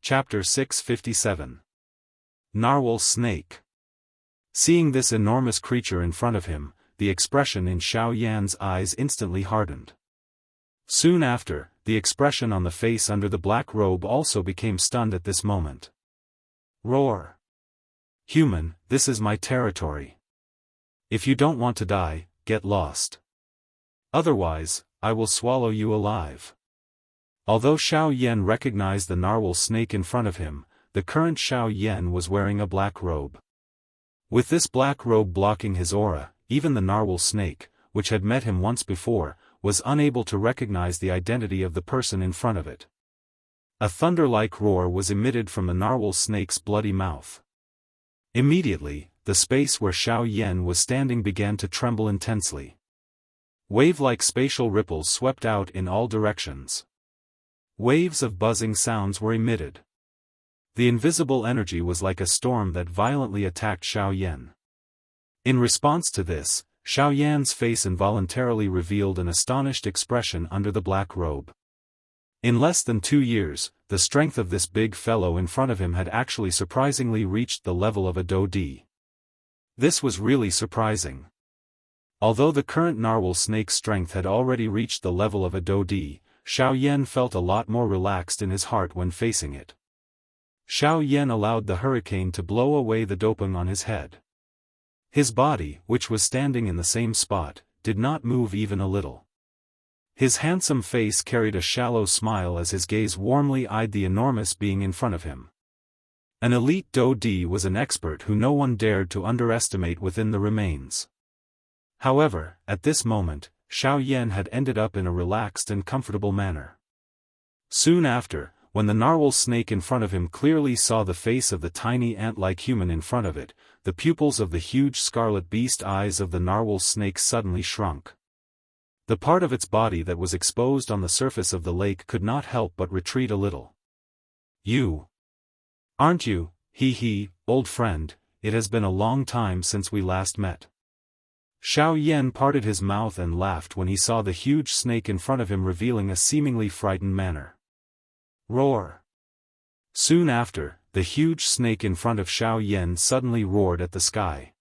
Chapter 657. Narwhal Snake. Seeing this enormous creature in front of him, the expression in Xiao Yan's eyes instantly hardened. Soon after, the expression on the face under the black robe also became stunned at this moment. Roar! Human, this is my territory. If you don't want to die, get lost. Otherwise, I will swallow you alive. Although Xiao Yan recognized the narwhal snake in front of him, the current Xiao Yan was wearing a black robe. With this black robe blocking his aura, even the narwhal snake, which had met him once before, was unable to recognize the identity of the person in front of it. A thunder-like roar was emitted from the narwhal snake's bloody mouth. Immediately, the space where Xiao Yan was standing began to tremble intensely. Wave-like spatial ripples swept out in all directions. Waves of buzzing sounds were emitted. The invisible energy was like a storm that violently attacked Xiao Yan. In response to this, Xiao Yan's face involuntarily revealed an astonished expression under the black robe. In less than 2 years, the strength of this big fellow in front of him had actually surprisingly reached the level of a Daoist. This was really surprising. Although the current narwhal snake's strength had already reached the level of a Daoist, Xiao Yan felt a lot more relaxed in his heart when facing it. Xiao Yan allowed the hurricane to blow away the doping on his head. His body, which was standing in the same spot, did not move even a little. His handsome face carried a shallow smile as his gaze warmly eyed the enormous being in front of him. An elite Daoist was an expert who no one dared to underestimate within the remains. However, at this moment, Xiao Yan had ended up in a relaxed and comfortable manner. Soon after, when the narwhal snake in front of him clearly saw the face of the tiny ant-like human in front of it, the pupils of the huge scarlet beast eyes of the narwhal snake suddenly shrunk. The part of its body that was exposed on the surface of the lake could not help but retreat a little. You. Aren't you, old friend, it has been a long time since we last met. Xiao Yan parted his mouth and laughed when he saw the huge snake in front of him revealing a seemingly frightened manner. Roar! Soon after, the huge snake in front of Xiao Yan suddenly roared at the sky.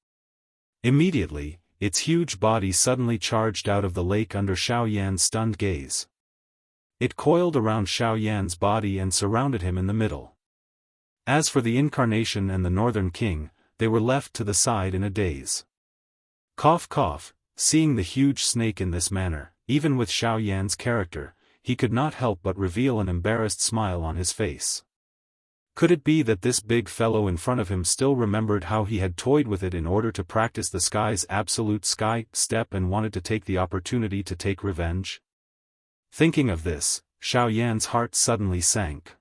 Immediately, its huge body suddenly charged out of the lake under Xiao Yan's stunned gaze. It coiled around Xiao Yan's body and surrounded him in the middle. As for the Incarnation and the Northern King, they were left to the side in a daze. Cough cough, seeing the huge snake in this manner, even with Xiao Yan's character, he could not help but reveal an embarrassed smile on his face. Could it be that this big fellow in front of him still remembered how he had toyed with it in order to practice the sky's absolute sky step and wanted to take the opportunity to take revenge? Thinking of this, Xiao Yan's heart suddenly sank.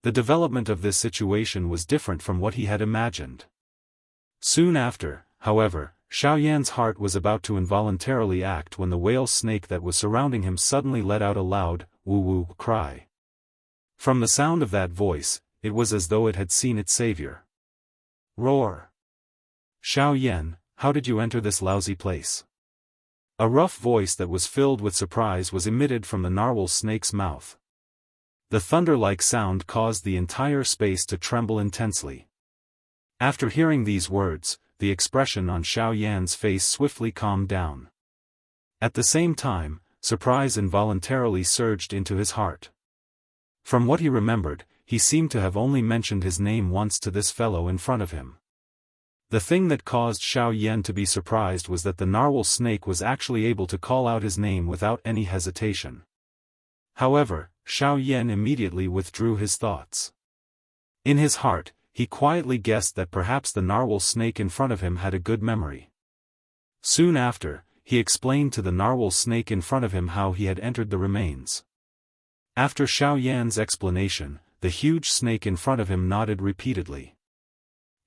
The development of this situation was different from what he had imagined. Soon after, however, Xiao Yan's heart was about to involuntarily act when the whale snake that was surrounding him suddenly let out a loud, woo-woo cry. From the sound of that voice, it was as though it had seen its savior. Roar! Xiao Yan, how did you enter this lousy place? A rough voice that was filled with surprise was emitted from the narwhal snake's mouth. The thunder-like sound caused the entire space to tremble intensely. After hearing these words, the expression on Xiao Yan's face swiftly calmed down. At the same time, surprise involuntarily surged into his heart. From what he remembered, he seemed to have only mentioned his name once to this fellow in front of him. The thing that caused Xiao Yan to be surprised was that the narwhal snake was actually able to call out his name without any hesitation. However, Xiao Yan immediately withdrew his thoughts. In his heart, he quietly guessed that perhaps the narwhal snake in front of him had a good memory. Soon after, he explained to the narwhal snake in front of him how he had entered the remains. After Xiao Yan's explanation, the huge snake in front of him nodded repeatedly.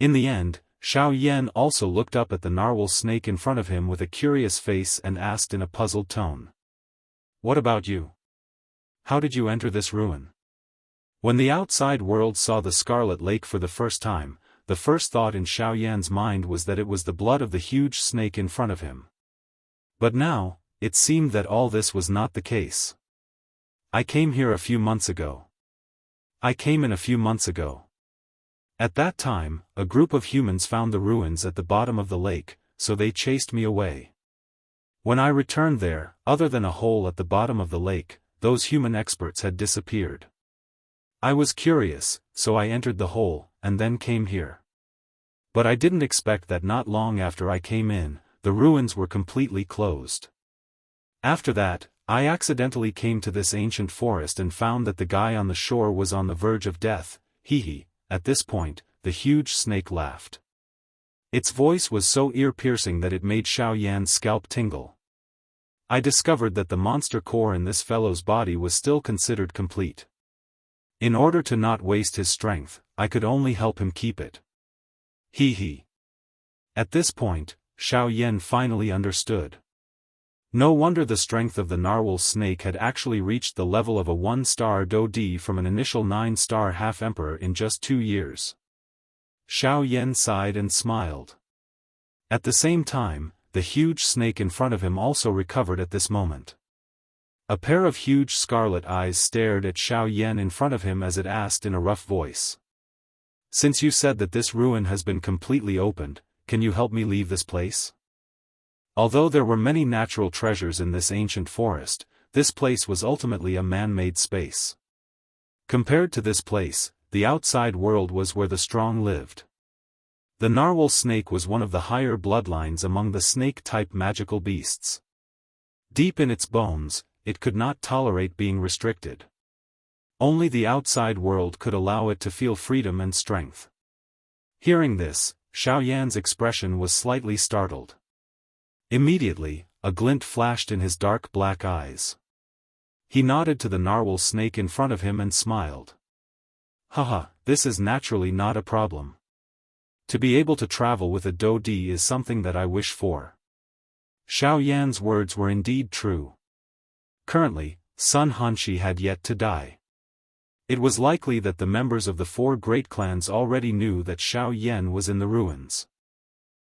In the end, Xiao Yan also looked up at the narwhal snake in front of him with a curious face and asked in a puzzled tone. What about you? How did you enter this ruin? When the outside world saw the Scarlet Lake for the first time, the first thought in Xiao Yan's mind was that it was the blood of the huge snake in front of him. But now, it seemed that all this was not the case. I came here a few months ago. I came in a few months ago. At that time, a group of humans found the ruins at the bottom of the lake, so they chased me away. When I returned there, other than a hole at the bottom of the lake, those human experts had disappeared. I was curious, so I entered the hole, and then came here. But I didn't expect that not long after I came in, the ruins were completely closed. After that, I accidentally came to this ancient forest and found that the guy on the shore was on the verge of death. Hee. At this point, the huge snake laughed. Its voice was so ear-piercing that it made Xiao Yan's scalp tingle. I discovered that the monster core in this fellow's body was still considered complete. In order to not waste his strength, I could only help him keep it. Hee. At this point, Xiao Yan finally understood. No wonder the strength of the narwhal snake had actually reached the level of a 1-star Do-Di from an initial 9-star half-emperor in just 2 years. Xiao Yan sighed and smiled. At the same time, the huge snake in front of him also recovered at this moment. A pair of huge scarlet eyes stared at Xiao Yan in front of him as it asked in a rough voice. Since you said that this ruin has been completely opened, can you help me leave this place? Although there were many natural treasures in this ancient forest, this place was ultimately a man-made space. Compared to this place, the outside world was where the strong lived. The narwhal snake was one of the higher bloodlines among the snake-type magical beasts. Deep in its bones, it could not tolerate being restricted. Only the outside world could allow it to feel freedom and strength. Hearing this, Xiao Yan's expression was slightly startled. Immediately, a glint flashed in his dark black eyes. He nodded to the narwhal snake in front of him and smiled. Haha, this is naturally not a problem. To be able to travel with a Do-Di is something that I wish for. Xiao Yan's words were indeed true. Currently, Sun Hanshi had yet to die. It was likely that the members of the 4 great clans already knew that Xiao Yan was in the ruins.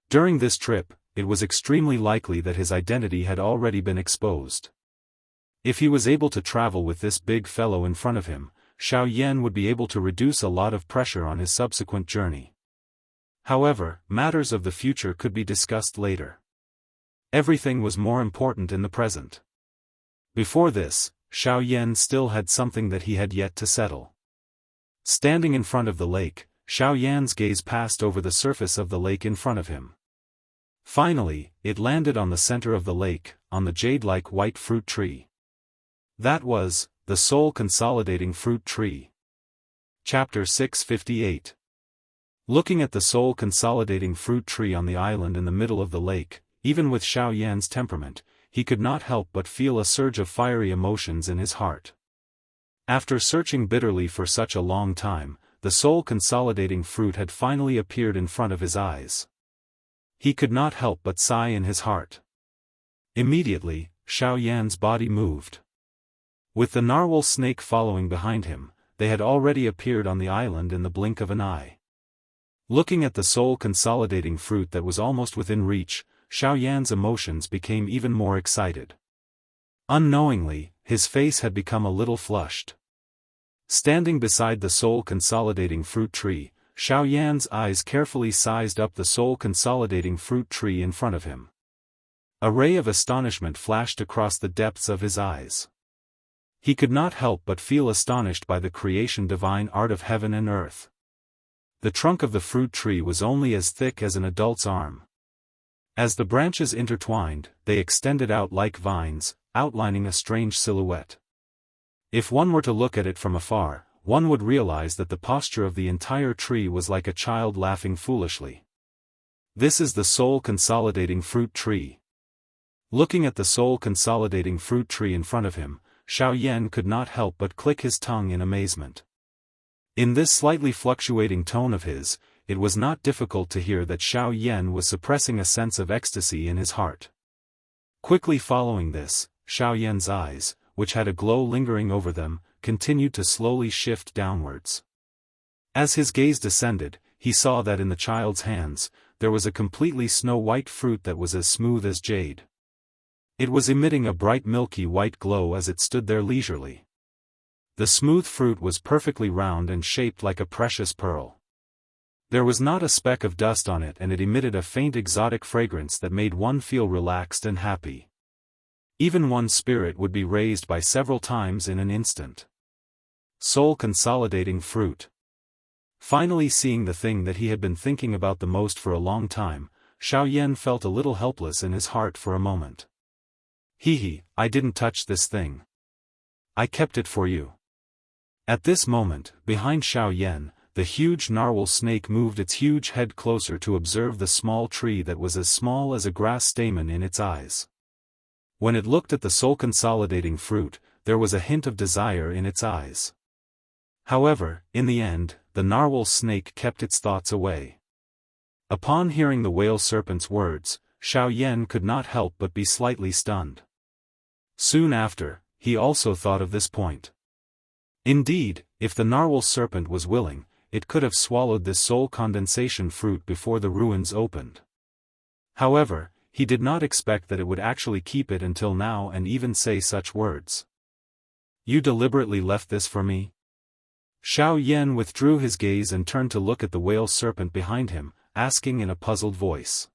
During this trip, it was extremely likely that his identity had already been exposed. If he was able to travel with this big fellow in front of him, Xiao Yan would be able to reduce a lot of pressure on his subsequent journey. However, matters of the future could be discussed later. Everything was more important in the present. Before this, Xiao Yan still had something that he had yet to settle. Standing in front of the lake, Xiao Yan's gaze passed over the surface of the lake in front of him. Finally, it landed on the center of the lake, on the jade-like white fruit tree. That was, the soul-consolidating fruit tree. Chapter 658. Looking at the soul-consolidating fruit tree on the island in the middle of the lake, even with Xiao Yan's temperament, he could not help but feel a surge of fiery emotions in his heart. After searching bitterly for such a long time, the soul-consolidating fruit had finally appeared in front of his eyes. He could not help but sigh in his heart. Immediately, Xiao Yan's body moved. With the narwhal snake following behind him, they had already appeared on the island in the blink of an eye. Looking at the soul-consolidating fruit that was almost within reach, Xiao Yan's emotions became even more excited. Unknowingly, his face had become a little flushed. Standing beside the soul-consolidating fruit tree, Xiao Yan's eyes carefully sized up the soul-consolidating fruit tree in front of him. A ray of astonishment flashed across the depths of his eyes. He could not help but feel astonished by the creation divine art of heaven and earth. The trunk of the fruit tree was only as thick as an adult's arm. As the branches intertwined, they extended out like vines, outlining a strange silhouette. If one were to look at it from afar, one would realize that the posture of the entire tree was like a child laughing foolishly. This is the soul-consolidating fruit tree. Looking at the soul-consolidating fruit tree in front of him, Xiao Yan could not help but click his tongue in amazement. In this slightly fluctuating tone of his, it was not difficult to hear that Xiao Yan was suppressing a sense of ecstasy in his heart. Quickly following this, Xiao Yan's eyes, which had a glow lingering over them, continued to slowly shift downwards. As his gaze descended, he saw that in the child's hands, there was a completely snow-white fruit that was as smooth as jade. It was emitting a bright milky white glow as it stood there leisurely. The smooth fruit was perfectly round and shaped like a precious pearl. There was not a speck of dust on it, and it emitted a faint exotic fragrance that made one feel relaxed and happy. Even one's spirit would be raised by several times in an instant. Soul-consolidating fruit. Finally seeing the thing that he had been thinking about the most for a long time, Xiaoyan felt a little helpless in his heart for a moment. I didn't touch this thing. I kept it for you. At this moment, behind Xiaoyan, the huge narwhal snake moved its huge head closer to observe the small tree that was as small as a grass stamen in its eyes. When it looked at the soul-consolidating fruit, there was a hint of desire in its eyes. However, in the end, the narwhal snake kept its thoughts away. Upon hearing the whale serpent's words, Xiaoyan could not help but be slightly stunned. Soon after, he also thought of this point. Indeed, if the narwhal serpent was willing, it could have swallowed this soul condensation fruit before the ruins opened. However, he did not expect that it would actually keep it until now and even say such words. You deliberately left this for me? Xiaoyan withdrew his gaze and turned to look at the whale serpent behind him, asking in a puzzled voice.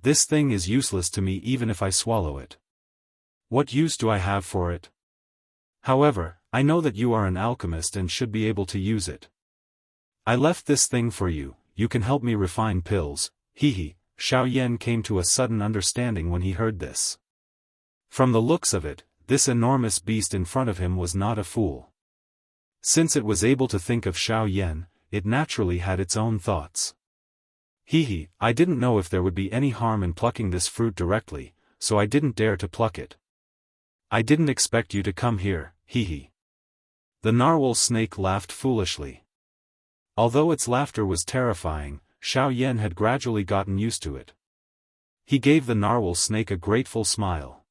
This thing is useless to me even if I swallow it. What use do I have for it? However, I know that you are an alchemist and should be able to use it. I left this thing for you, you can help me refine pills. Xiaoyan came to a sudden understanding when he heard this. From the looks of it, this enormous beast in front of him was not a fool. Since it was able to think of Xiaoyan, it naturally had its own thoughts. I didn't know if there would be any harm in plucking this fruit directly, so I didn't dare to pluck it. I didn't expect you to come here, The narwhal snake laughed foolishly. Although its laughter was terrifying, Xiaoyan had gradually gotten used to it. He gave the narwhal snake a grateful smile.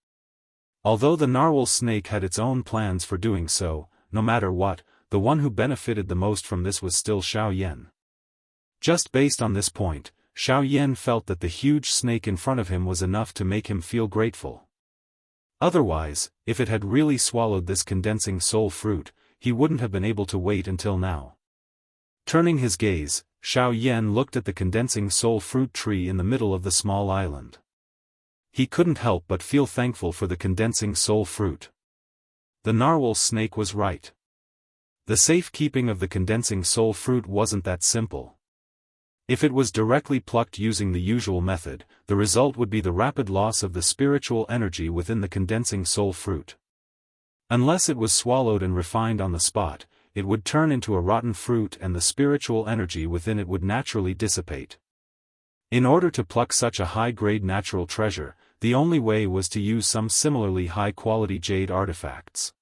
Although the narwhal snake had its own plans for doing so, no matter what, the one who benefited the most from this was still Xiaoyan. Just based on this point, Xiaoyan felt that the huge snake in front of him was enough to make him feel grateful. Otherwise, if it had really swallowed this condensing soul fruit, he wouldn't have been able to wait until now. Turning his gaze, Xiaoyan looked at the condensing soul fruit tree in the middle of the small island. He couldn't help but feel thankful for the condensing soul fruit. The narwhal snake was right. The safekeeping of the condensing soul fruit wasn't that simple. If it was directly plucked using the usual method, the result would be the rapid loss of the spiritual energy within the condensing soul fruit. Unless it was swallowed and refined on the spot, it would turn into a rotten fruit and the spiritual energy within it would naturally dissipate. In order to pluck such a high-grade natural treasure, the only way was to use some similarly high-quality jade artifacts.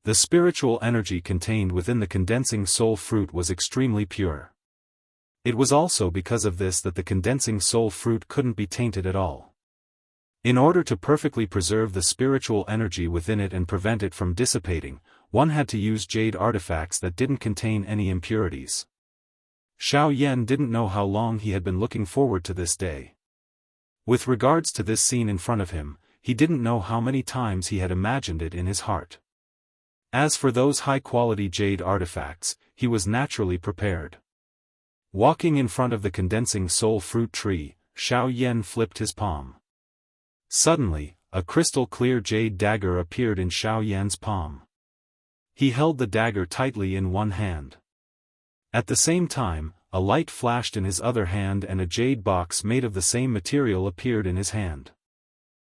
The spiritual energy contained within the condensing soul fruit was extremely pure. It was also because of this that the condensing soul fruit couldn't be tainted at all. In order to perfectly preserve the spiritual energy within it and prevent it from dissipating, one had to use jade artifacts that didn't contain any impurities. Xiaoyan didn't know how long he had been looking forward to this day. With regards to this scene in front of him, he didn't know how many times he had imagined it in his heart. As for those high-quality jade artifacts, he was naturally prepared. Walking in front of the condensing soul fruit tree, Xiaoyan flipped his palm. Suddenly, a crystal-clear jade dagger appeared in Xiaoyan's palm. He held the dagger tightly in one hand. At the same time, a light flashed in his other hand and a jade box made of the same material appeared in his hand.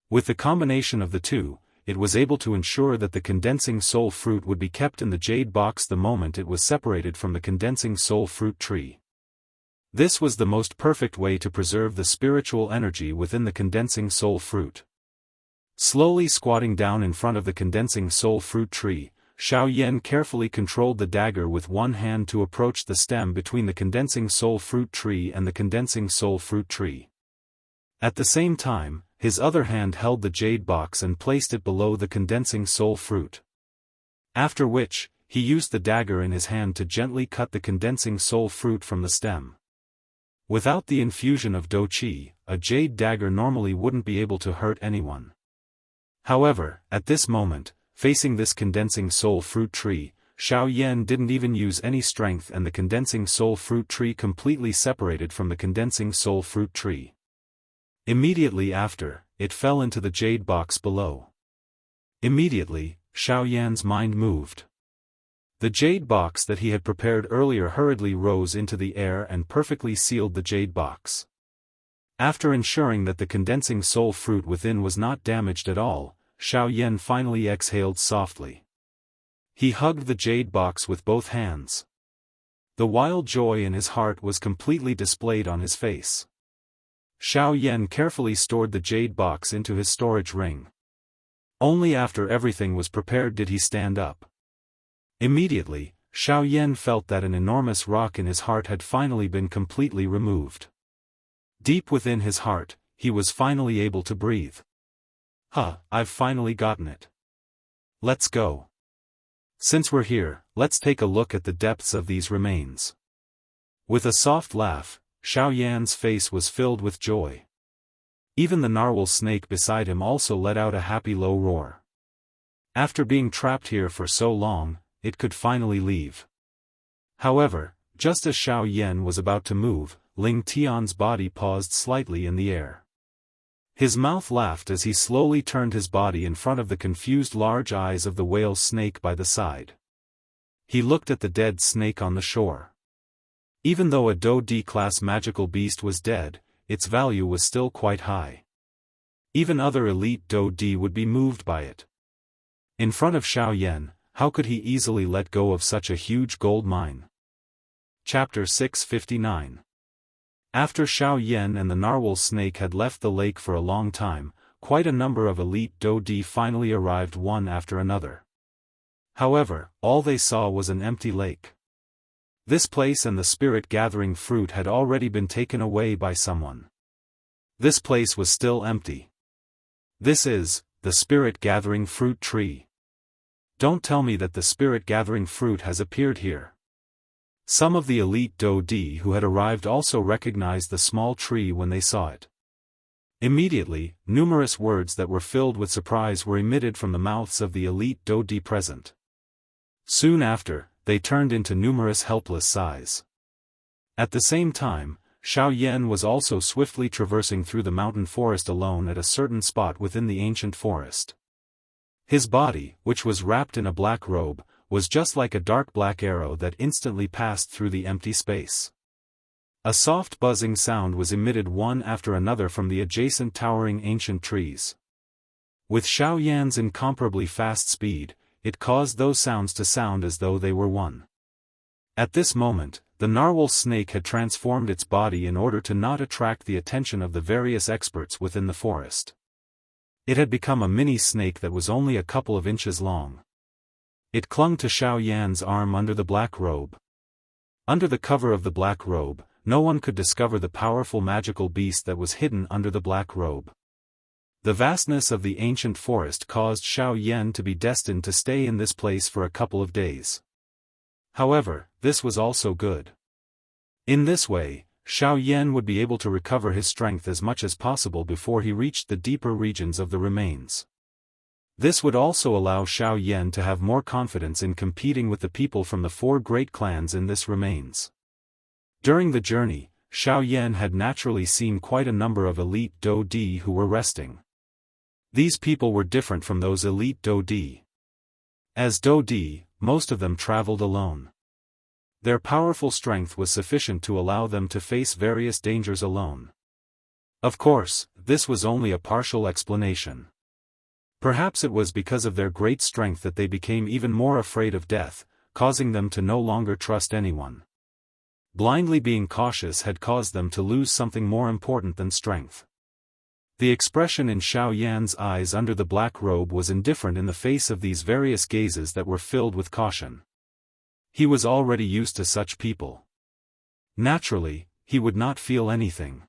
With the combination of the two, it was able to ensure that the condensing soul fruit would be kept in the jade box the moment it was separated from the condensing soul fruit tree. This was the most perfect way to preserve the spiritual energy within the condensing soul fruit. Slowly squatting down in front of the condensing soul fruit tree, Xiaoyan carefully controlled the dagger with one hand to approach the stem between the condensing soul fruit tree and the condensing soul fruit tree. At the same time, his other hand held the jade box and placed it below the condensing soul fruit. After which, he used the dagger in his hand to gently cut the condensing soul fruit from the stem. Without the infusion of Do Qi, a jade dagger normally wouldn't be able to hurt anyone. However, at this moment, facing this condensing soul fruit tree, Xiao Yan didn't even use any strength, and the condensing soul fruit tree completely separated from the condensing soul fruit tree. Immediately after, it fell into the jade box below. Immediately, Xiao Yan's mind moved. The jade box that he had prepared earlier hurriedly rose into the air and perfectly sealed the jade box. After ensuring that the condensing soul fruit within was not damaged at all, Xiao Yan finally exhaled softly. He hugged the jade box with both hands. The wild joy in his heart was completely displayed on his face. Xiao Yan carefully stored the jade box into his storage ring. Only after everything was prepared did he stand up. Immediately, Xiao Yan felt that an enormous rock in his heart had finally been completely removed. Deep within his heart, he was finally able to breathe. I've finally gotten it. Let's go. Since we're here, let's take a look at the depths of these remains. With a soft laugh, Xiao Yan's face was filled with joy. Even the narwhal snake beside him also let out a happy low roar. After being trapped here for so long, it could finally leave. However, just as Xiao Yan was about to move, Ling Tian's body paused slightly in the air. His mouth laughed as he slowly turned his body in front of the confused large eyes of the whale snake by the side. He looked at the dead snake on the shore. Even though a Do D-class magical beast was dead, its value was still quite high. Even other elite Do D would be moved by it. In front of Xiao Yan, how could he easily let go of such a huge gold mine? Chapter 659. After Xiao Yan and the narwhal snake had left the lake for a long time, quite a number of elite Do D finally arrived one after another. However, all they saw was an empty lake. This place and the spirit-gathering fruit had already been taken away by someone. This place was still empty. This is the spirit-gathering fruit tree. Don't tell me that the spirit-gathering fruit has appeared here. Some of the elite Do D who had arrived also recognized the small tree when they saw it. Immediately, numerous words that were filled with surprise were emitted from the mouths of the elite Do D present. Soon after, they turned into numerous helpless sighs. At the same time, Xiao Yan was also swiftly traversing through the mountain forest alone at a certain spot within the ancient forest. His body, which was wrapped in a black robe, was just like a dark black arrow that instantly passed through the empty space. A soft buzzing sound was emitted one after another from the adjacent towering ancient trees. With Xiao Yan's incomparably fast speed, it caused those sounds to sound as though they were one. At this moment, the narwhal snake had transformed its body in order to not attract the attention of the various experts within the forest. It had become a mini snake that was only a couple of inches long. It clung to Xiao Yan's arm under the black robe. Under the cover of the black robe, no one could discover the powerful magical beast that was hidden under the black robe. The vastness of the ancient forest caused Xiao Yan to be destined to stay in this place for a couple of days. However, this was also good. In this way, Xiao Yan would be able to recover his strength as much as possible before he reached the deeper regions of the remains. This would also allow Xiao Yan to have more confidence in competing with the people from the four great clans in this remains. During the journey, Xiao Yan had naturally seen quite a number of elite Do D who were resting. These people were different from those elite Do D. As Do D, most of them traveled alone. Their powerful strength was sufficient to allow them to face various dangers alone. Of course, this was only a partial explanation. Perhaps it was because of their great strength that they became even more afraid of death, causing them to no longer trust anyone. Blindly being cautious had caused them to lose something more important than strength. The expression in Xiao Yan's eyes under the black robe was indifferent in the face of these various gazes that were filled with caution. He was already used to such people. Naturally, he would not feel anything.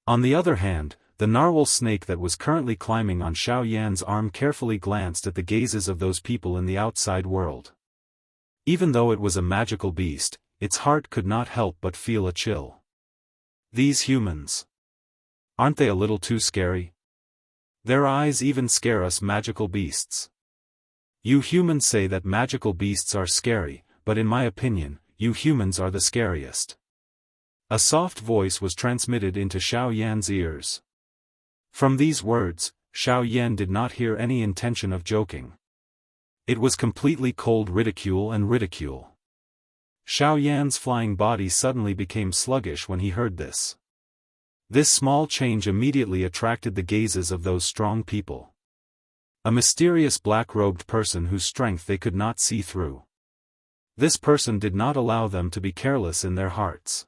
On the other hand, the narwhal snake that was currently climbing on Xiao Yan's arm carefully glanced at the gazes of those people in the outside world. Even though it was a magical beast, its heart could not help but feel a chill. These humans. Aren't they a little too scary? Their eyes even scare us magical beasts. You humans say that magical beasts are scary, but in my opinion, you humans are the scariest. A soft voice was transmitted into Xiao Yan's ears. From these words, Xiao Yan did not hear any intention of joking. It was completely cold ridicule and ridicule. Xiao Yan's flying body suddenly became sluggish when he heard this. This small change immediately attracted the gazes of those strong people. A mysterious black-robed person whose strength they could not see through. This person did not allow them to be careless in their hearts.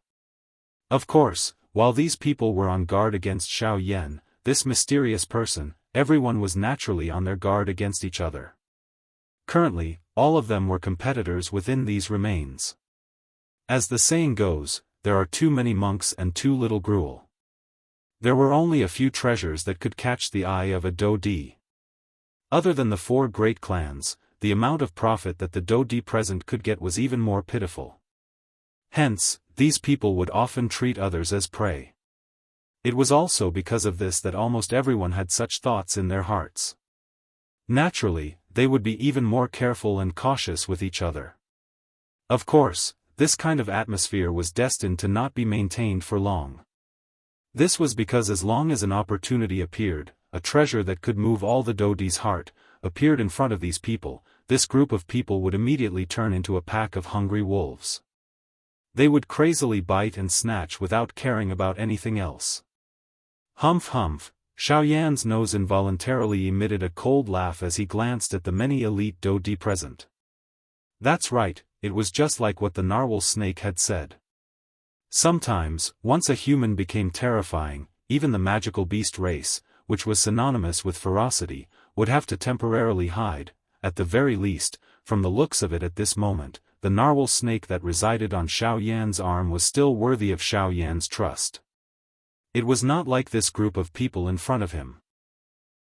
Of course, while these people were on guard against Xiao Yan, this mysterious person, everyone was naturally on their guard against each other. Currently, all of them were competitors within these remains. As the saying goes, there are too many monks and too little gruel. There were only a few treasures that could catch the eye of a Daoist. Other than the 4 great clans, the amount of profit that the Daoist present could get was even more pitiful. Hence, these people would often treat others as prey. It was also because of this that almost everyone had such thoughts in their hearts. Naturally, they would be even more careful and cautious with each other. Of course, this kind of atmosphere was destined to not be maintained for long. This was because as long as an opportunity appeared, a treasure that could move all the Daoist's heart, appeared in front of these people, this group of people would immediately turn into a pack of hungry wolves. They would crazily bite and snatch without caring about anything else. Humph humph, Xiao Yan's nose involuntarily emitted a cold laugh as he glanced at the many elite Daoist present. That's right, it was just like what the narwhal snake had said. Sometimes, once a human became terrifying, even the magical beast race, which was synonymous with ferocity, would have to temporarily hide, at the very least, from the looks of it at this moment, the narwhal snake that resided on Xiao Yan's arm was still worthy of Xiao Yan's trust. It was not like this group of people in front of him.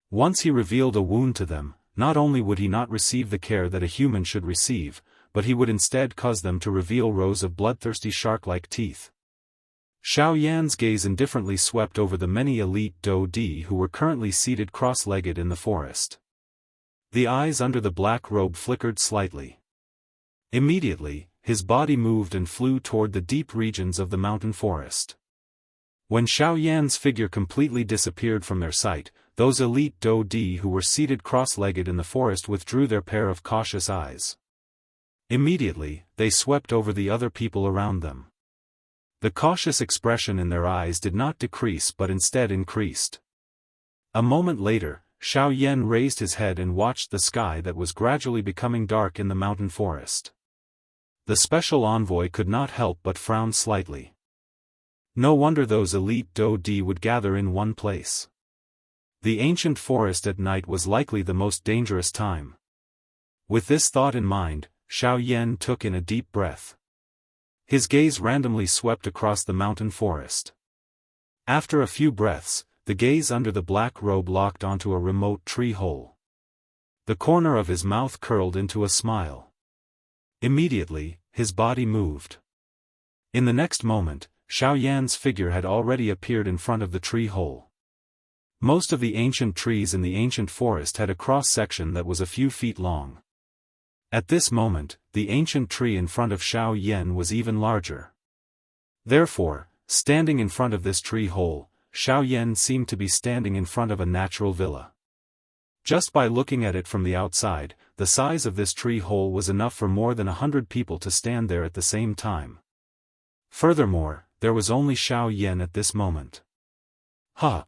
Once he revealed a wound to them, not only would he not receive the care that a human should receive, but he would instead cause them to reveal rows of bloodthirsty shark-like teeth. Xiao Yan's gaze indifferently swept over the many elite Daoist who were currently seated cross-legged in the forest. The eyes under the black robe flickered slightly. Immediately, his body moved and flew toward the deep regions of the mountain forest. When Xiao Yan's figure completely disappeared from their sight, those elite Daoist who were seated cross-legged in the forest withdrew their pair of cautious eyes. Immediately, they swept over the other people around them. The cautious expression in their eyes did not decrease but instead increased. A moment later, Xiao Yan raised his head and watched the sky that was gradually becoming dark in the mountain forest. The special envoy could not help but frown slightly. No wonder those elite Daoist would gather in one place. The ancient forest at night was likely the most dangerous time. With this thought in mind, Xiao Yan took in a deep breath. His gaze randomly swept across the mountain forest. After a few breaths, the gaze under the black robe locked onto a remote tree hole. The corner of his mouth curled into a smile. Immediately, his body moved. In the next moment, Xiao Yan's figure had already appeared in front of the tree hole. Most of the ancient trees in the ancient forest had a cross-section that was a few feet long. At this moment, the ancient tree in front of Xiao Yan was even larger. Therefore, standing in front of this tree hole, Xiao Yan seemed to be standing in front of a natural villa. Just by looking at it from the outside, the size of this tree hole was enough for more than 100 people to stand there at the same time. Furthermore, there was only Xiao Yan at this moment.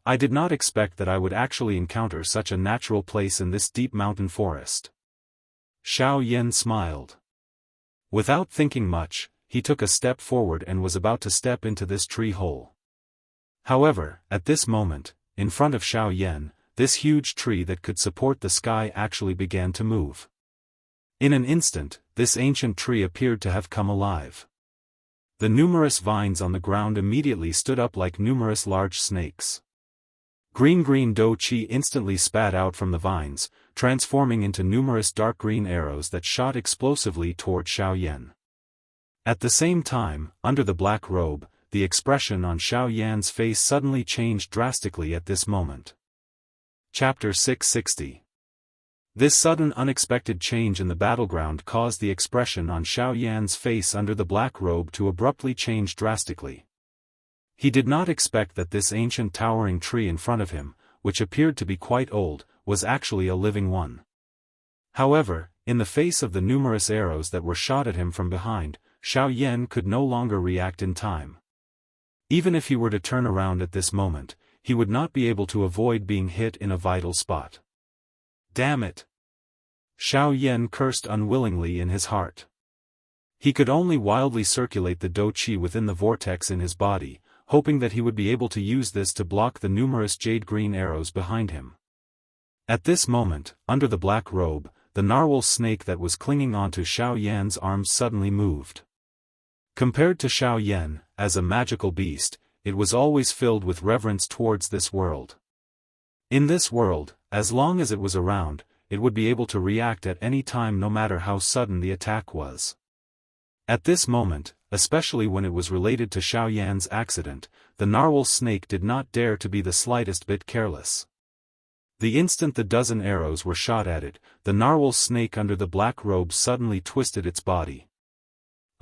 I did not expect that I would actually encounter such a natural place in this deep mountain forest. Xiao Yan smiled. Without thinking much, he took a step forward and was about to step into this tree hole. However, at this moment, in front of Xiao Yan, this huge tree that could support the sky actually began to move. In an instant, this ancient tree appeared to have come alive. The numerous vines on the ground immediately stood up like numerous large snakes. Green Do Chi instantly spat out from the vines, transforming into numerous dark green arrows that shot explosively toward Xiao Yan. At the same time, under the black robe, the expression on Xiao Yan's face suddenly changed drastically at this moment. Chapter 660. This sudden unexpected change in the battleground caused the expression on Xiao Yan's face under the black robe to abruptly change drastically. He did not expect that this ancient towering tree in front of him, which appeared to be quite old, was actually a living one. However, in the face of the numerous arrows that were shot at him from behind, Xiao Yan could no longer react in time. Even if he were to turn around at this moment, he would not be able to avoid being hit in a vital spot. Damn it! Xiao Yan cursed unwillingly in his heart. He could only wildly circulate the dou qi within the vortex in his body, hoping that he would be able to use this to block the numerous jade-green arrows behind him. At this moment, under the black robe, the narwhal snake that was clinging onto Xiao Yan's arms suddenly moved. Compared to Xiao Yan, as a magical beast, it was always filled with reverence towards this world. In this world, as long as it was around, it would be able to react at any time no matter how sudden the attack was. At this moment, especially when it was related to Xiao Yan's accident, the narwhal snake did not dare to be the slightest bit careless. The instant the dozen arrows were shot at it, the narwhal snake under the black robe suddenly twisted its body.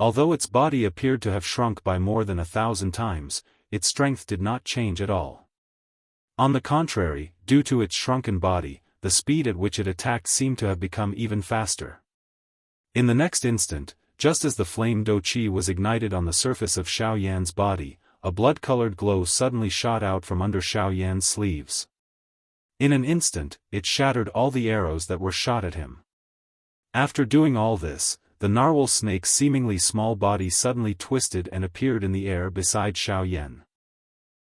Although its body appeared to have shrunk by more than 1,000 times, its strength did not change at all. On the contrary, due to its shrunken body, the speed at which it attacked seemed to have become even faster. In the next instant, just as the flame dou qi was ignited on the surface of Xiao Yan's body, a blood-colored glow suddenly shot out from under Xiao Yan's sleeves. In an instant, it shattered all the arrows that were shot at him. After doing all this, the narwhal snake's seemingly small body suddenly twisted and appeared in the air beside Xiao Yan.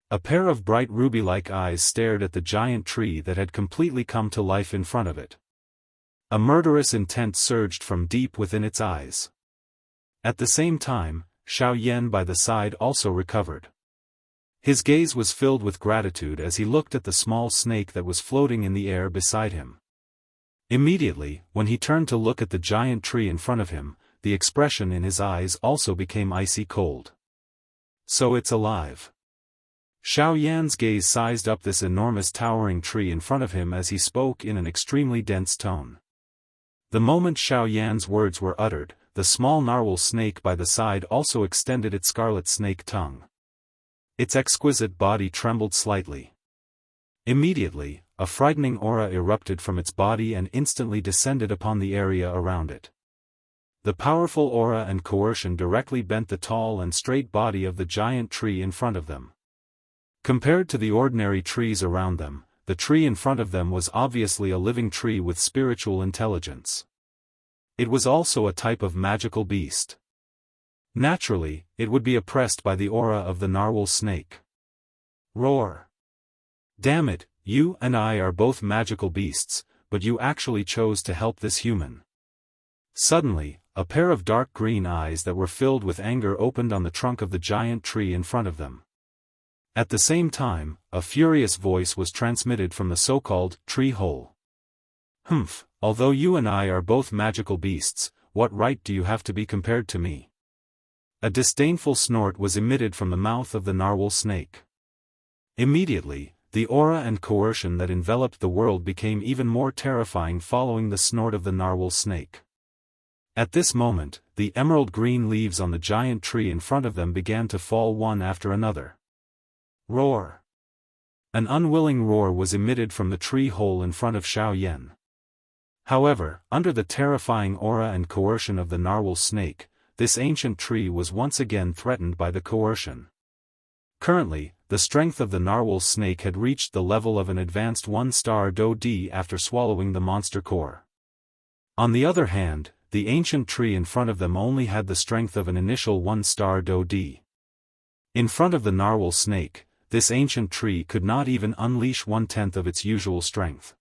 A pair of bright ruby-like eyes stared at the giant tree that had completely come to life in front of it. A murderous intent surged from deep within its eyes. At the same time, Xiao Yan by the side also recovered. His gaze was filled with gratitude as he looked at the small snake that was floating in the air beside him. Immediately, when he turned to look at the giant tree in front of him, the expression in his eyes also became icy cold. So it's alive. Xiao Yan's gaze sized up this enormous towering tree in front of him as he spoke in an extremely dense tone. The moment Xiao Yan's words were uttered, the small narwhal snake by the side also extended its scarlet snake tongue. Its exquisite body trembled slightly. Immediately, a frightening aura erupted from its body and instantly descended upon the area around it. The powerful aura and coercion directly bent the tall and straight body of the giant tree in front of them. Compared to the ordinary trees around them, the tree in front of them was obviously a living tree with spiritual intelligence. It was also a type of magical beast. Naturally, it would be oppressed by the aura of the narwhal snake. Roar! Damn it, you and I are both magical beasts, but you actually chose to help this human. Suddenly, a pair of dark green eyes that were filled with anger opened on the trunk of the giant tree in front of them. At the same time, a furious voice was transmitted from the so-called tree hole. Humph, although you and I are both magical beasts, what right do you have to be compared to me? A disdainful snort was emitted from the mouth of the narwhal snake. Immediately, the aura and coercion that enveloped the world became even more terrifying following the snort of the narwhal snake. At this moment, the emerald green leaves on the giant tree in front of them began to fall one after another. Roar! An unwilling roar was emitted from the tree hole in front of Xiao Yan. However, under the terrifying aura and coercion of the narwhal snake, this ancient tree was once again threatened by the coercion. Currently, the strength of the narwhal snake had reached the level of an advanced 1-star dou di after swallowing the monster core. On the other hand, the ancient tree in front of them only had the strength of an initial 1-star dou di. In front of the narwhal snake, this ancient tree could not even unleash 1/10 of its usual strength.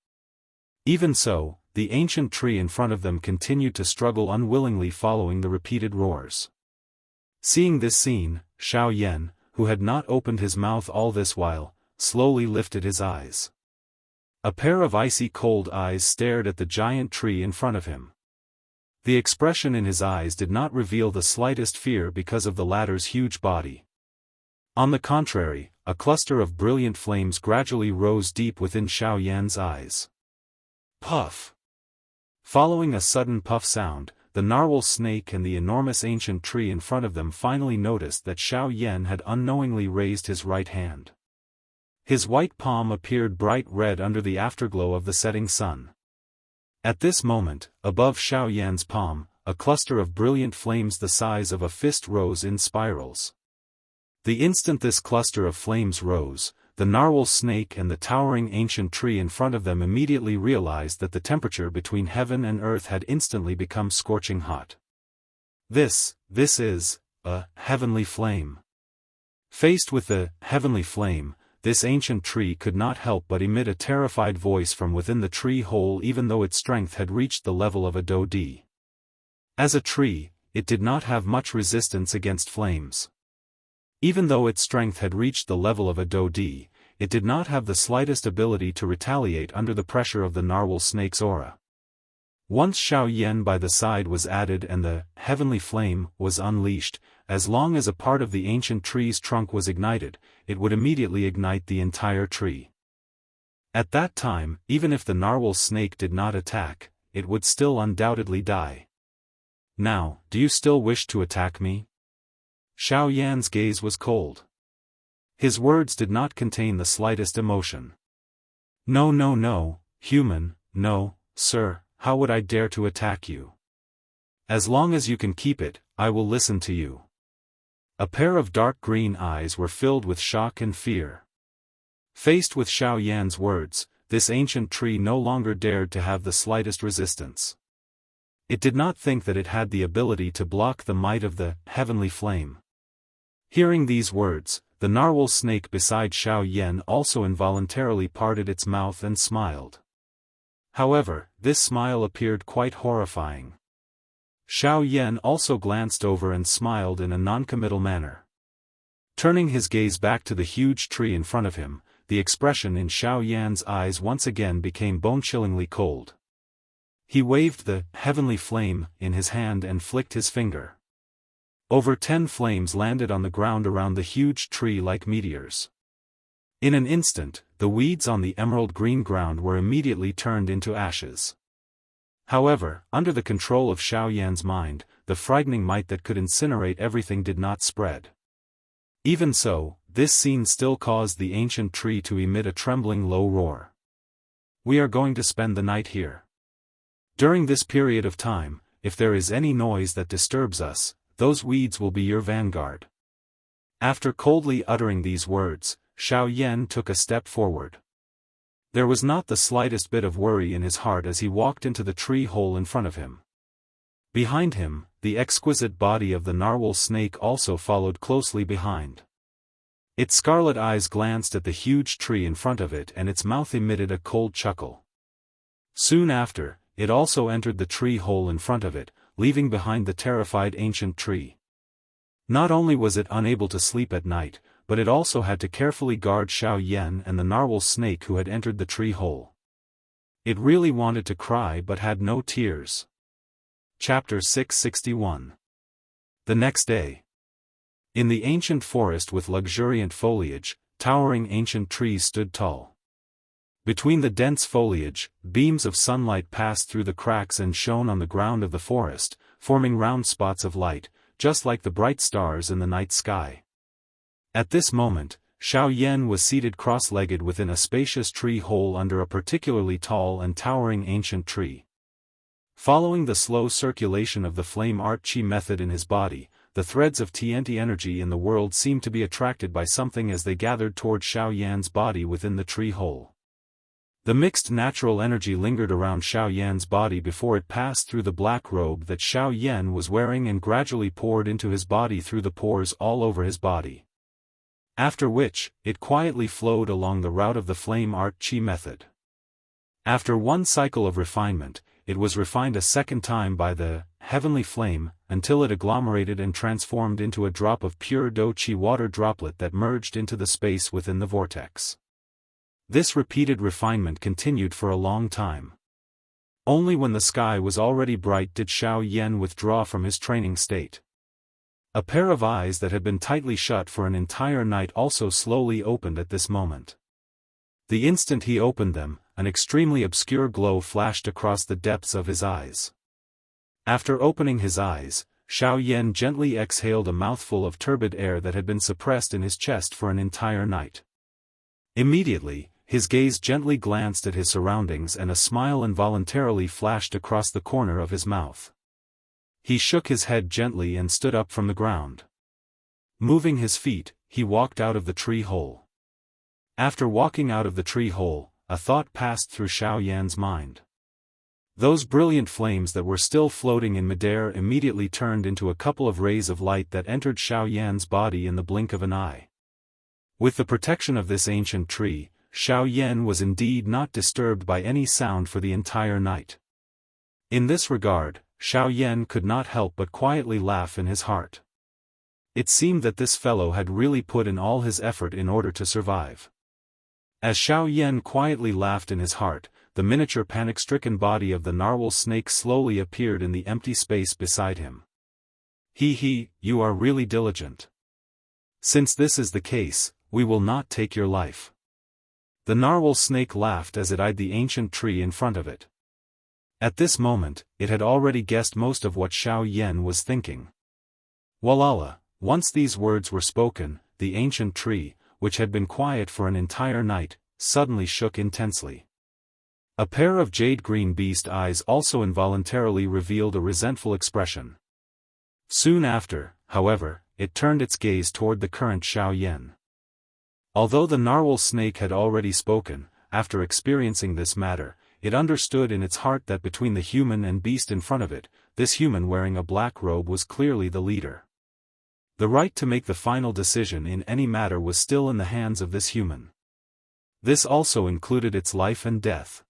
Even so, the ancient tree in front of them continued to struggle unwillingly following the repeated roars. Seeing this scene, Xiao Yan, who had not opened his mouth all this while, slowly lifted his eyes. A pair of icy cold eyes stared at the giant tree in front of him. The expression in his eyes did not reveal the slightest fear because of the latter's huge body. On the contrary, a cluster of brilliant flames gradually rose deep within Xiao Yan's eyes. Puff! Following a sudden puff sound, the narwhal snake and the enormous ancient tree in front of them finally noticed that Xiao Yan had unknowingly raised his right hand. His white palm appeared bright red under the afterglow of the setting sun. At this moment, above Xiao Yan's palm, a cluster of brilliant flames the size of a fist rose in spirals. The instant this cluster of flames rose, the narwhal snake and the towering ancient tree in front of them immediately realized that the temperature between heaven and earth had instantly become scorching hot. This is a heavenly flame. Faced with the heavenly flame, this ancient tree could not help but emit a terrified voice from within the tree hole even though its strength had reached the level of a Do-di. As a tree, it did not have much resistance against flames. Even though its strength had reached the level of a Do-di, it did not have the slightest ability to retaliate under the pressure of the narwhal snake's aura. Once Xiao Yan by the side was added and the heavenly flame was unleashed, as long as a part of the ancient tree's trunk was ignited, it would immediately ignite the entire tree. At that time, even if the narwhal snake did not attack, it would still undoubtedly die. Now, do you still wish to attack me? Xiao Yan's gaze was cold. His words did not contain the slightest emotion. No, human, no, sir, how would I dare to attack you? As long as you can keep it, I will listen to you. A pair of dark green eyes were filled with shock and fear. Faced with Xiao Yan's words, this ancient tree no longer dared to have the slightest resistance. It did not think that it had the ability to block the might of the heavenly flame. Hearing these words, the narwhal snake beside Xiao Yan also involuntarily parted its mouth and smiled. However, this smile appeared quite horrifying. Xiao Yan also glanced over and smiled in a noncommittal manner. Turning his gaze back to the huge tree in front of him, the expression in Xiao Yan's eyes once again became bone-chillingly cold. He waved the heavenly flame in his hand and flicked his finger. Over 10 flames landed on the ground around the huge tree like meteors. In an instant, the weeds on the emerald green ground were immediately turned into ashes. However, under the control of Xiao Yan's mind, the frightening might that could incinerate everything did not spread. Even so, this scene still caused the ancient tree to emit a trembling low roar. We are going to spend the night here. During this period of time, if there is any noise that disturbs us, those weeds will be your vanguard. After coldly uttering these words, Xiao Yan took a step forward. There was not the slightest bit of worry in his heart as he walked into the tree hole in front of him. Behind him, the exquisite body of the narwhal snake also followed closely behind. Its scarlet eyes glanced at the huge tree in front of it and its mouth emitted a cold chuckle. Soon after, it also entered the tree hole in front of it, leaving behind the terrified ancient tree. Not only was it unable to sleep at night, but it also had to carefully guard Xiao Yan and the narwhal snake who had entered the tree hole. It really wanted to cry but had no tears. Chapter 661. The next day. In the ancient forest with luxuriant foliage, towering ancient trees stood tall. Between the dense foliage, beams of sunlight passed through the cracks and shone on the ground of the forest, forming round spots of light, just like the bright stars in the night sky. At this moment, Xiao Yan was seated cross-legged within a spacious tree hole under a particularly tall and towering ancient tree. Following the slow circulation of the flame art chi method in his body, the threads of TNT energy in the world seemed to be attracted by something as they gathered toward Xiao Yan's body within the tree hole. The mixed natural energy lingered around Xiao Yan's body before it passed through the black robe that Xiao Yan was wearing and gradually poured into his body through the pores all over his body. After which, it quietly flowed along the route of the flame art chi method. After one cycle of refinement, it was refined a second time by the heavenly flame, until it agglomerated and transformed into a drop of pure do chi water droplet that merged into the space within the vortex. This repeated refinement continued for a long time. Only when the sky was already bright did Xiao Yan withdraw from his training state. A pair of eyes that had been tightly shut for an entire night also slowly opened at this moment. The instant he opened them, an extremely obscure glow flashed across the depths of his eyes. After opening his eyes, Xiao Yan gently exhaled a mouthful of turbid air that had been suppressed in his chest for an entire night. Immediately, his gaze gently glanced at his surroundings and a smile involuntarily flashed across the corner of his mouth. He shook his head gently and stood up from the ground. Moving his feet, he walked out of the tree hole. After walking out of the tree hole, a thought passed through Xiao Yan's mind. Those brilliant flames that were still floating in midair immediately turned into a couple of rays of light that entered Xiao Yan's body in the blink of an eye. With the protection of this ancient tree, Xiao Yan was indeed not disturbed by any sound for the entire night. In this regard, Xiao Yan could not help but quietly laugh in his heart. It seemed that this fellow had really put in all his effort in order to survive. As Xiao Yan quietly laughed in his heart, the miniature panic-stricken body of the narwhal snake slowly appeared in the empty space beside him. "He, you are really diligent. Since this is the case, we will not take your life." The narwhal snake laughed as it eyed the ancient tree in front of it. At this moment, it had already guessed most of what Xiao Yan was thinking. Walala, once these words were spoken, the ancient tree, which had been quiet for an entire night, suddenly shook intensely. A pair of jade-green beast eyes also involuntarily revealed a resentful expression. Soon after, however, it turned its gaze toward the current Xiao Yan. Although the narwhal snake had already spoken, after experiencing this matter, it understood in its heart that between the human and beast in front of it, this human wearing a black robe was clearly the leader. The right to make the final decision in any matter was still in the hands of this human. This also included its life and death.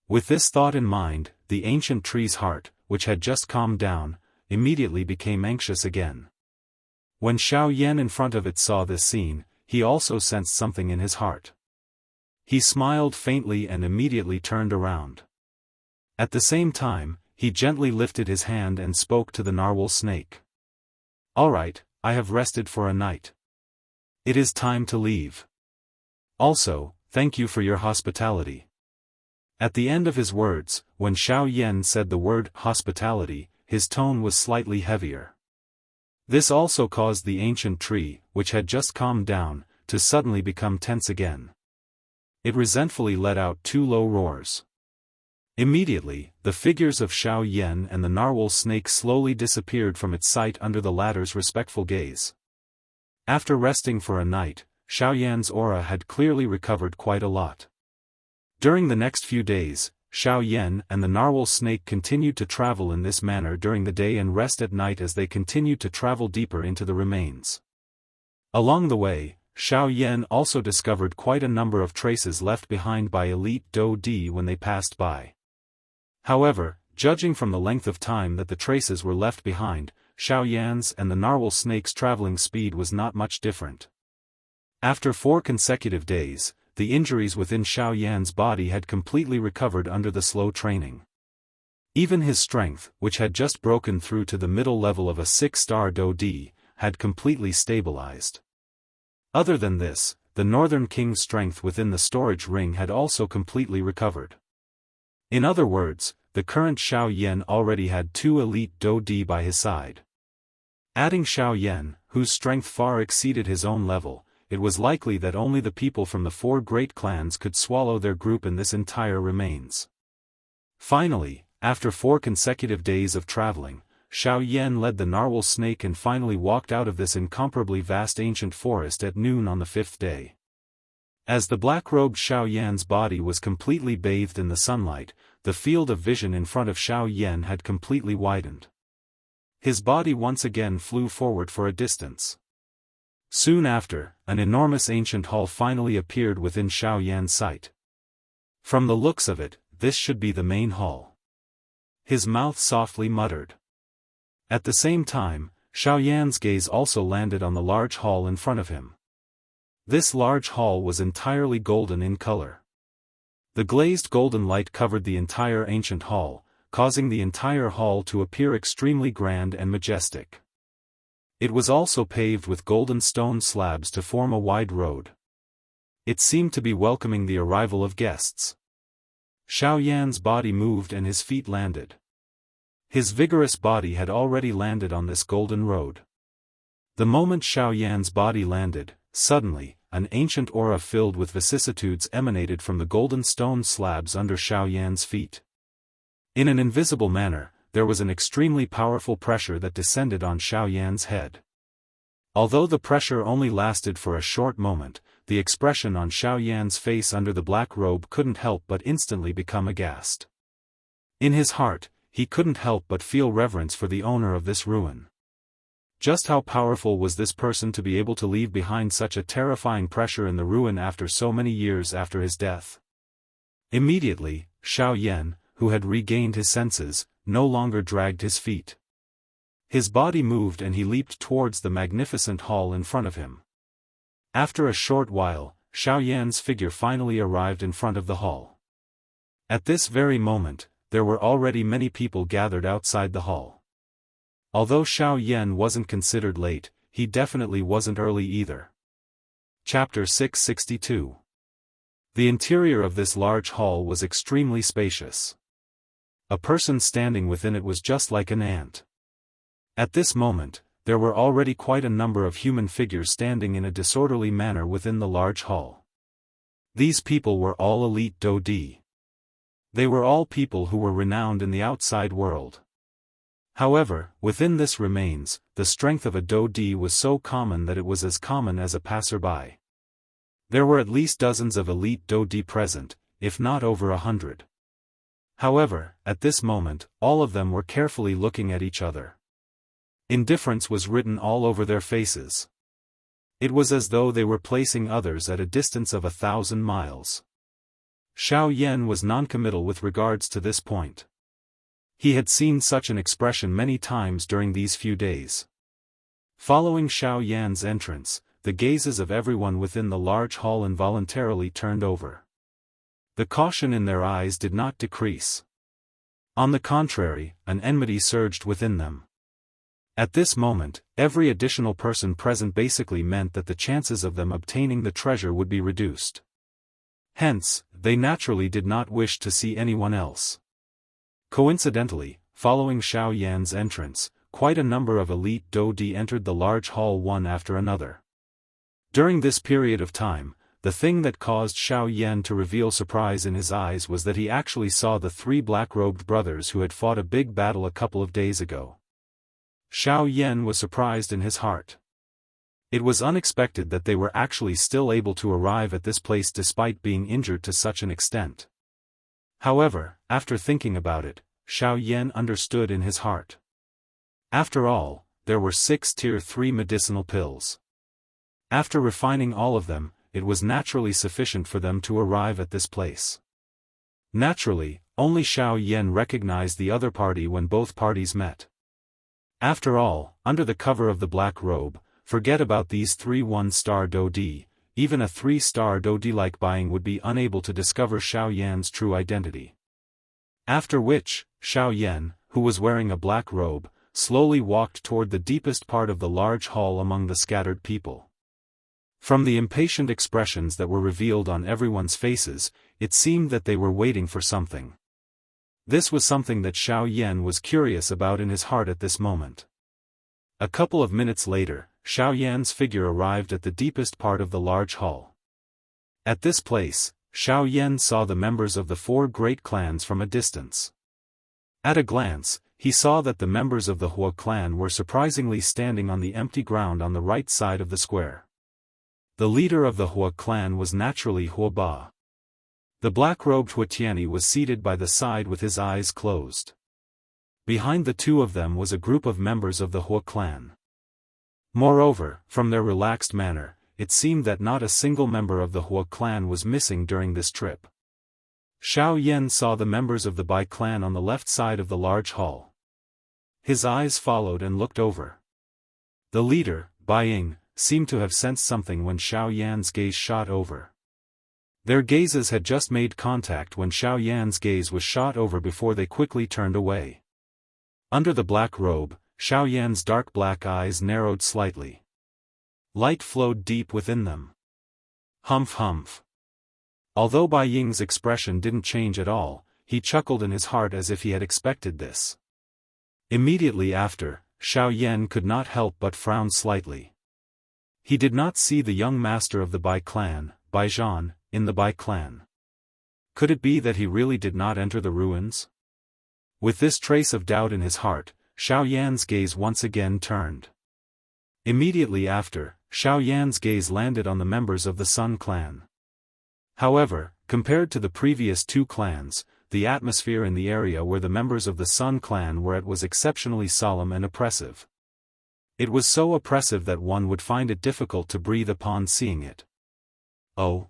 With this thought in mind, the ancient tree's heart, which had just calmed down, immediately became anxious again. When Xiao Yan in front of it saw this scene, he also sensed something in his heart. He smiled faintly and immediately turned around. At the same time, he gently lifted his hand and spoke to the narwhal snake. "All right, I have rested for a night. It is time to leave. Also, thank you for your hospitality." At the end of his words, when Xiao Yan said the word hospitality, his tone was slightly heavier. This also caused the ancient tree, which had just calmed down, to suddenly become tense again. It resentfully let out two low roars. Immediately, the figures of Xiao Yan and the narwhal snake slowly disappeared from its sight under the latter's respectful gaze. After resting for a night, Xiao Yan's aura had clearly recovered quite a lot. During the next few days, Xiao Yan and the narwhal snake continued to travel in this manner during the day and rest at night as they continued to travel deeper into the remains. Along the way, Xiao Yan also discovered quite a number of traces left behind by elite Dou Di when they passed by. However, judging from the length of time that the traces were left behind, Xiao Yan's and the narwhal snake's traveling speed was not much different. After 4 consecutive days, the injuries within Xiao Yan's body had completely recovered under the slow training. Even his strength, which had just broken through to the middle level of a 6-star Dou Di, had completely stabilized. Other than this, the Northern King's strength within the storage ring had also completely recovered. In other words, the current Xiao Yan already had 2 elite Dou Di by his side. Adding Xiao Yan, whose strength far exceeded his own level, it was likely that only the people from the 4 great clans could swallow their group in this entire remains. Finally, after 4 consecutive days of traveling, Xiao Yan led the narwhal snake and finally walked out of this incomparably vast ancient forest at noon on the 5th day. As the black-robed Xiao Yan's body was completely bathed in the sunlight, the field of vision in front of Xiao Yan had completely widened. His body once again flew forward for a distance. Soon after, an enormous ancient hall finally appeared within Xiao Yan's sight. From the looks of it, this should be the main hall. His mouth softly muttered. At the same time, Xiao Yan's gaze also landed on the large hall in front of him. This large hall was entirely golden in color. The glazed golden light covered the entire ancient hall, causing the entire hall to appear extremely grand and majestic. It was also paved with golden stone slabs to form a wide road. It seemed to be welcoming the arrival of guests. Xiao Yan's body moved and his feet landed. His vigorous body had already landed on this golden road. The moment Xiao Yan's body landed, suddenly, an ancient aura filled with vicissitudes emanated from the golden stone slabs under Xiao Yan's feet. In an invisible manner, there was an extremely powerful pressure that descended on Xiao Yan's head. Although the pressure only lasted for a short moment, the expression on Xiao Yan's face under the black robe couldn't help but instantly become aghast. In his heart, he couldn't help but feel reverence for the owner of this ruin. Just how powerful was this person to be able to leave behind such a terrifying pressure in the ruin after so many years after his death? Immediately, Xiao Yan, who had regained his senses, no longer dragged his feet. His body moved and he leaped towards the magnificent hall in front of him. After a short while, Xiao Yan's figure finally arrived in front of the hall. At this very moment, there were already many people gathered outside the hall. Although Xiao Yan wasn't considered late, he definitely wasn't early either. Chapter 662. The interior of this large hall was extremely spacious. A person standing within it was just like an ant. At this moment, there were already quite a number of human figures standing in a disorderly manner within the large hall. These people were all elite Daoist. They were all people who were renowned in the outside world. However, within this remains, the strength of a Daoist was so common that it was as common as a passerby. There were at least dozens of elite Daoist present, if not over 100. However, at this moment, all of them were carefully looking at each other. Indifference was written all over their faces. It was as though they were placing others at a distance of 1,000 miles. Xiao Yan was noncommittal with regards to this point. He had seen such an expression many times during these few days. Following Xiao Yan's entrance, the gazes of everyone within the large hall involuntarily turned over. The caution in their eyes did not decrease. On the contrary, an enmity surged within them. At this moment, every additional person present basically meant that the chances of them obtaining the treasure would be reduced. Hence, they naturally did not wish to see anyone else. Coincidentally, following Xiao Yan's entrance, quite a number of elite Daoist entered the large hall one after another. During this period of time, the thing that caused Xiao Yan to reveal surprise in his eyes was that he actually saw the three black-robed brothers who had fought a big battle a couple of days ago. Xiao Yan was surprised in his heart. It was unexpected that they were actually still able to arrive at this place despite being injured to such an extent. However, after thinking about it, Xiao Yan understood in his heart. After all, there were 6 Tier 3 medicinal pills. After refining all of them, it was naturally sufficient for them to arrive at this place. Naturally, only Xiao Yan recognized the other party when both parties met. After all, under the cover of the black robe, forget about these 3 1-star Daoist, even a 3-star Daoist-like being would be unable to discover Xiao Yan's true identity. After which, Xiao Yan, who was wearing a black robe, slowly walked toward the deepest part of the large hall among the scattered people. From the impatient expressions that were revealed on everyone's faces, it seemed that they were waiting for something. This was something that Xiao Yan was curious about in his heart at this moment. A couple of minutes later, Xiao Yan's figure arrived at the deepest part of the large hall. At this place, Xiao Yan saw the members of the 4 great clans from a distance. At a glance, he saw that the members of the Hua clan were surprisingly standing on the empty ground on the right side of the square. The leader of the Hua clan was naturally Hua Ba. The black-robed Hua Tianyi was seated by the side with his eyes closed. Behind the two of them was a group of members of the Hua clan. Moreover, from their relaxed manner, it seemed that not a single member of the Hua clan was missing during this trip. Xiao Yan saw the members of the Bai clan on the left side of the large hall. His eyes followed and looked over. The leader, Bai Ying, seemed to have sensed something when Xiao Yan's gaze shot over. Their gazes had just made contact when Xiao Yan's gaze was shot over before they quickly turned away. Under the black robe, Xiao Yan's dark black eyes narrowed slightly. Light flowed deep within them. Humph humph. Although Bai Ying's expression didn't change at all, he chuckled in his heart as if he had expected this. Immediately after, Xiao Yan could not help but frown slightly. He did not see the young master of the Bai clan, Bai Zhan, in the Bai clan. Could it be that he really did not enter the ruins? With this trace of doubt in his heart, Xiao Yan's gaze once again turned. Immediately after, Xiao Yan's gaze landed on the members of the Sun clan. However, compared to the previous two clans, the atmosphere in the area where the members of the Sun clan were at was exceptionally solemn and oppressive. It was so oppressive that one would find it difficult to breathe upon seeing it. Oh!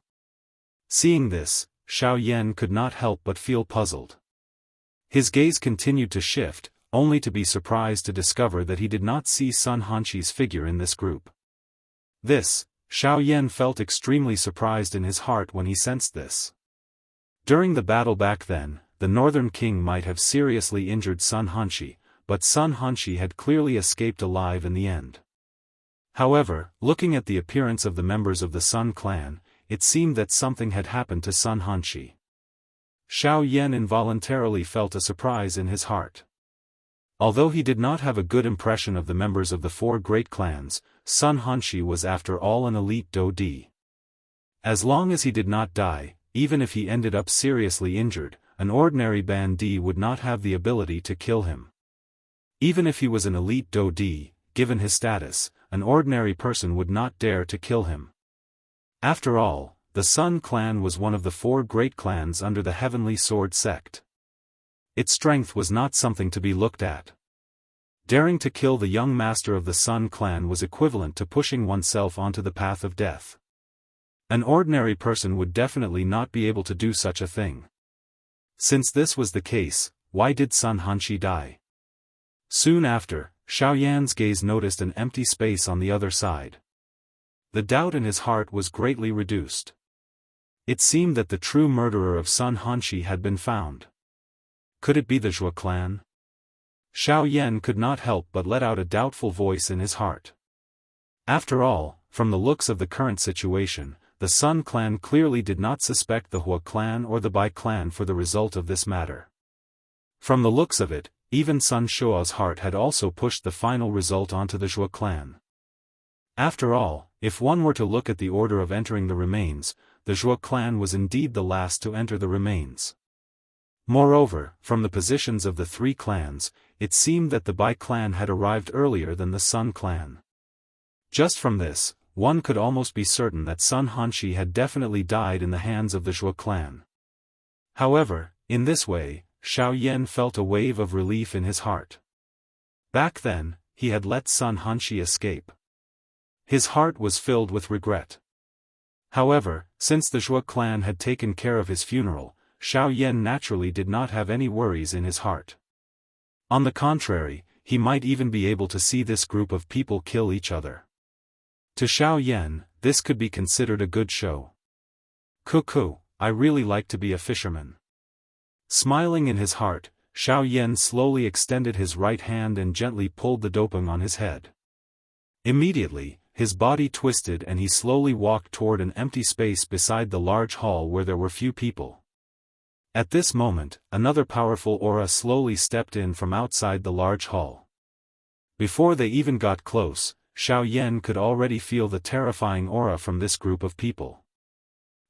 Seeing this, Xiao Yan could not help but feel puzzled. His gaze continued to shift, only to be surprised to discover that he did not see Sun Hanxi's figure in this group. This, Xiao Yan felt extremely surprised in his heart when he sensed this. During the battle back then, the Northern King might have seriously injured Sun Hanxi, but Sun Hanxi had clearly escaped alive in the end. However, looking at the appearance of the members of the Sun clan, it seemed that something had happened to Sun Hanxi. Xiao Yan involuntarily felt a surprise in his heart. Although he did not have a good impression of the members of the four great clans, Sun Hanxi was after all an elite Dou Di. As long as he did not die, even if he ended up seriously injured, an ordinary Bandi would not have the ability to kill him. Even if he was an elite Dou Di, given his status, an ordinary person would not dare to kill him. After all, the Sun clan was one of the four great clans under the Heavenly Sword sect. Its strength was not something to be looked at. Daring to kill the young master of the Sun clan was equivalent to pushing oneself onto the path of death. An ordinary person would definitely not be able to do such a thing. Since this was the case, why did Sun Hanxi die? Soon after, Xiao Yan's gaze noticed an empty space on the other side. The doubt in his heart was greatly reduced. It seemed that the true murderer of Sun Hanxi had been found. Could it be the Zhuo clan? Xiao Yan could not help but let out a doubtful voice in his heart. After all, from the looks of the current situation, the Sun clan clearly did not suspect the Hua clan or the Bai clan for the result of this matter. From the looks of it, even Sun Shuo's heart had also pushed the final result onto the Zhuo clan. After all, if one were to look at the order of entering the remains, the Zhuo clan was indeed the last to enter the remains. Moreover, from the positions of the three clans, it seemed that the Bai clan had arrived earlier than the Sun clan. Just from this, one could almost be certain that Sun Hanxi had definitely died in the hands of the Zhuo clan. However, in this way, Xiao Yan felt a wave of relief in his heart. Back then, he had let Sun Hanxi escape. His heart was filled with regret. However, since the Zhuo clan had taken care of his funeral, Xiao Yan naturally did not have any worries in his heart. On the contrary, he might even be able to see this group of people kill each other. To Xiao Yan, this could be considered a good show. Cuckoo, I really like to be a fisherman. Smiling in his heart, Xiao Yan slowly extended his right hand and gently pulled the doping on his head. Immediately, his body twisted and he slowly walked toward an empty space beside the large hall where there were few people. At this moment, another powerful aura slowly stepped in from outside the large hall. Before they even got close, Xiao Yan could already feel the terrifying aura from this group of people.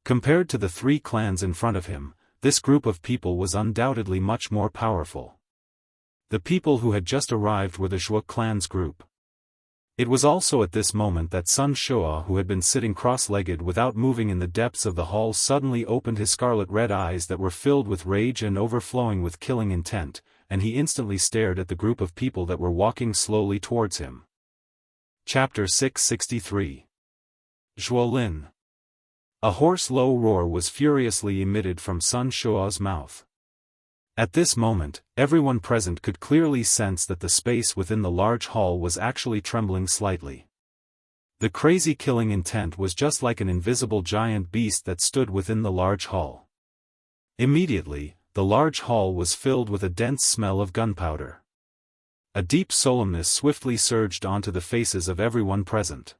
Compared to the three clans in front of him, this group of people was undoubtedly much more powerful. The people who had just arrived were the Zhuo clan's group. It was also at this moment that Sun Shuo, who had been sitting cross-legged without moving in the depths of the hall, suddenly opened his scarlet-red eyes that were filled with rage and overflowing with killing intent, and he instantly stared at the group of people that were walking slowly towards him. Chapter 663. Zhuolin. A hoarse low roar was furiously emitted from Sun Shuo's mouth. At this moment, everyone present could clearly sense that the space within the large hall was actually trembling slightly. The crazy killing intent was just like an invisible giant beast that stood within the large hall. Immediately, the large hall was filled with a dense smell of gunpowder. A deep solemnness swiftly surged onto the faces of everyone present.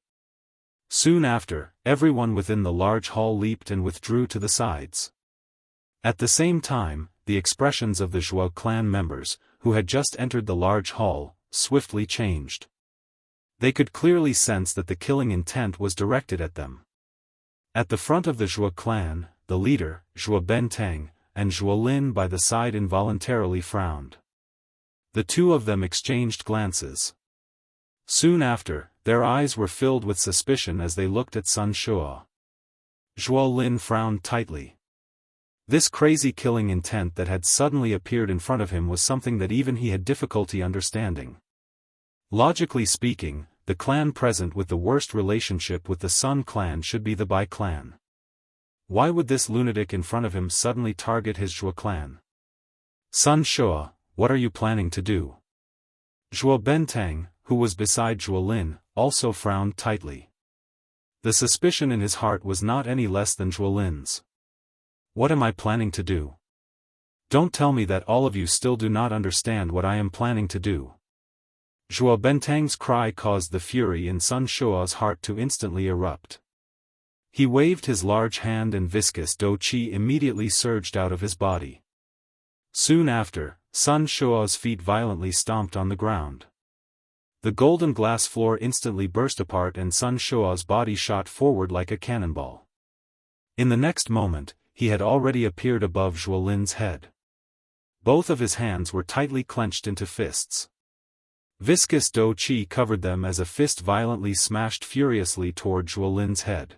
Soon after, everyone within the large hall leaped and withdrew to the sides. At the same time, the expressions of the Zhuo clan members, who had just entered the large hall, swiftly changed. They could clearly sense that the killing intent was directed at them. At the front of the Zhuo clan, the leader, Zhuo Benteng, and Zhuo Lin by the side involuntarily frowned. The two of them exchanged glances. Soon after, their eyes were filled with suspicion as they looked at Sun Shuo. Zhuo Lin frowned tightly. This crazy killing intent that had suddenly appeared in front of him was something that even he had difficulty understanding. Logically speaking, the clan present with the worst relationship with the Sun clan should be the Bai clan. Why would this lunatic in front of him suddenly target his Zhuo clan? Sun Shuo, what are you planning to do? Zhuo Benteng, who was beside Zhuo Lin, also frowned tightly. The suspicion in his heart was not any less than Zhuo Lin's. What am I planning to do? Don't tell me that all of you still do not understand what I am planning to do. Zhuo Benteng's cry caused the fury in Sun Shuo's heart to instantly erupt. He waved his large hand and viscous do qi immediately surged out of his body. Soon after, Sun Shuo's feet violently stomped on the ground. The golden glass floor instantly burst apart and Sun Shuo's body shot forward like a cannonball. In the next moment, he had already appeared above Zhuo Lin's head. Both of his hands were tightly clenched into fists. Viscous do qi covered them as a fist violently smashed furiously toward Zhuo Lin's head.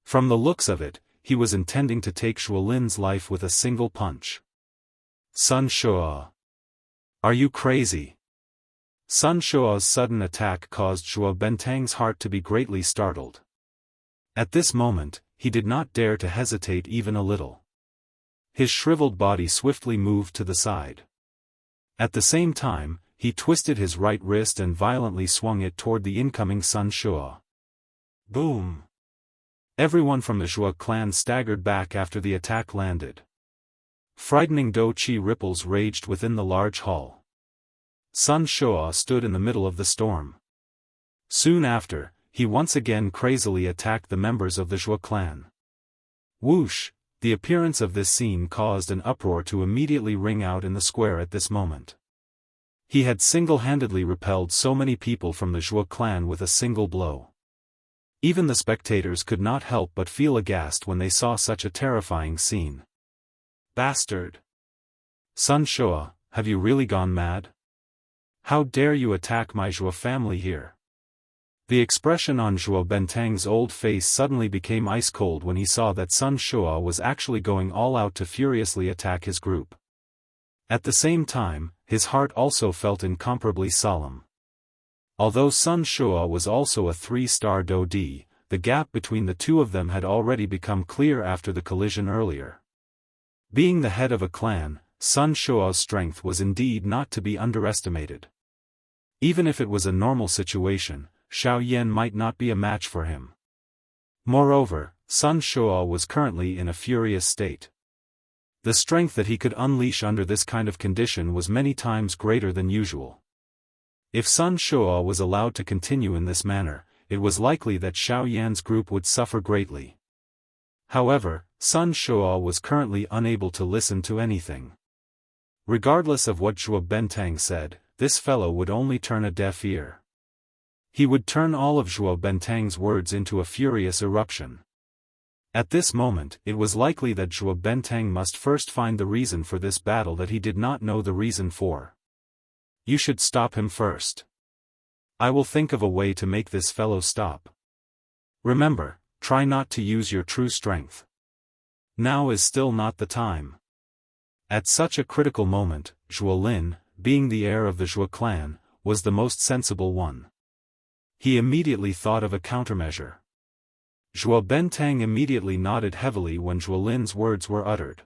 From the looks of it, he was intending to take Zhuo Lin's life with a single punch. Sun Shuo. Are you crazy? Sun Shuo's sudden attack caused Zhuo Benteng's heart to be greatly startled. At this moment, he did not dare to hesitate even a little. His shriveled body swiftly moved to the side. At the same time, he twisted his right wrist and violently swung it toward the incoming Sun Shuo. Boom! Everyone from the Zhuo clan staggered back after the attack landed. Frightening do qi ripples raged within the large hall. Sun Shuo stood in the middle of the storm. Soon after, he once again crazily attacked the members of the Zhuo clan. Whoosh! The appearance of this scene caused an uproar to immediately ring out in the square at this moment. He had single-handedly repelled so many people from the Zhuo clan with a single blow. Even the spectators could not help but feel aghast when they saw such a terrifying scene. Bastard! Sun Shuo, have you really gone mad? How dare you attack my Zhuo family here? The expression on Zhuo Benteng's old face suddenly became ice-cold when he saw that Sun Shuo was actually going all out to furiously attack his group. At the same time, his heart also felt incomparably solemn. Although Sun Shuo was also a 3-star do di, the gap between the two of them had already become clear after the collision earlier. Being the head of a clan, Sun Shuo's strength was indeed not to be underestimated. Even if it was a normal situation, Xiao Yan might not be a match for him. Moreover, Sun Shuo was currently in a furious state. The strength that he could unleash under this kind of condition was many times greater than usual. If Sun Shuo was allowed to continue in this manner, it was likely that Xiao Yan's group would suffer greatly. However, Sun Shuo was currently unable to listen to anything. Regardless of what Zhuo Benteng said, this fellow would only turn a deaf ear. He would turn all of Zhuo Benteng's words into a furious eruption. At this moment, it was likely that Zhuo Benteng must first find the reason for this battle that he did not know the reason for. You should stop him first. I will think of a way to make this fellow stop. Remember, try not to use your true strength. Now is still not the time. At such a critical moment, Zhuo Lin, being the heir of the Zhuo clan, was the most sensible one. He immediately thought of a countermeasure. Zhuo Benteng immediately nodded heavily when Zhuo Lin's words were uttered.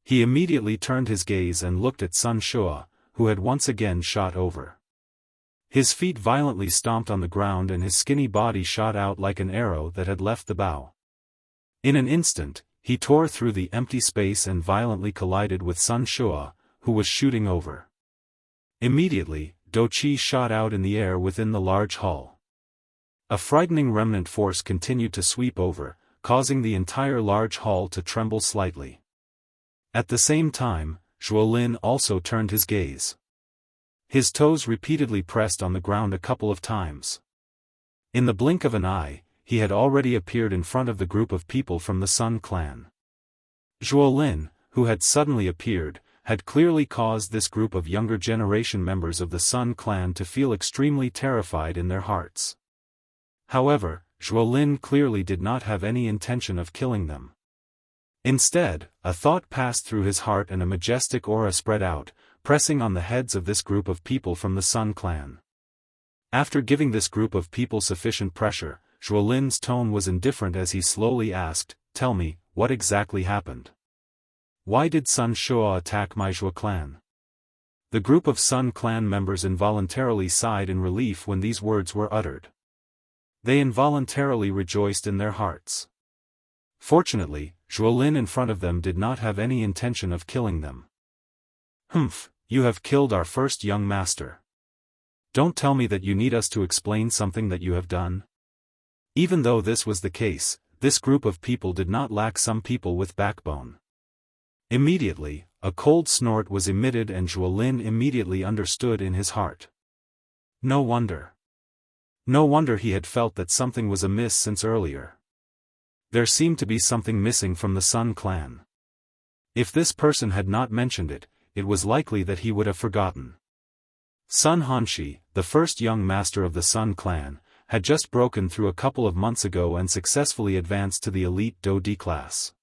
He immediately turned his gaze and looked at Sun Shuo, who had once again shot over. His feet violently stomped on the ground and his skinny body shot out like an arrow that had left the bow. In an instant, he tore through the empty space and violently collided with Sun Shuo, who was shooting over. Immediately, do qi shot out in the air within the large hall. A frightening remnant force continued to sweep over, causing the entire large hall to tremble slightly. At the same time, Zhuolin also turned his gaze. His toes repeatedly pressed on the ground a couple of times. In the blink of an eye, he had already appeared in front of the group of people from the Sun clan. Zhuolin, who had suddenly appeared, had clearly caused this group of younger generation members of the Sun clan to feel extremely terrified in their hearts. However, Zhuolin clearly did not have any intention of killing them. Instead, a thought passed through his heart and a majestic aura spread out, pressing on the heads of this group of people from the Sun clan. After giving this group of people sufficient pressure, Zhuolin's tone was indifferent as he slowly asked, "Tell me, what exactly happened? Why did Sun Shua attack my Zhuo clan?" The group of Sun clan members involuntarily sighed in relief when these words were uttered. They involuntarily rejoiced in their hearts. Fortunately, Zhuolin in front of them did not have any intention of killing them. "Humph, you have killed our first young master. Don't tell me that you need us to explain something that you have done." Even though this was the case, this group of people did not lack some people with backbone. Immediately, a cold snort was emitted and Zhuolin immediately understood in his heart. No wonder. No wonder he had felt that something was amiss since earlier. There seemed to be something missing from the Sun clan. If this person had not mentioned it, it was likely that he would have forgotten. Sun Hanshi, the first young master of the Sun clan, had just broken through a couple of months ago and successfully advanced to the elite Do-D class.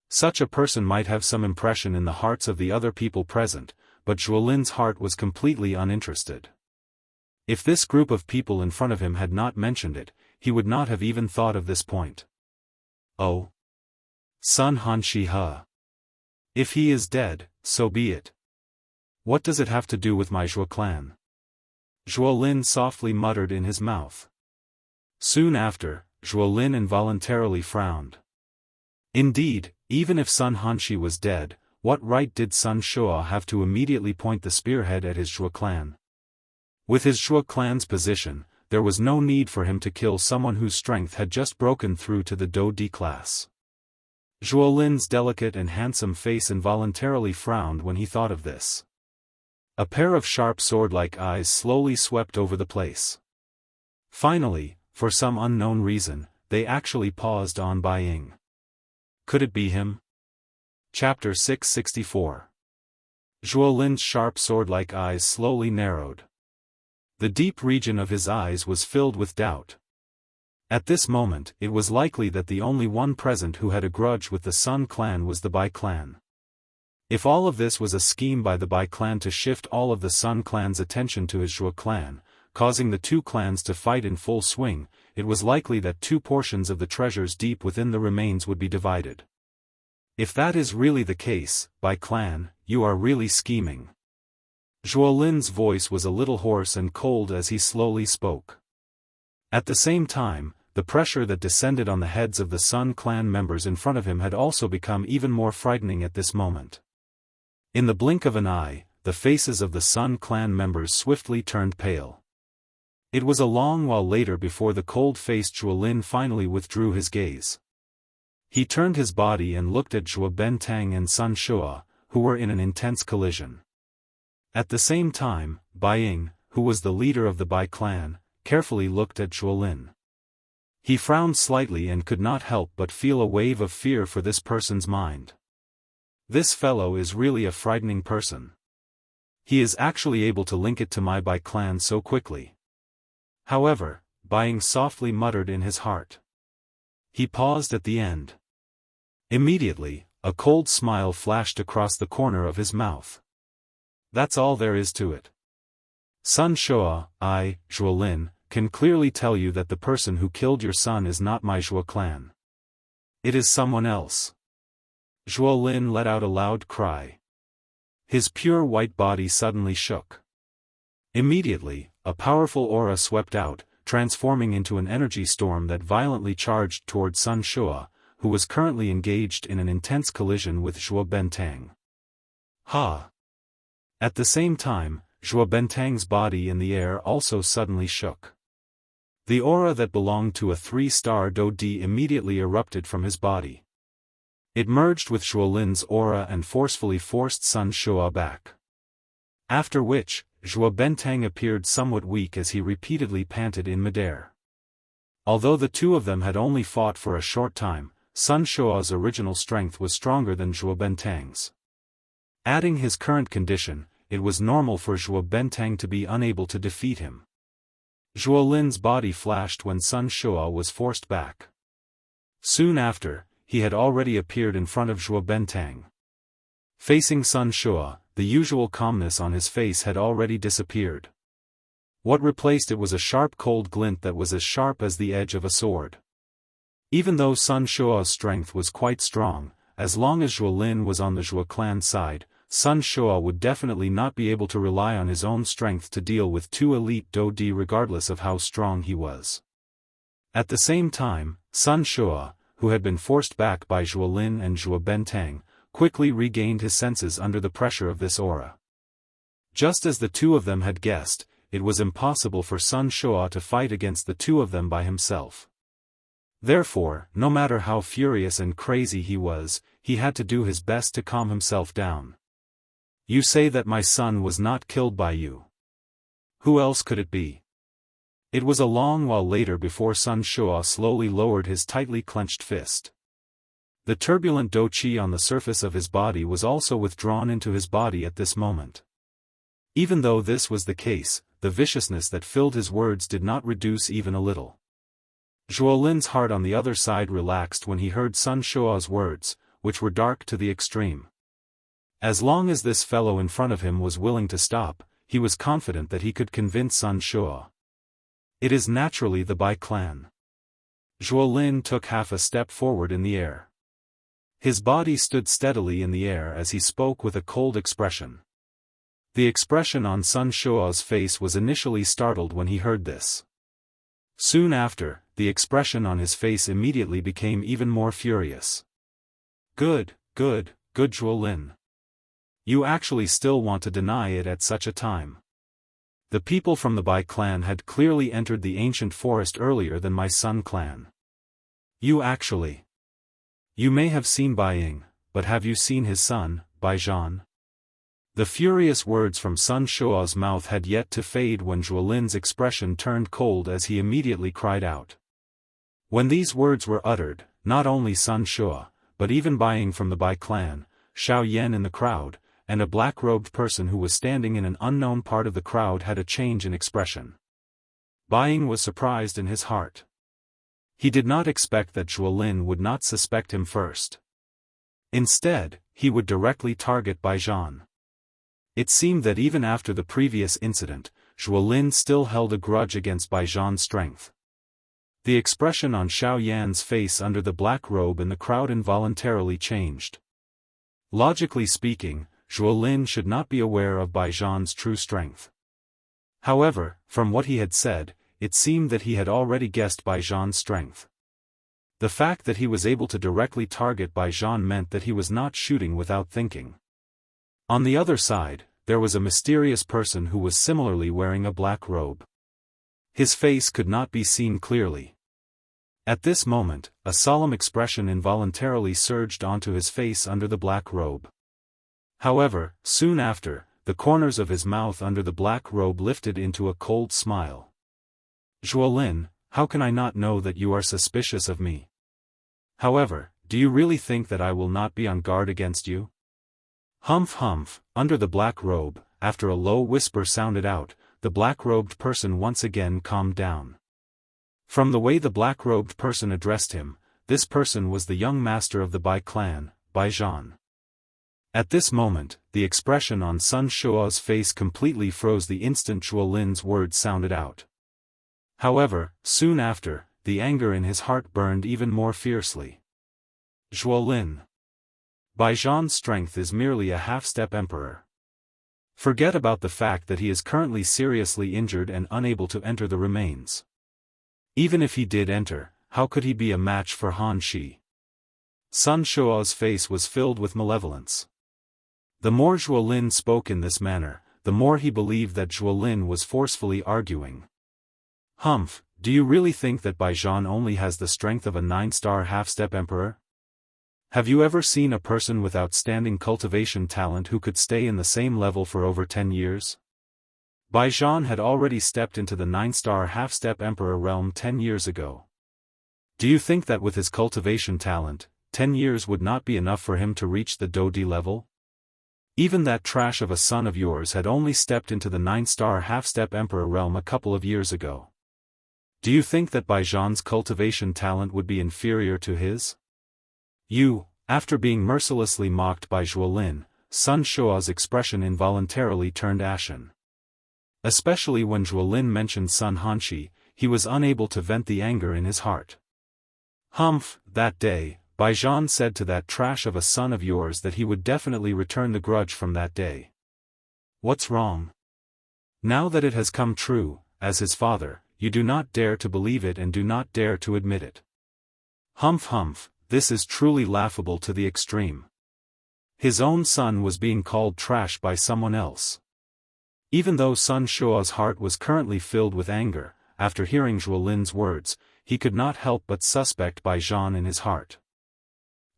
Such a person might have some impression in the hearts of the other people present, but Zhuolin's heart was completely uninterested. If this group of people in front of him had not mentioned it, he would not have even thought of this point. Oh. Sun Hanshi huh. If he is dead, so be it. What does it have to do with my Zhuo clan? Zhuolin softly muttered in his mouth. Soon after, Zhuolin involuntarily frowned. Indeed, even if Sun Hanshi was dead, what right did Sun Shua have to immediately point the spearhead at his Zhuo clan? With his Zhuo clan's position, there was no need for him to kill someone whose strength had just broken through to the Do-D class. Zhuolin's delicate and handsome face involuntarily frowned when he thought of this. A pair of sharp sword-like eyes slowly swept over the place. Finally, for some unknown reason, they actually paused on Bai Ying. Could it be him? Chapter 664. Zhuolin's sharp sword-like eyes slowly narrowed. The deep region of his eyes was filled with doubt. At this moment, it was likely that the only one present who had a grudge with the Sun clan was the Bai clan. If all of this was a scheme by the Bai clan to shift all of the Sun clan's attention to his Zhuo clan, causing the two clans to fight in full swing, it was likely that two portions of the treasures deep within the remains would be divided. If that is really the case, Bai clan, you are really scheming. Zhuolin's voice was a little hoarse and cold as he slowly spoke. At the same time, the pressure that descended on the heads of the Sun clan members in front of him had also become even more frightening at this moment. In the blink of an eye, the faces of the Sun clan members swiftly turned pale. It was a long while later before the cold-faced Zhuolin finally withdrew his gaze. He turned his body and looked at Zhuo Bentang and Sun Shua, who were in an intense collision. At the same time, Bai Ying, who was the leader of the Bai clan, carefully looked at Zhuolin. He frowned slightly and could not help but feel a wave of fear for this person's mind. This fellow is really a frightening person. He is actually able to link it to my Bai clan so quickly. However, Bai Ying softly muttered in his heart. He paused at the end. Immediately, a cold smile flashed across the corner of his mouth. That's all there is to it. Sun Shua, I, Zhuolin, can clearly tell you that the person who killed your son is not my Zhuo clan. It is someone else. Zhuolin let out a loud cry. His pure white body suddenly shook. Immediately, a powerful aura swept out, transforming into an energy storm that violently charged toward Sun Shua, who was currently engaged in an intense collision with Zhuo Bentang. Ha! At the same time, Zhuo Bentang's body in the air also suddenly shook. The aura that belonged to a 3-star Do-Di immediately erupted from his body. It merged with Zhuolin's aura and forcefully forced Sun Shua back. After which, Zhuo Bentang appeared somewhat weak as he repeatedly panted in midair. Although the two of them had only fought for a short time, Sun Shua's original strength was stronger than Zhuo Bentang's. Adding his current condition, it was normal for Zhuo Bentang to be unable to defeat him. Zhuolin's body flashed when Sun Shua was forced back. Soon after, he had already appeared in front of Zhuo Bentang. Facing Sun Shua, the usual calmness on his face had already disappeared. What replaced it was a sharp cold glint that was as sharp as the edge of a sword. Even though Sun Shua's strength was quite strong, as long as Zhuolin was on the Zhuo clan side, Sun Shua would definitely not be able to rely on his own strength to deal with two elite Do-Di regardless of how strong he was. At the same time, Sun Shua, who had been forced back by Zhuolin and Zhuo Bentang, quickly regained his senses under the pressure of this aura. Just as the two of them had guessed, it was impossible for Sun Shua to fight against the two of them by himself. Therefore, no matter how furious and crazy he was, he had to do his best to calm himself down. You say that my son was not killed by you. Who else could it be? It was a long while later before Sun Shua slowly lowered his tightly clenched fist. The turbulent Do-Chi on the surface of his body was also withdrawn into his body at this moment. Even though this was the case, the viciousness that filled his words did not reduce even a little. Zhuolin's heart on the other side relaxed when he heard Sun Shua's words, which were dark to the extreme. As long as this fellow in front of him was willing to stop, he was confident that he could convince Sun Shua. It is naturally the Bai clan. Zhuolin took half a step forward in the air. His body stood steadily in the air as he spoke with a cold expression. The expression on Sun Shua's face was initially startled when he heard this. Soon after, the expression on his face immediately became even more furious. Good Zhuolin. You actually still want to deny it at such a time. The people from the Bai clan had clearly entered the ancient forest earlier than my Sun clan. You may have seen Bai Ying, but have you seen his son, Bai Zhan? The furious words from Sun Shua's mouth had yet to fade when Zhuolin's expression turned cold as he immediately cried out. When these words were uttered, not only Sun Shua, but even Bai Ying from the Bai clan, Xiao Yan in the crowd, and a black-robed person who was standing in an unknown part of the crowd had a change in expression. Bai Ying was surprised in his heart. He did not expect that Zhuolin would not suspect him first. Instead, he would directly target Bai Zhan. It seemed that even after the previous incident, Zhuolin still held a grudge against Bai Zhan's strength. The expression on Xiao Yan's face under the black robe in the crowd involuntarily changed. Logically speaking, Zhuolin should not be aware of Bai Zhan's true strength. However, from what he had said, it seemed that he had already guessed Bai Zhan's strength. The fact that he was able to directly target Bai Zhan meant that he was not shooting without thinking. On the other side, there was a mysterious person who was similarly wearing a black robe. His face could not be seen clearly. At this moment, a solemn expression involuntarily surged onto his face under the black robe. However, soon after, the corners of his mouth under the black robe lifted into a cold smile. Zhuolin, how can I not know that you are suspicious of me? However, do you really think that I will not be on guard against you? Humph, under the black robe, after a low whisper sounded out, the black-robed person once again calmed down. From the way the black-robed person addressed him, this person was the young master of the Bai clan, Bai Zhan. At this moment, the expression on Sun Shua's face completely froze the instant Zhuolin's words sounded out. However, soon after, the anger in his heart burned even more fiercely. Zhuolin. Bai Zhan's strength is merely a half-step emperor. Forget about the fact that he is currently seriously injured and unable to enter the remains. Even if he did enter, how could he be a match for Han Shi? Sun Shua's face was filled with malevolence. The more Zhuolin spoke in this manner, the more he believed that Zhuolin was forcefully arguing. Do you really think that Bai Zhan only has the strength of a 9-star half-step emperor? Have you ever seen a person with outstanding cultivation talent who could stay in the same level for over 10 years? Bai Zhan had already stepped into the 9-star half-step emperor realm 10 years ago. Do you think that with his cultivation talent, 10 years would not be enough for him to reach the Dodi level? Even that trash of a son of yours had only stepped into the 9-star half-step emperor realm a couple of years ago. Do you think that Bai Zhan's cultivation talent would be inferior to his? After being mercilessly mocked by Zhuolin, Sun Shua's expression involuntarily turned ashen. Especially when Zhuolin mentioned Sun Hanshi, he was unable to vent the anger in his heart. That day, Bai Zhan said to that trash of a son of yours that he would definitely return the grudge from that day. What's wrong? Now that it has come true, as his father, you do not dare to believe it and do not dare to admit it. This is truly laughable to the extreme. His own son was being called trash by someone else. Even though Sun Shua's heart was currently filled with anger, after hearing Zhuolin's words, he could not help but suspect Bai Zhan in his heart.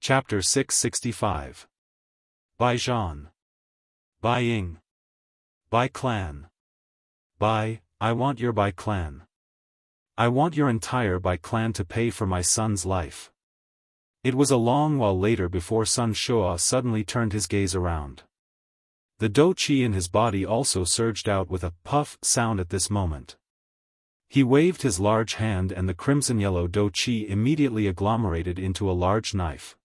Chapter 665. Bai Zhan. Bai Ying. Bai clan. Bai, I want your Bai clan. I want your entire Bai clan to pay for my son's life. It was a long while later before Sun Shua suddenly turned his gaze around. The Do Qi in his body also surged out with a puff sound at this moment. He waved his large hand and the crimson-yellow Do Qi immediately agglomerated into a large knife.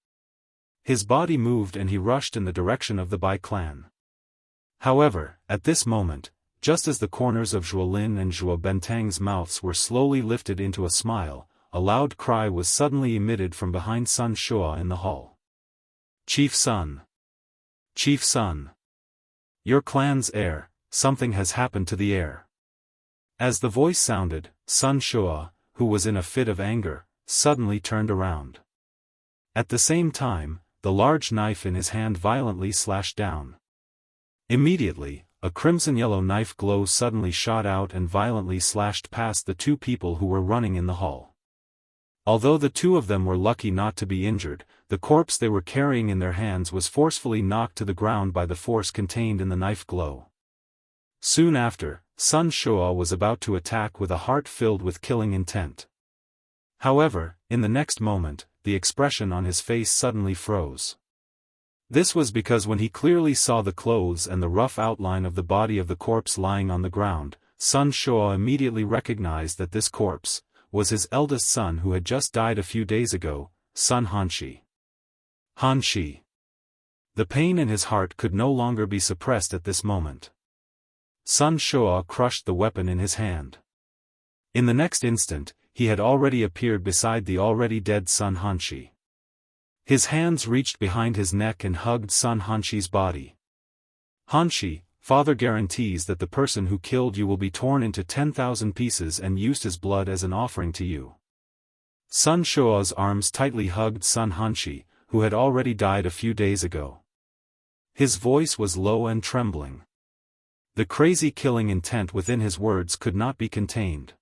His body moved and he rushed in the direction of the Bai clan. However, at this moment, just as the corners of Zhuolin and Zhuo Bentang's mouths were slowly lifted into a smile, a loud cry was suddenly emitted from behind Sun Shua in the hall. Chief Sun! Chief Sun! Your clan's heir, something has happened to the heir. As the voice sounded, Sun Shua, who was in a fit of anger, suddenly turned around. At the same time, the large knife in his hand violently slashed down. Immediately, a crimson-yellow knife glow suddenly shot out and violently slashed past the two people who were running in the hall. Although the two of them were lucky not to be injured, the corpse they were carrying in their hands was forcefully knocked to the ground by the force contained in the knife glow. Soon after, Sun Shua was about to attack with a heart filled with killing intent. However, in the next moment, the expression on his face suddenly froze. This was because when he clearly saw the clothes and the rough outline of the body of the corpse lying on the ground, Sun Shua immediately recognized that this corpse was his eldest son who had just died a few days ago, Sun Hanshi. Hanshi. The pain in his heart could no longer be suppressed at this moment. Sun Shua crushed the weapon in his hand. In the next instant, he had already appeared beside the already dead Sun Hanshi. His hands reached behind his neck and hugged Sun Hanshi's body. Hanshi, father guarantees that the person who killed you will be torn into 10,000 pieces and used his blood as an offering to you. Sun Shua's arms tightly hugged Sun Hanshi, who had already died a few days ago. His voice was low and trembling. The crazy killing intent within his words could not be contained.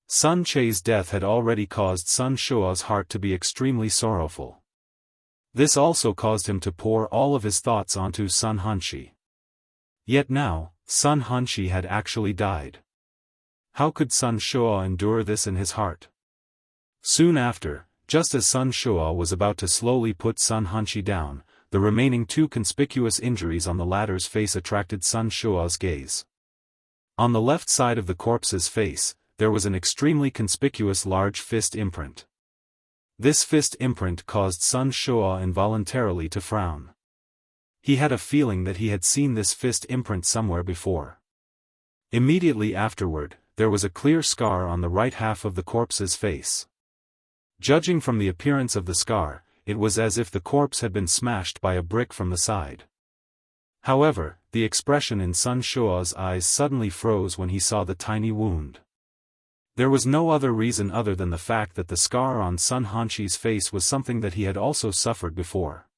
Sun Che's death had already caused Sun Shua's heart to be extremely sorrowful. This also caused him to pour all of his thoughts onto Sun Hanshi. Yet now, Sun Hanshi had actually died. How could Sun Shua endure this in his heart? Soon after, just as Sun Shua was about to slowly put Sun Hanshi down, the remaining two conspicuous injuries on the latter's face attracted Sun Shua's gaze. On the left side of the corpse's face, there was an extremely conspicuous large fist imprint. This fist imprint caused Sun Shua involuntarily to frown. He had a feeling that he had seen this fist imprint somewhere before. Immediately afterward, there was a clear scar on the right half of the corpse's face. Judging from the appearance of the scar, it was as if the corpse had been smashed by a brick from the side. However, the expression in Sun Shua's eyes suddenly froze when he saw the tiny wound. There was no other reason other than the fact that the scar on Sun Hanshi's face was something that he had also suffered before.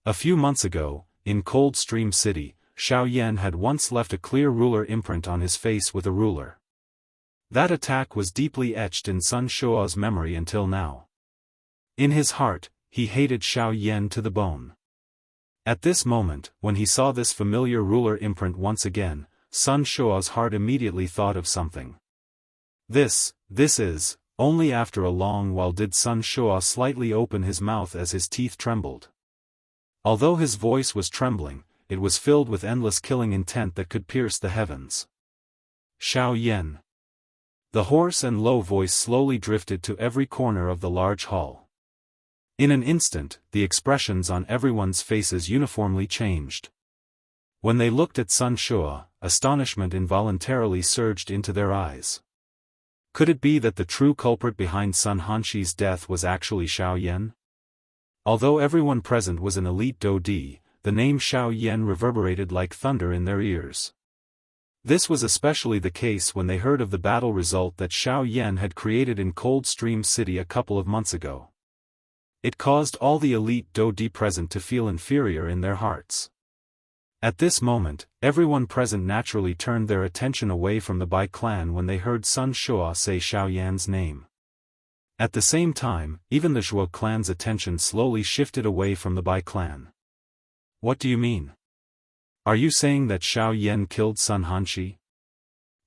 A few months ago, in Cold Stream City, Xiao Yan had once left a clear ruler imprint on his face with a ruler. That attack was deeply etched in Sun Shuo's memory until now. In his heart, he hated Xiao Yan to the bone. At this moment, when he saw this familiar ruler imprint once again, Sun Shuo's heart immediately thought of something. This is, only after a long while did Sun Shuo slightly open his mouth as his teeth trembled. Although his voice was trembling, it was filled with endless killing intent that could pierce the heavens. Xiao Yan. The hoarse and low voice slowly drifted to every corner of the large hall. In an instant, the expressions on everyone's faces uniformly changed. When they looked at Sun Shuo, astonishment involuntarily surged into their eyes. Could it be that the true culprit behind Sun Hanxi's death was actually Xiao Yan? Although everyone present was an elite Daoist, the name Xiao Yan reverberated like thunder in their ears. This was especially the case when they heard of the battle result that Xiao Yan had created in Coldstream City a couple of months ago. It caused all the elite Daoist present to feel inferior in their hearts. At this moment, everyone present naturally turned their attention away from the Bai clan when they heard Sun Shuo say Xiao Yan's name. At the same time, even the Zhuo clan's attention slowly shifted away from the Bai clan. What do you mean? Are you saying that Xiao Yan killed Sun Hanxi?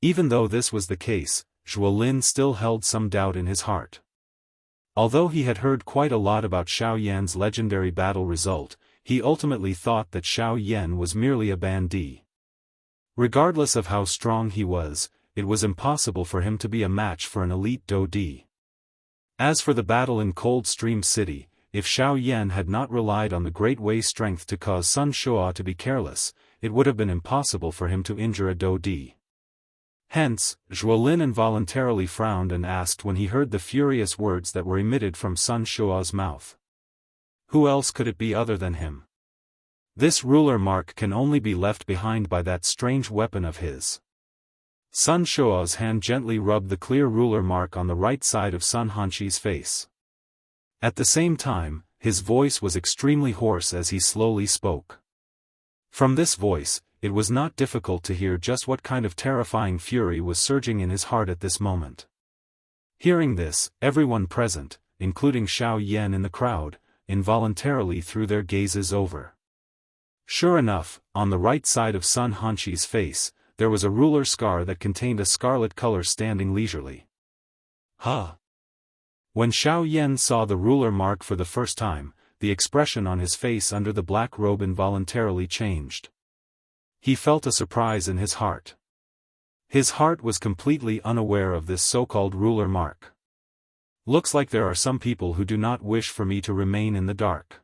Even though this was the case, Zhuo Lin still held some doubt in his heart. Although he had heard quite a lot about Xiao Yan's legendary battle result, he ultimately thought that Xiao Yan was merely a bandit. Regardless of how strong he was, it was impossible for him to be a match for an elite Daoist. As for the battle in Coldstream City, if Xiao Yan had not relied on the Great Way's strength to cause Sun Shuo to be careless, it would have been impossible for him to injure a Daoist. Hence, Zhuo Lin involuntarily frowned and asked when he heard the furious words that were emitted from Sun Shuo's mouth. Who else could it be other than him? This ruler mark can only be left behind by that strange weapon of his. Sun Shuo's hand gently rubbed the clear ruler mark on the right side of Sun Hanxi's face. At the same time, his voice was extremely hoarse as he slowly spoke. From this voice, it was not difficult to hear just what kind of terrifying fury was surging in his heart at this moment. Hearing this, everyone present, including Xiao Yan in the crowd, involuntarily threw their gazes over. Sure enough, on the right side of Sun Hanxi's face, there was a ruler scar that contained a scarlet color standing leisurely. Huh! When Xiao Yan saw the ruler mark for the first time, the expression on his face under the black robe involuntarily changed. He felt a surprise in his heart. His heart was completely unaware of this so-called ruler mark. Looks like there are some people who do not wish for me to remain in the dark.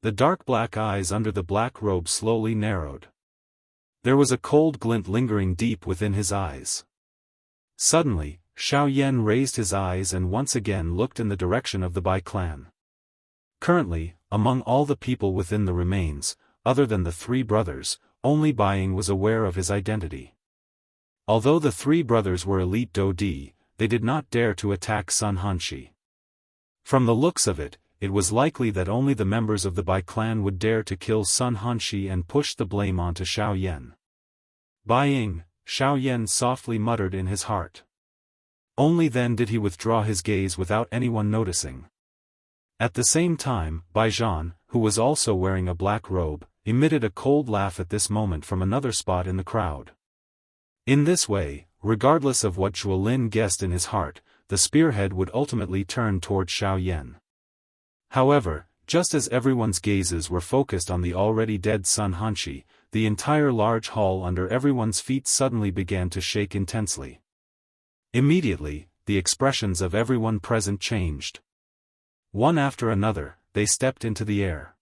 The dark black eyes under the black robe slowly narrowed. There was a cold glint lingering deep within his eyes. Suddenly, Xiao Yan raised his eyes and once again looked in the direction of the Bai clan. Currently, among all the people within the remains, other than the three brothers, only Bai Ying was aware of his identity. Although the three brothers were elite Daoist, they did not dare to attack Sun Hanxi. From the looks of it, it was likely that only the members of the Bai clan would dare to kill Sun Hanxi and push the blame onto Xiao Yan. Bai Ying, Xiao Yan softly muttered in his heart. Only then did he withdraw his gaze without anyone noticing. At the same time, Bai Zhan, who was also wearing a black robe, emitted a cold laugh at this moment from another spot in the crowd. In this way, regardless of what Zhuo Lin guessed in his heart, the spearhead would ultimately turn toward Xiao Yan. However, just as everyone's gazes were focused on the already dead Sun Hanxi, the entire large hall under everyone's feet suddenly began to shake intensely. Immediately, the expressions of everyone present changed. One after another, they stepped into the air.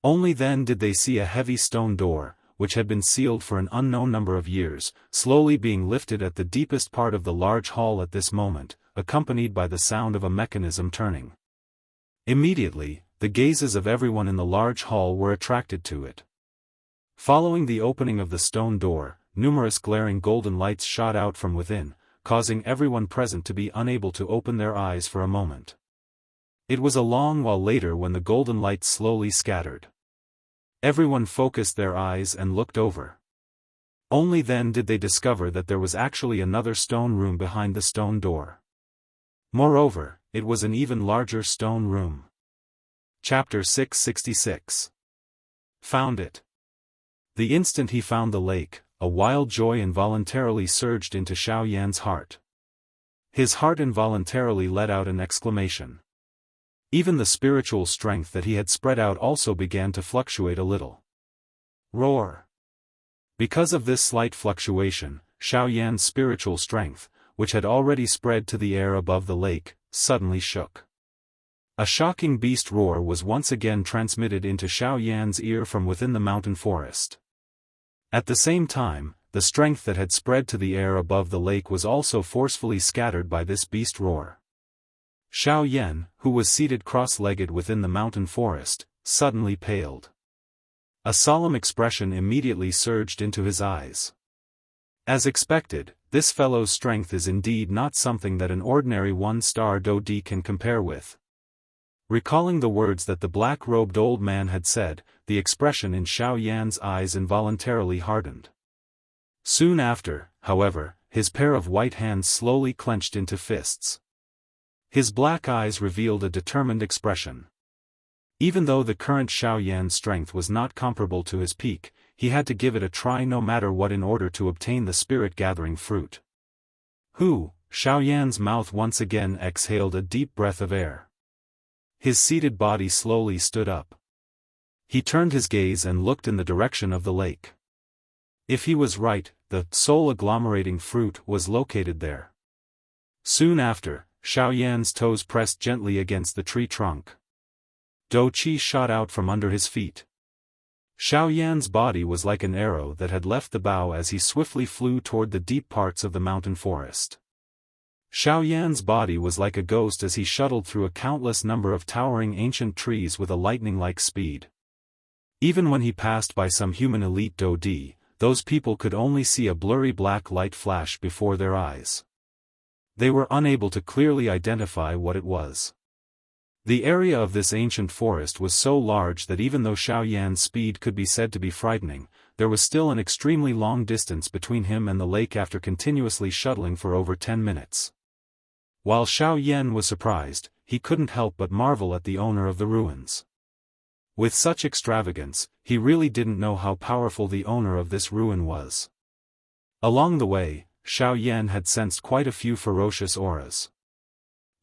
Only then did they see a heavy stone door, which had been sealed for an unknown number of years, slowly being lifted at the deepest part of the large hall at this moment, accompanied by the sound of a mechanism turning. Immediately, the gazes of everyone in the large hall were attracted to it. Following the opening of the stone door, numerous glaring golden lights shot out from within, causing everyone present to be unable to open their eyes for a moment. It was a long while later when the golden lights slowly scattered. Everyone focused their eyes and looked over. Only then did they discover that there was actually another stone room behind the stone door. Moreover, it was an even larger stone room. Chapter 666. Found it. The instant he found the lake, a wild joy involuntarily surged into Xiao Yan's heart. His heart involuntarily let out an exclamation. Even the spiritual strength that he had spread out also began to fluctuate a little. Roar! Because of this slight fluctuation, Xiao Yan's spiritual strength, which had already spread to the air above the lake, suddenly shook. A shocking beast roar was once again transmitted into Xiao Yan's ear from within the mountain forest. At the same time, the strength that had spread to the air above the lake was also forcefully scattered by this beast roar. Xiao Yan, who was seated cross-legged within the mountain forest, suddenly paled. A solemn expression immediately surged into his eyes. As expected, this fellow's strength is indeed not something that an ordinary one-star Do-Di can compare with. Recalling the words that the black-robed old man had said, the expression in Xiao Yan's eyes involuntarily hardened. Soon after, however, his pair of white hands slowly clenched into fists. His black eyes revealed a determined expression. Even though the current Xiao Yan's strength was not comparable to his peak, he had to give it a try no matter what in order to obtain the spirit-gathering fruit. Xiao Yan's mouth once again exhaled a deep breath of air. His seated body slowly stood up. He turned his gaze and looked in the direction of the lake. If he was right, the soul-agglomerating fruit was located there. Soon after, Xiao Yan's toes pressed gently against the tree trunk. Do-Chi shot out from under his feet. Xiao Yan's body was like an arrow that had left the bow as he swiftly flew toward the deep parts of the mountain forest. Xiao Yan's body was like a ghost as he shuttled through a countless number of towering ancient trees with a lightning-like speed. Even when he passed by some human elite Do-Di, those people could only see a blurry black light flash before their eyes. They were unable to clearly identify what it was. The area of this ancient forest was so large that even though Xiao Yan's speed could be said to be frightening, there was still an extremely long distance between him and the lake after continuously shuttling for over 10 minutes. While Xiao Yan was surprised, he couldn't help but marvel at the owner of the ruins. With such extravagance, he really didn't know how powerful the owner of this ruin was. Along the way, Xiao Yan had sensed quite a few ferocious auras.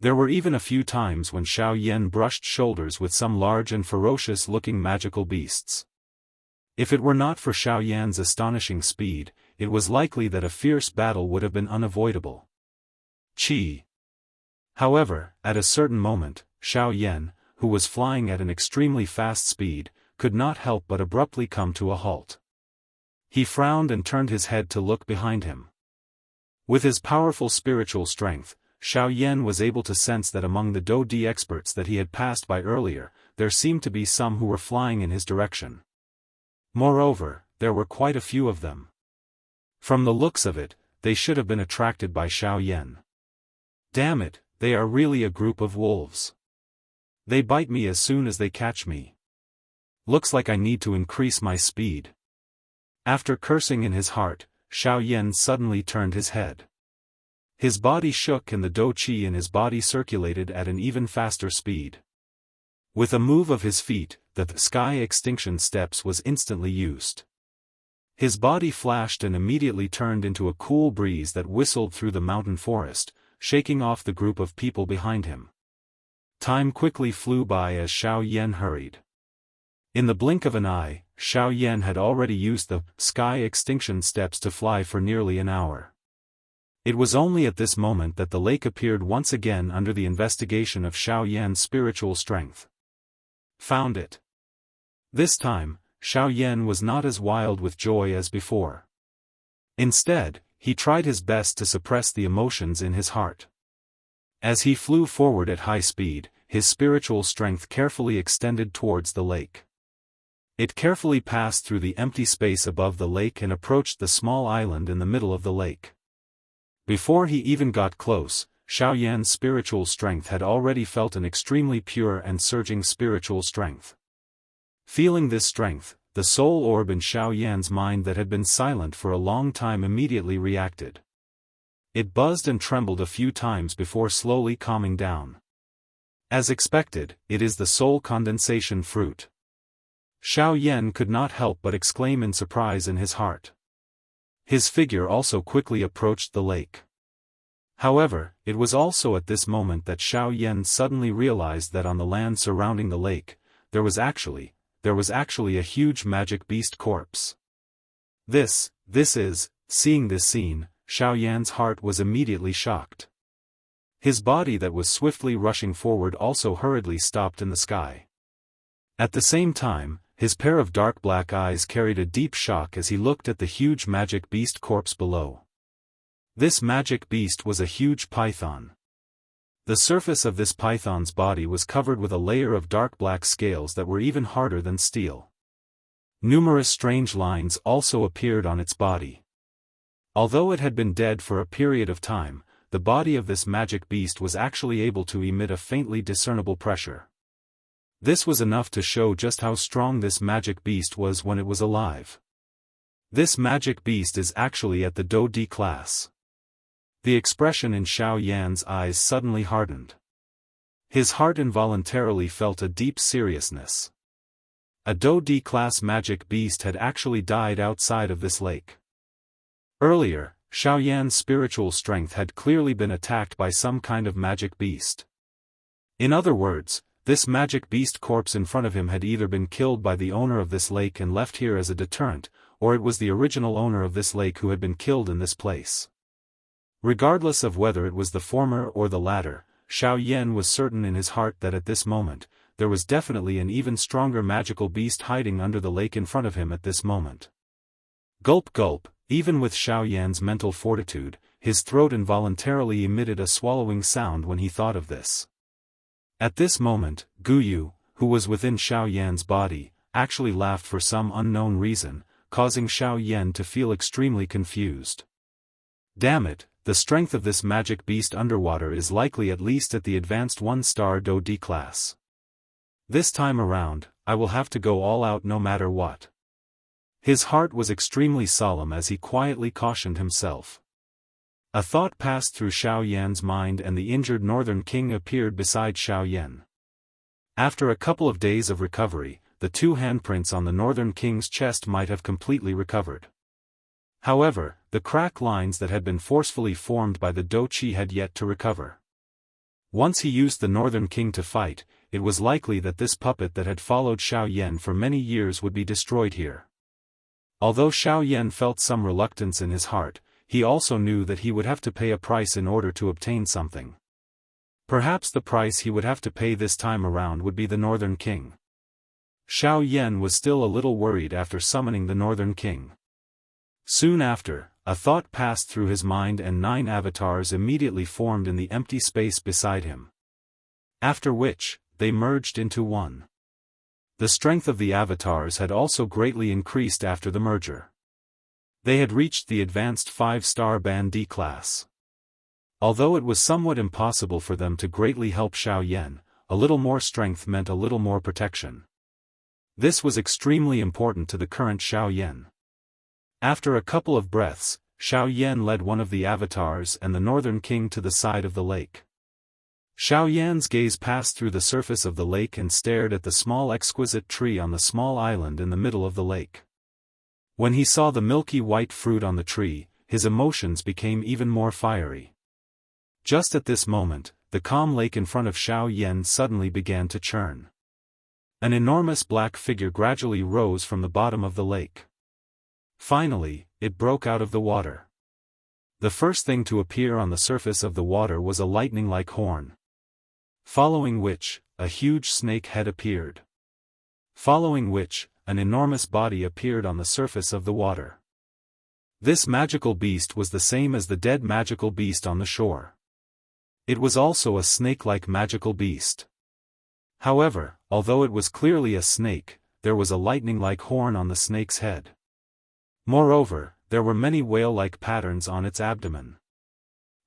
There were even a few times when Xiao Yan brushed shoulders with some large and ferocious-looking magical beasts. If it were not for Xiao Yan's astonishing speed, it was likely that a fierce battle would have been unavoidable. Chi. However, at a certain moment, Xiao Yan, who was flying at an extremely fast speed, could not help but abruptly come to a halt. He frowned and turned his head to look behind him. With his powerful spiritual strength, Xiao Yan was able to sense that among the Do-Di experts that he had passed by earlier, there seemed to be some who were flying in his direction. Moreover, there were quite a few of them. From the looks of it, they should have been attracted by Xiao Yan. Damn it, they are really a group of wolves. They bite me as soon as they catch me. Looks like I need to increase my speed. After cursing in his heart, Xiao Yan suddenly turned his head. His body shook and the Do-Chi in his body circulated at an even faster speed. With a move of his feet, the sky extinction steps was instantly used. His body flashed and immediately turned into a cool breeze that whistled through the mountain forest, shaking off the group of people behind him. Time quickly flew by as Xiao Yan hurried. In the blink of an eye, Xiao Yan had already used the sky extinction steps to fly for nearly an hour. It was only at this moment that the lake appeared once again under the investigation of Xiao Yan's spiritual strength. Found it. This time, Xiao Yan was not as wild with joy as before. Instead, he tried his best to suppress the emotions in his heart. As he flew forward at high speed, his spiritual strength carefully extended towards the lake. It carefully passed through the empty space above the lake and approached the small island in the middle of the lake. Before he even got close, Xiao Yan's spiritual strength had already felt an extremely pure and surging spiritual strength. Feeling this strength, the soul orb in Xiao Yan's mind that had been silent for a long time immediately reacted. It buzzed and trembled a few times before slowly calming down. As expected, it is the soul condensation fruit. Xiao Yan could not help but exclaim in surprise in his heart. His figure also quickly approached the lake. However, it was also at this moment that Xiao Yan suddenly realized that on the land surrounding the lake, there was actually a huge magic beast corpse. Seeing this scene, Xiao Yan's heart was immediately shocked. His body that was swiftly rushing forward also hurriedly stopped in the sky. At the same time, his pair of dark black eyes carried a deep shock as he looked at the huge magic beast corpse below. This magic beast was a huge python. The surface of this python's body was covered with a layer of dark black scales that were even harder than steel. Numerous strange lines also appeared on its body. Although it had been dead for a period of time, the body of this magic beast was actually able to emit a faintly discernible pressure. This was enough to show just how strong this magic beast was when it was alive. This magic beast is actually at the Do D class. The expression in Xiao Yan's eyes suddenly hardened. His heart involuntarily felt a deep seriousness. A Do D class magic beast had actually died outside of this lake. Earlier, Xiao Yan's spiritual strength had clearly been attacked by some kind of magic beast. In other words, this magic beast corpse in front of him had either been killed by the owner of this lake and left here as a deterrent, or it was the original owner of this lake who had been killed in this place. Regardless of whether it was the former or the latter, Xiao Yan was certain in his heart that at this moment, there was definitely an even stronger magical beast hiding under the lake in front of him at this moment. Gulp gulp, even with Xiao Yan's mental fortitude, his throat involuntarily emitted a swallowing sound when he thought of this. At this moment, Guyu, who was within Xiao Yan's body, actually laughed for some unknown reason, causing Xiao Yan to feel extremely confused. Damn it, the strength of this magic beast underwater is likely at least at the advanced 1-star Do D class. This time around, I will have to go all out no matter what. His heart was extremely solemn as he quietly cautioned himself. A thought passed through Xiao Yan's mind and the injured Northern King appeared beside Xiao Yan. After a couple of days of recovery, the two handprints on the Northern King's chest might have completely recovered. However, the crack lines that had been forcefully formed by the Do Qi had yet to recover. Once he used the Northern King to fight, it was likely that this puppet that had followed Xiao Yan for many years would be destroyed here. Although Xiao Yan felt some reluctance in his heart, he also knew that he would have to pay a price in order to obtain something. Perhaps the price he would have to pay this time around would be the Northern King. Xiao Yan was still a little worried after summoning the Northern King. Soon after, a thought passed through his mind and 9 avatars immediately formed in the empty space beside him. After which, they merged into one. The strength of the avatars had also greatly increased after the merger. They had reached the advanced 5-star Ban D class. Although it was somewhat impossible for them to greatly help Xiao Yan, a little more strength meant a little more protection. This was extremely important to the current Xiao Yan. After a couple of breaths, Xiao Yan led one of the avatars and the Northern King to the side of the lake. Xiao Yan's gaze passed through the surface of the lake and stared at the small exquisite tree on the small island in the middle of the lake. When he saw the milky white fruit on the tree, his emotions became even more fiery. Just at this moment, the calm lake in front of Xiao Yan suddenly began to churn. An enormous black figure gradually rose from the bottom of the lake. Finally, it broke out of the water. The first thing to appear on the surface of the water was a lightning-like horn. Following which, a huge snake head appeared. Following which, an enormous body appeared on the surface of the water. This magical beast was the same as the dead magical beast on the shore. It was also a snake-like magical beast. However, although it was clearly a snake, there was a lightning-like horn on the snake's head. Moreover, there were many whale-like patterns on its abdomen.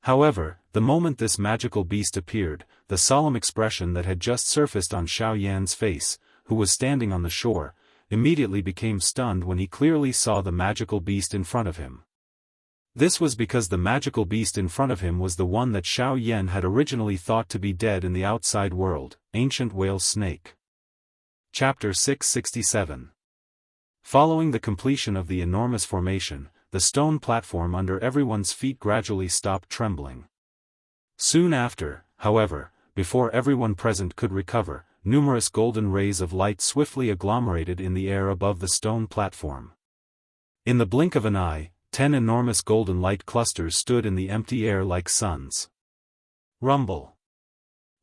However, the moment this magical beast appeared, the solemn expression that had just surfaced on Xiao Yan's face, who was standing on the shore, immediately became stunned when he clearly saw the magical beast in front of him. This was because the magical beast in front of him was the one that Xiao Yan had originally thought to be dead in the outside world, ancient whale snake. Chapter 667. Following the completion of the enormous formation, the stone platform under everyone's feet gradually stopped trembling. Soon after, however, before everyone present could recover, numerous golden rays of light swiftly agglomerated in the air above the stone platform. In the blink of an eye, 10 enormous golden light clusters stood in the empty air like suns. Rumble.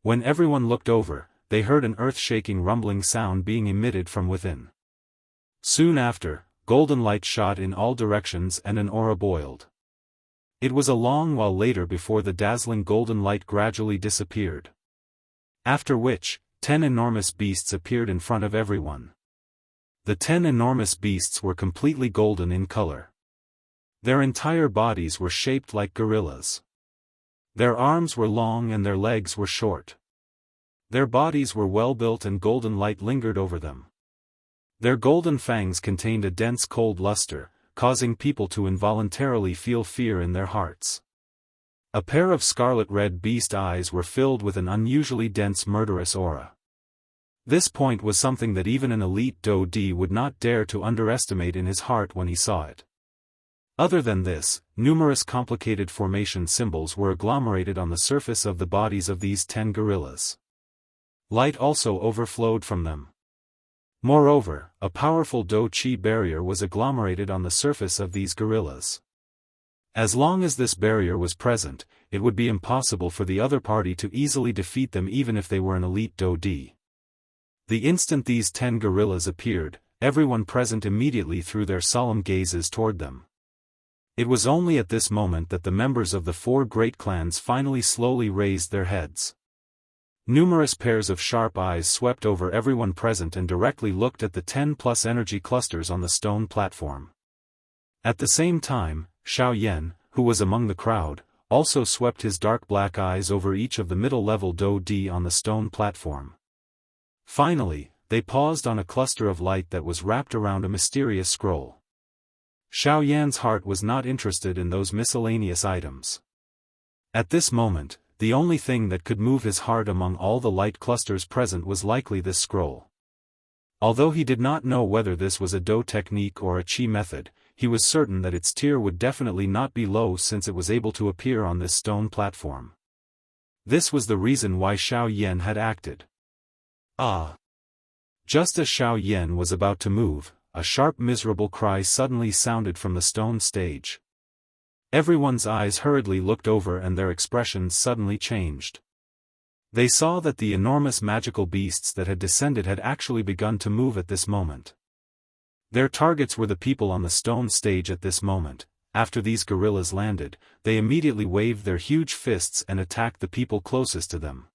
When everyone looked over, they heard an earth-shaking rumbling sound being emitted from within. Soon after, golden light shot in all directions and an aura boiled. It was a long while later before the dazzling golden light gradually disappeared. After which, 10 enormous beasts appeared in front of everyone. The 10 enormous beasts were completely golden in color. Their entire bodies were shaped like gorillas. Their arms were long and their legs were short. Their bodies were well built and golden light lingered over them. Their golden fangs contained a dense cold luster, causing people to involuntarily feel fear in their hearts. A pair of scarlet-red beast eyes were filled with an unusually dense murderous aura. This point was something that even an elite Daoist would not dare to underestimate in his heart when he saw it. Other than this, numerous complicated formation symbols were agglomerated on the surface of the bodies of these 10 gorillas. Light also overflowed from them. Moreover, a powerful Do-Chi barrier was agglomerated on the surface of these gorillas. As long as this barrier was present, it would be impossible for the other party to easily defeat them even if they were an elite Daoist. The instant these 10 gorillas appeared, everyone present immediately threw their solemn gazes toward them. It was only at this moment that the members of the 4 great clans finally slowly raised their heads. Numerous pairs of sharp eyes swept over everyone present and directly looked at the 10+ energy clusters on the stone platform. At the same time, Xiao Yan, who was among the crowd, also swept his dark black eyes over each of the middle-level Do-Di on the stone platform. Finally, they paused on a cluster of light that was wrapped around a mysterious scroll. Xiao Yan's heart was not interested in those miscellaneous items. At this moment, the only thing that could move his heart among all the light clusters present was likely this scroll. Although he did not know whether this was a Do technique or a Qi method, he was certain that its tier would definitely not be low since it was able to appear on this stone platform. This was the reason why Xiao Yan had acted. Ah! Just as Xiao Yan was about to move, a sharp miserable cry suddenly sounded from the stone stage. Everyone's eyes hurriedly looked over and their expressions suddenly changed. They saw that the enormous magical beasts that had descended had actually begun to move at this moment. Their targets were the people on the stone stage at this moment. After these gorillas landed, they immediately waved their huge fists and attacked the people closest to them.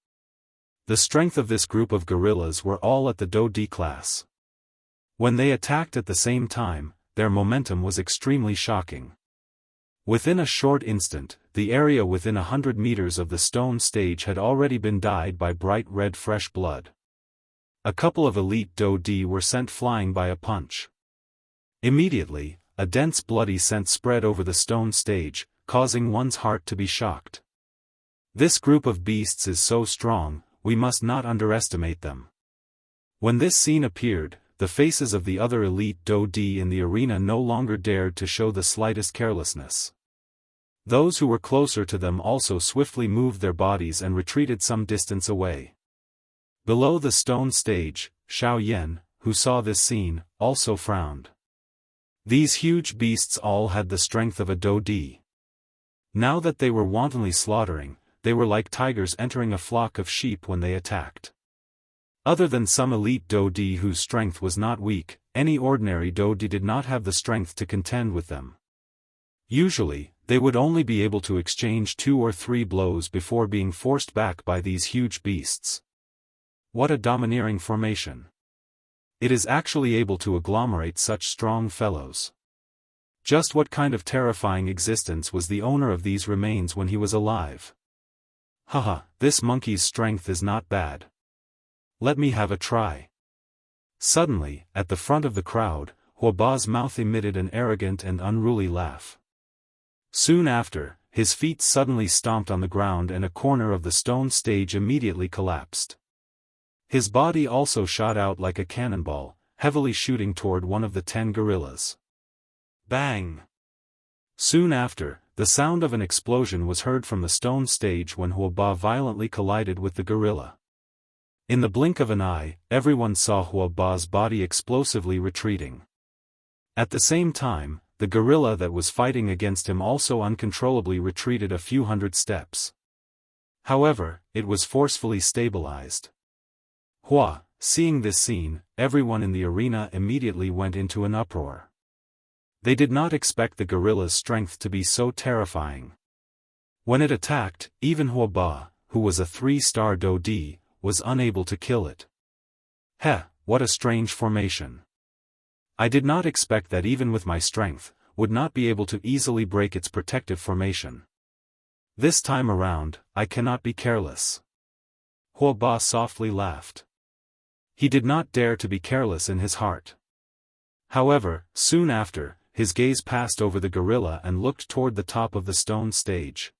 The strength of this group of gorillas were all at the Do-Di class. When they attacked at the same time, their momentum was extremely shocking. Within a short instant, the area within 100 meters of the stone stage had already been dyed by bright red fresh blood. A couple of elite Do-Di were sent flying by a punch. Immediately, a dense bloody scent spread over the stone stage, causing one's heart to be shocked. This group of beasts is so strong, we must not underestimate them. When this scene appeared, the faces of the other elite Do-Di in the arena no longer dared to show the slightest carelessness. Those who were closer to them also swiftly moved their bodies and retreated some distance away. Below the stone stage, Xiao Yan, who saw this scene, also frowned. These huge beasts all had the strength of a Do-Di. Now that they were wantonly slaughtering, they were like tigers entering a flock of sheep when they attacked. Other than some elite Do-Di whose strength was not weak, any ordinary Do-Di did not have the strength to contend with them. Usually, they would only be able to exchange 2 or 3 blows before being forced back by these huge beasts. What a domineering formation! It is actually able to agglomerate such strong fellows. Just what kind of terrifying existence was the owner of these remains when he was alive? Haha, this monkey's strength is not bad. Let me have a try. Suddenly, at the front of the crowd, Huoba's mouth emitted an arrogant and unruly laugh. Soon after, his feet suddenly stomped on the ground and a corner of the stone stage immediately collapsed. His body also shot out like a cannonball, heavily shooting toward one of the 10 gorillas. Bang! Soon after, the sound of an explosion was heard from the stone stage when Huoba violently collided with the gorilla. In the blink of an eye, everyone saw Huoba's body explosively retreating. At the same time, the gorilla that was fighting against him also uncontrollably retreated a few hundred steps. However, it was forcefully stabilized. Hua, seeing this scene, everyone in the arena immediately went into an uproar. They did not expect the gorilla's strength to be so terrifying. When it attacked, even Huoba, who was a 3-star Dodi, was unable to kill it. Heh, what a strange formation. I did not expect that even with my strength, would not be able to easily break its protective formation. This time around, I cannot be careless. Huoba softly laughed. He did not dare to be careless in his heart. However, soon after, his gaze passed over the gorilla and looked toward the top of the stone stage.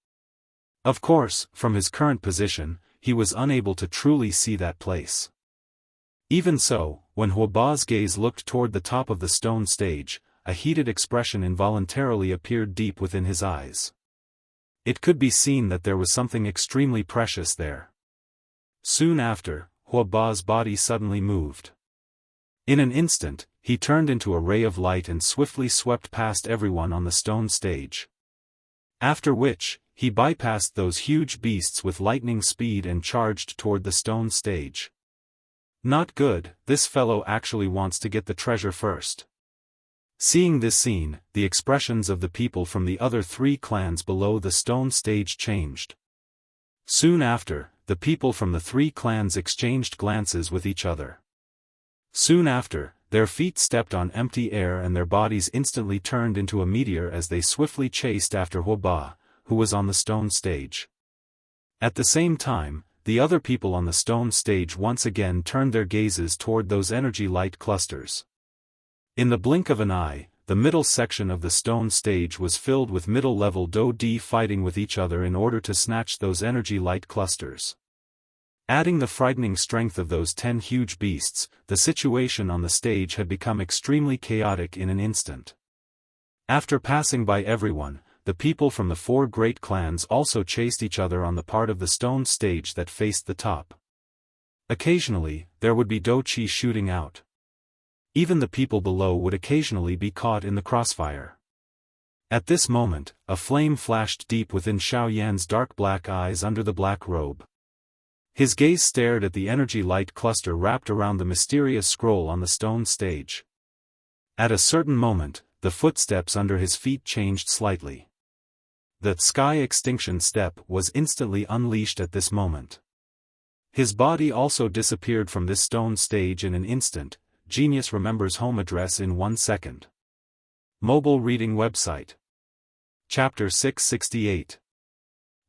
Of course, from his current position, he was unable to truly see that place. Even so, when Huoba's gaze looked toward the top of the stone stage, a heated expression involuntarily appeared deep within his eyes. It could be seen that there was something extremely precious there. Soon after, Huoba's body suddenly moved. In an instant, he turned into a ray of light and swiftly swept past everyone on the stone stage. After which, he bypassed those huge beasts with lightning speed and charged toward the stone stage. Not good, this fellow actually wants to get the treasure first. Seeing this scene, the expressions of the people from the other 3 clans below the stone stage changed. Soon after, the people from the 3 clans exchanged glances with each other. Soon after, their feet stepped on empty air and their bodies instantly turned into a meteor as they swiftly chased after Huoba, who was on the stone stage. At the same time, the other people on the stone stage once again turned their gazes toward those energy light clusters. In the blink of an eye, the middle section of the stone stage was filled with middle-level Dodi fighting with each other in order to snatch those energy light clusters. Adding the frightening strength of those 10 huge beasts, the situation on the stage had become extremely chaotic in an instant. After passing by everyone, the people from the 4 great clans also chased each other on the part of the stone stage that faced the top. Occasionally, there would be Doqi shooting out. Even the people below would occasionally be caught in the crossfire. At this moment, a flame flashed deep within Xiaoyan's dark black eyes under the black robe. His gaze stared at the energy light cluster wrapped around the mysterious scroll on the stone stage. At a certain moment, the footsteps under his feet changed slightly. The sky extinction step was instantly unleashed at this moment. His body also disappeared from this stone stage in an instant. Genius remembers home address in 1 second. Mobile reading website. Chapter 668.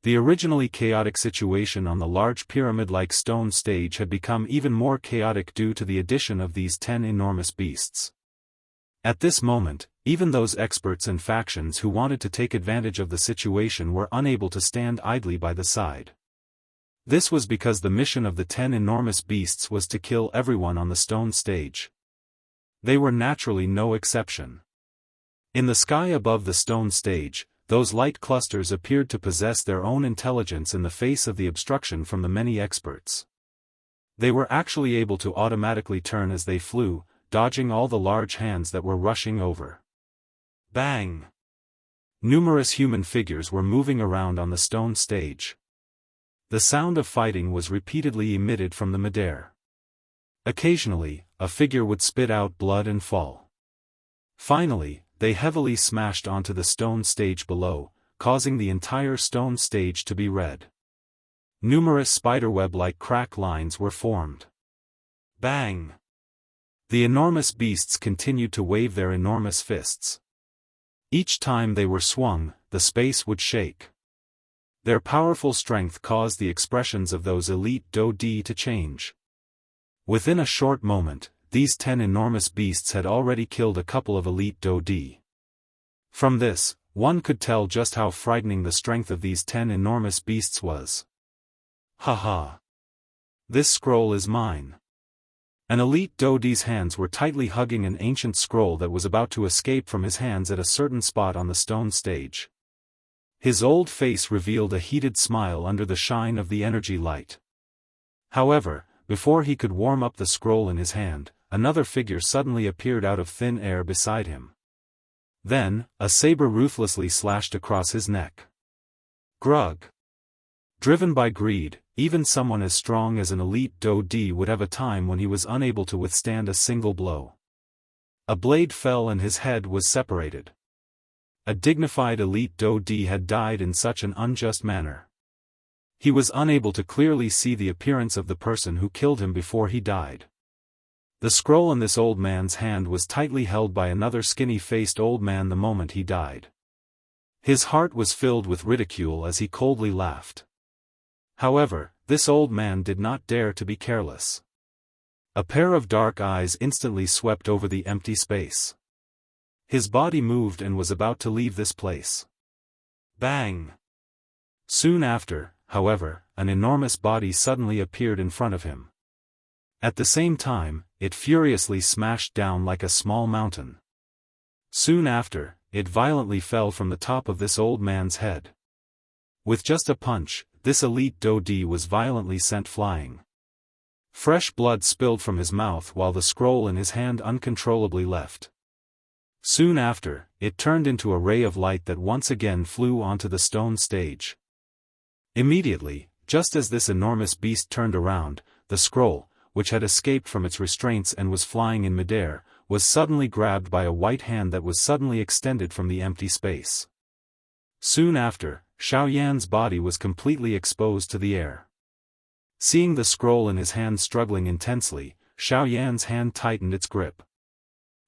The originally chaotic situation on the large pyramid-like stone stage had become even more chaotic due to the addition of these 10 enormous beasts. At this moment, even those experts and factions who wanted to take advantage of the situation were unable to stand idly by the side. This was because the mission of the 10 enormous beasts was to kill everyone on the stone stage. They were naturally no exception. In the sky above the stone stage, those light clusters appeared to possess their own intelligence in the face of the obstruction from the many experts. They were actually able to automatically turn as they flew, dodging all the large hands that were rushing over. Bang! Numerous human figures were moving around on the stone stage. The sound of fighting was repeatedly emitted from the midair. Occasionally, a figure would spit out blood and fall. Finally, they heavily smashed onto the stone stage below, causing the entire stone stage to be red. Numerous spiderweb-like crack lines were formed. Bang! The enormous beasts continued to wave their enormous fists. Each time they were swung, the space would shake. Their powerful strength caused the expressions of those elite Dodi to change. Within a short moment, these 10 enormous beasts had already killed a couple of elite Daoist. From this, one could tell just how frightening the strength of these 10 enormous beasts was. Haha! This scroll is mine. An elite Daoist's hands were tightly hugging an ancient scroll that was about to escape from his hands at a certain spot on the stone stage. His old face revealed a heated smile under the shine of the energy light. However, before he could warm up the scroll in his hand, another figure suddenly appeared out of thin air beside him. Then, a saber ruthlessly slashed across his neck. Grug. Driven by greed, even someone as strong as an elite Daoist would have a time when he was unable to withstand a single blow. A blade fell and his head was separated. A dignified elite Daoist had died in such an unjust manner. He was unable to clearly see the appearance of the person who killed him before he died. The scroll in this old man's hand was tightly held by another skinny-faced old man the moment he died. His heart was filled with ridicule as he coldly laughed. However, this old man did not dare to be careless. A pair of dark eyes instantly swept over the empty space. His body moved and was about to leave this place. Bang! Soon after, however, an enormous body suddenly appeared in front of him. At the same time, it furiously smashed down like a small mountain. Soon after, it violently fell from the top of this old man's head. With just a punch, this elite Daoist was violently sent flying. Fresh blood spilled from his mouth while the scroll in his hand uncontrollably left. Soon after, it turned into a ray of light that once again flew onto the stone stage. Immediately, just as this enormous beast turned around, the scroll, which had escaped from its restraints and was flying in midair, was suddenly grabbed by a white hand that was suddenly extended from the empty space. Soon after, Xiaoyan's body was completely exposed to the air. Seeing the scroll in his hand struggling intensely, Xiaoyan's hand tightened its grip.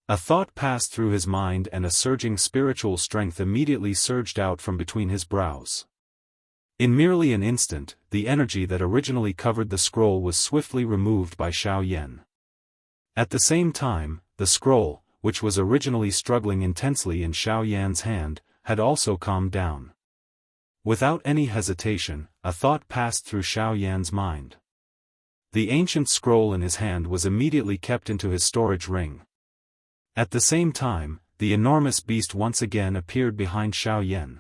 A thought passed through his mind and a surging spiritual strength immediately surged out from between his brows. In merely an instant, the energy that originally covered the scroll was swiftly removed by Xiaoyan. At the same time, the scroll, which was originally struggling intensely in Xiaoyan's hand, had also calmed down. Without any hesitation, a thought passed through Xiaoyan's mind. The ancient scroll in his hand was immediately kept into his storage ring. At the same time, the enormous beast once again appeared behind Xiaoyan.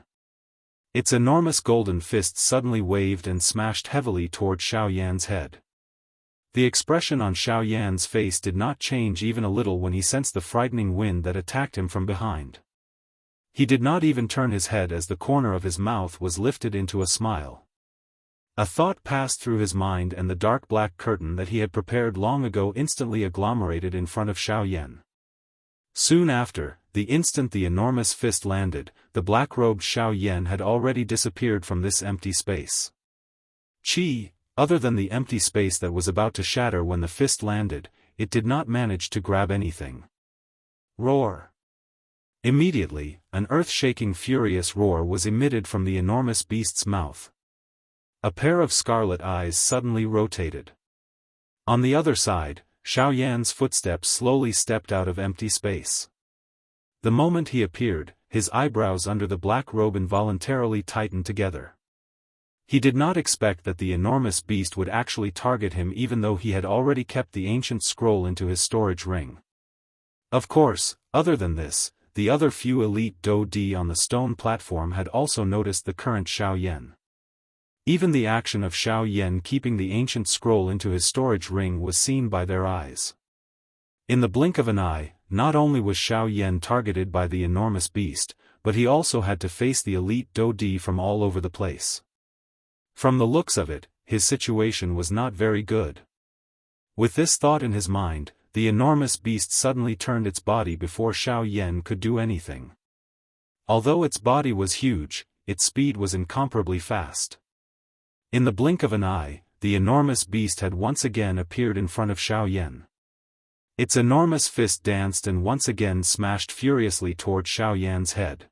Its enormous golden fist suddenly waved and smashed heavily toward Xiaoyan's head. The expression on Xiaoyan's face did not change even a little when he sensed the frightening wind that attacked him from behind. He did not even turn his head as the corner of his mouth was lifted into a smile. A thought passed through his mind and the dark black curtain that he had prepared long ago instantly agglomerated in front of Xiaoyan. Soon after, the instant the enormous fist landed, the black-robed Xiaoyan had already disappeared from this empty space. Other than the empty space that was about to shatter when the fist landed, it did not manage to grab anything. Roar! Immediately, an earth-shaking furious roar was emitted from the enormous beast's mouth. A pair of scarlet eyes suddenly rotated. On the other side, Xiaoyan's footsteps slowly stepped out of empty space. The moment he appeared, his eyebrows under the black robe involuntarily tightened together. He did not expect that the enormous beast would actually target him even though he had already kept the ancient scroll into his storage ring. Of course, other than this, the other few elite Daoist on the stone platform had also noticed the current Xiaoyan. Even the action of Xiaoyan keeping the ancient scroll into his storage ring was seen by their eyes. In the blink of an eye, not only was Xiaoyan targeted by the enormous beast, but he also had to face the elite Daoist from all over the place. From the looks of it, his situation was not very good. With this thought in his mind, the enormous beast suddenly turned its body before Xiaoyan could do anything. Although its body was huge, its speed was incomparably fast. In the blink of an eye, the enormous beast had once again appeared in front of Xiaoyan. Its enormous fist danced and once again smashed furiously toward Xiaoyan's head.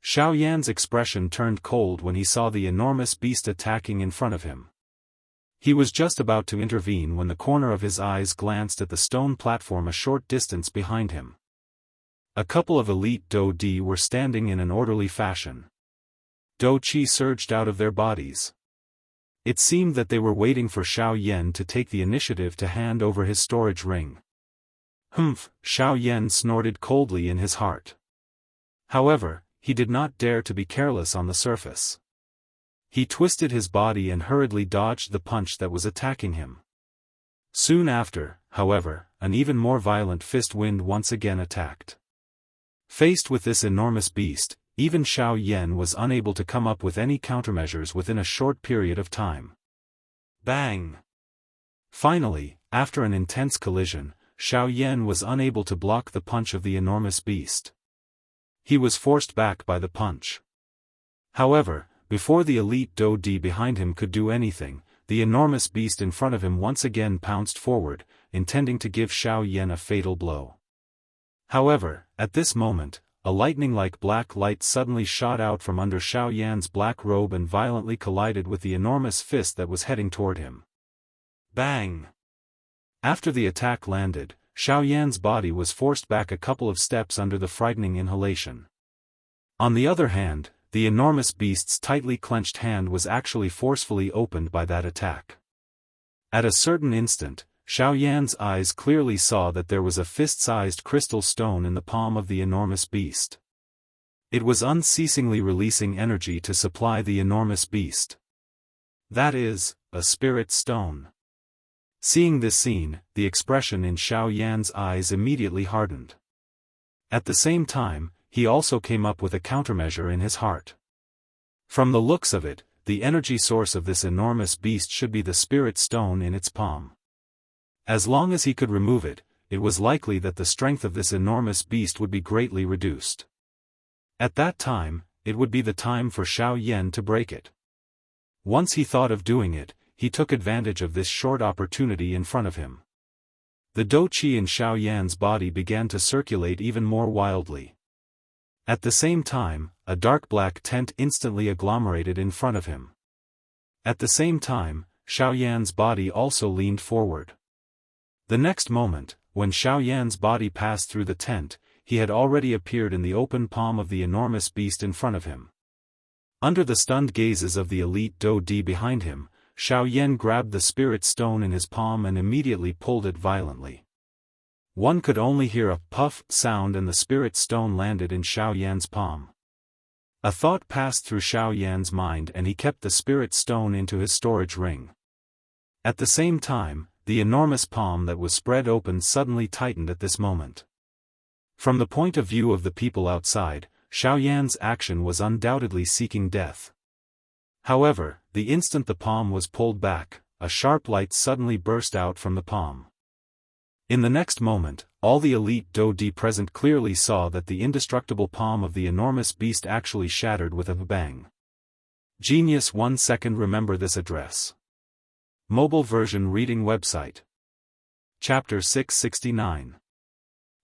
Xiaoyan's expression turned cold when he saw the enormous beast attacking in front of him. He was just about to intervene when the corner of his eyes glanced at the stone platform a short distance behind him. A couple of elite Dou Di were standing in an orderly fashion. Dou Qi surged out of their bodies. It seemed that they were waiting for Xiao Yan to take the initiative to hand over his storage ring. Humph, Xiao Yan snorted coldly in his heart. However, he did not dare to be careless on the surface. He twisted his body and hurriedly dodged the punch that was attacking him. Soon after, however, an even more violent fist wind once again attacked. Faced with this enormous beast, even Xiao Yan was unable to come up with any countermeasures within a short period of time. Bang! Finally, after an intense collision, Xiao Yan was unable to block the punch of the enormous beast. He was forced back by the punch. However, before the elite Dou Di behind him could do anything, the enormous beast in front of him once again pounced forward, intending to give Xiao Yan a fatal blow. However, at this moment, a lightning-like black light suddenly shot out from under Xiao Yan's black robe and violently collided with the enormous fist that was heading toward him. Bang! After the attack landed, Xiao Yan's body was forced back a couple of steps under the frightening inhalation. On the other hand, the enormous beast's tightly clenched hand was actually forcefully opened by that attack. At a certain instant, Xiao Yan's eyes clearly saw that there was a fist-sized crystal stone in the palm of the enormous beast. It was unceasingly releasing energy to supply the enormous beast. That is, a spirit stone. Seeing this scene, the expression in Xiao Yan's eyes immediately hardened. At the same time, he also came up with a countermeasure in his heart. From the looks of it, the energy source of this enormous beast should be the spirit stone in its palm. As long as he could remove it, it was likely that the strength of this enormous beast would be greatly reduced. At that time, it would be the time for Xiao Yan to break it. Once he thought of doing it, he took advantage of this short opportunity in front of him. The Dou Qi in Xiao Yan's body began to circulate even more wildly. At the same time, a dark black tent instantly agglomerated in front of him. At the same time, Xiao Yan's body also leaned forward. The next moment, when Xiao Yan's body passed through the tent, he had already appeared in the open palm of the enormous beast in front of him. Under the stunned gazes of the elite Dou Di behind him, Xiao Yan grabbed the spirit stone in his palm and immediately pulled it violently. One could only hear a puff sound and the spirit stone landed in Xiao Yan's palm. A thought passed through Xiao Yan's mind and he kept the spirit stone into his storage ring. At the same time, the enormous palm that was spread open suddenly tightened at this moment. From the point of view of the people outside, Xiao Yan's action was undoubtedly seeking death. However, the instant the palm was pulled back, a sharp light suddenly burst out from the palm. In the next moment, all the elite Dou Di present clearly saw that the indestructible palm of the enormous beast actually shattered with a bang. Genius 1 second. Remember this address. Mobile version reading website. Chapter 669.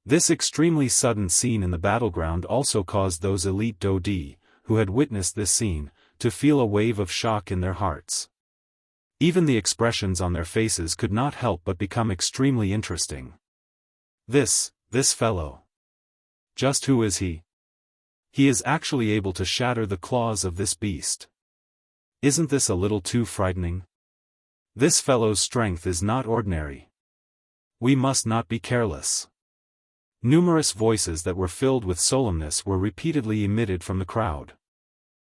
This extremely sudden scene in the battleground also caused those elite Dou Di, who had witnessed this scene, to feel a wave of shock in their hearts. Even the expressions on their faces could not help but become extremely interesting. This fellow. Just who is he? He is actually able to shatter the claws of this beast. Isn't this a little too frightening? This fellow's strength is not ordinary. We must not be careless. Numerous voices that were filled with solemnness were repeatedly emitted from the crowd.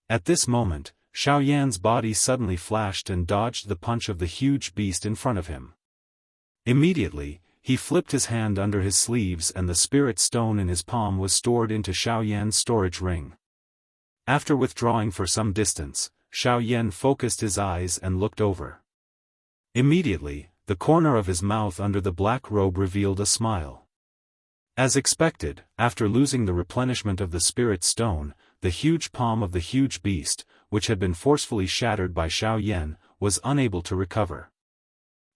At this moment, Xiao Yan's body suddenly flashed and dodged the punch of the huge beast in front of him. Immediately, he flipped his hand under his sleeves and the spirit stone in his palm was stored into Xiao Yan's storage ring. After withdrawing for some distance, Xiao Yan focused his eyes and looked over. Immediately, the corner of his mouth under the black robe revealed a smile. As expected, after losing the replenishment of the spirit stone, the huge palm of the huge beast, which had been forcefully shattered by Xiao Yan, was unable to recover.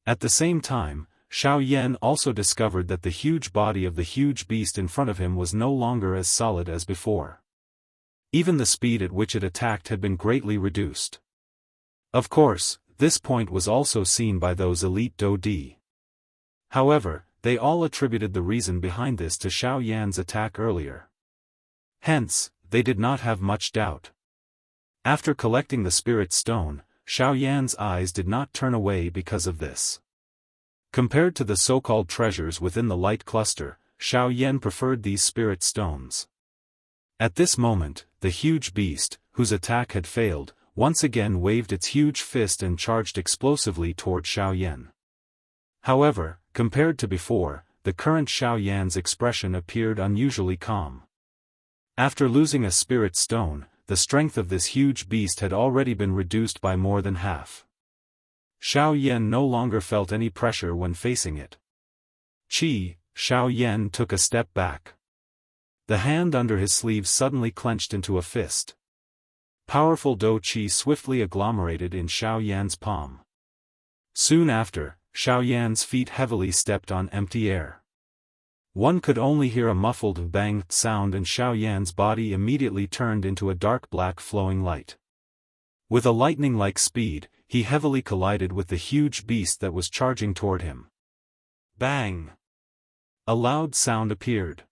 At the same time, Xiao Yan also discovered that the huge body of the huge beast in front of him was no longer as solid as before. Even the speed at which it attacked had been greatly reduced. Of course, This point was also seen by those elite Daoist. However, they all attributed the reason behind this to Xiao Yan's attack earlier. Hence, they did not have much doubt. After collecting the spirit stone, Xiao Yan's eyes did not turn away because of this. Compared to the so-called treasures within the light cluster, Xiao Yan preferred these spirit stones. At this moment, the huge beast, whose attack had failed, once again waved its huge fist and charged explosively toward Xiao Yan. However, compared to before, the current Xiao Yan's expression appeared unusually calm. After losing a spirit stone, the strength of this huge beast had already been reduced by more than half. Xiao Yan no longer felt any pressure when facing it. Xiao Yan took a step back. The hand under his sleeve suddenly clenched into a fist. Powerful Dou Qi swiftly agglomerated in Xiao Yan's palm. Soon after, Xiao Yan's feet heavily stepped on empty air. One could only hear a muffled bang sound and Xiao Yan's body immediately turned into a dark black flowing light. With a lightning-like speed, he heavily collided with the huge beast that was charging toward him. Bang! A loud sound appeared.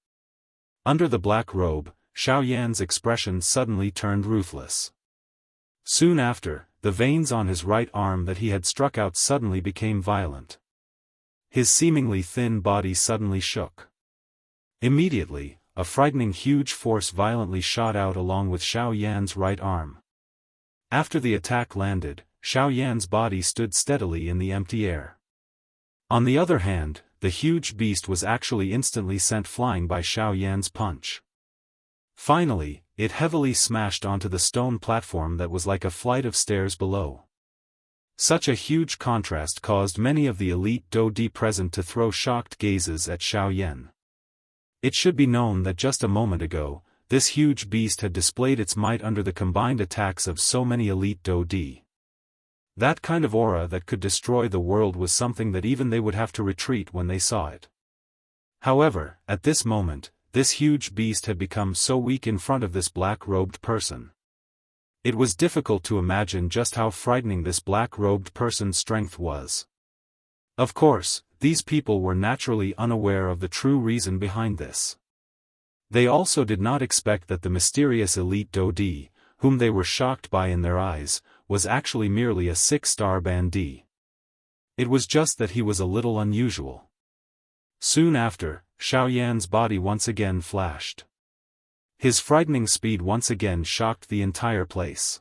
Under the black robe, Xiao Yan's expression suddenly turned ruthless. Soon after, the veins on his right arm that he had struck out suddenly became violent. His seemingly thin body suddenly shook. Immediately, a frightening huge force violently shot out along with Xiao Yan's right arm. After the attack landed, Xiao Yan's body stood steadily in the empty air. On the other hand, the huge beast was actually instantly sent flying by Xiao Yan's punch. Finally, it heavily smashed onto the stone platform that was like a flight of stairs below. Such a huge contrast caused many of the elite Daoist present to throw shocked gazes at Xiao Yan. It should be known that just a moment ago, this huge beast had displayed its might under the combined attacks of so many elite Daoist. That kind of aura that could destroy the world was something that even they would have to retreat when they saw it. However, at this moment, this huge beast had become so weak in front of this black-robed person. It was difficult to imagine just how frightening this black-robed person's strength was. Of course, these people were naturally unaware of the true reason behind this. They also did not expect that the mysterious elite Daoist, whom they were shocked by in their eyes, was actually merely a 6-star bandit. It was just that he was a little unusual. Soon after, Xiao Yan's body once again flashed. His frightening speed once again shocked the entire place.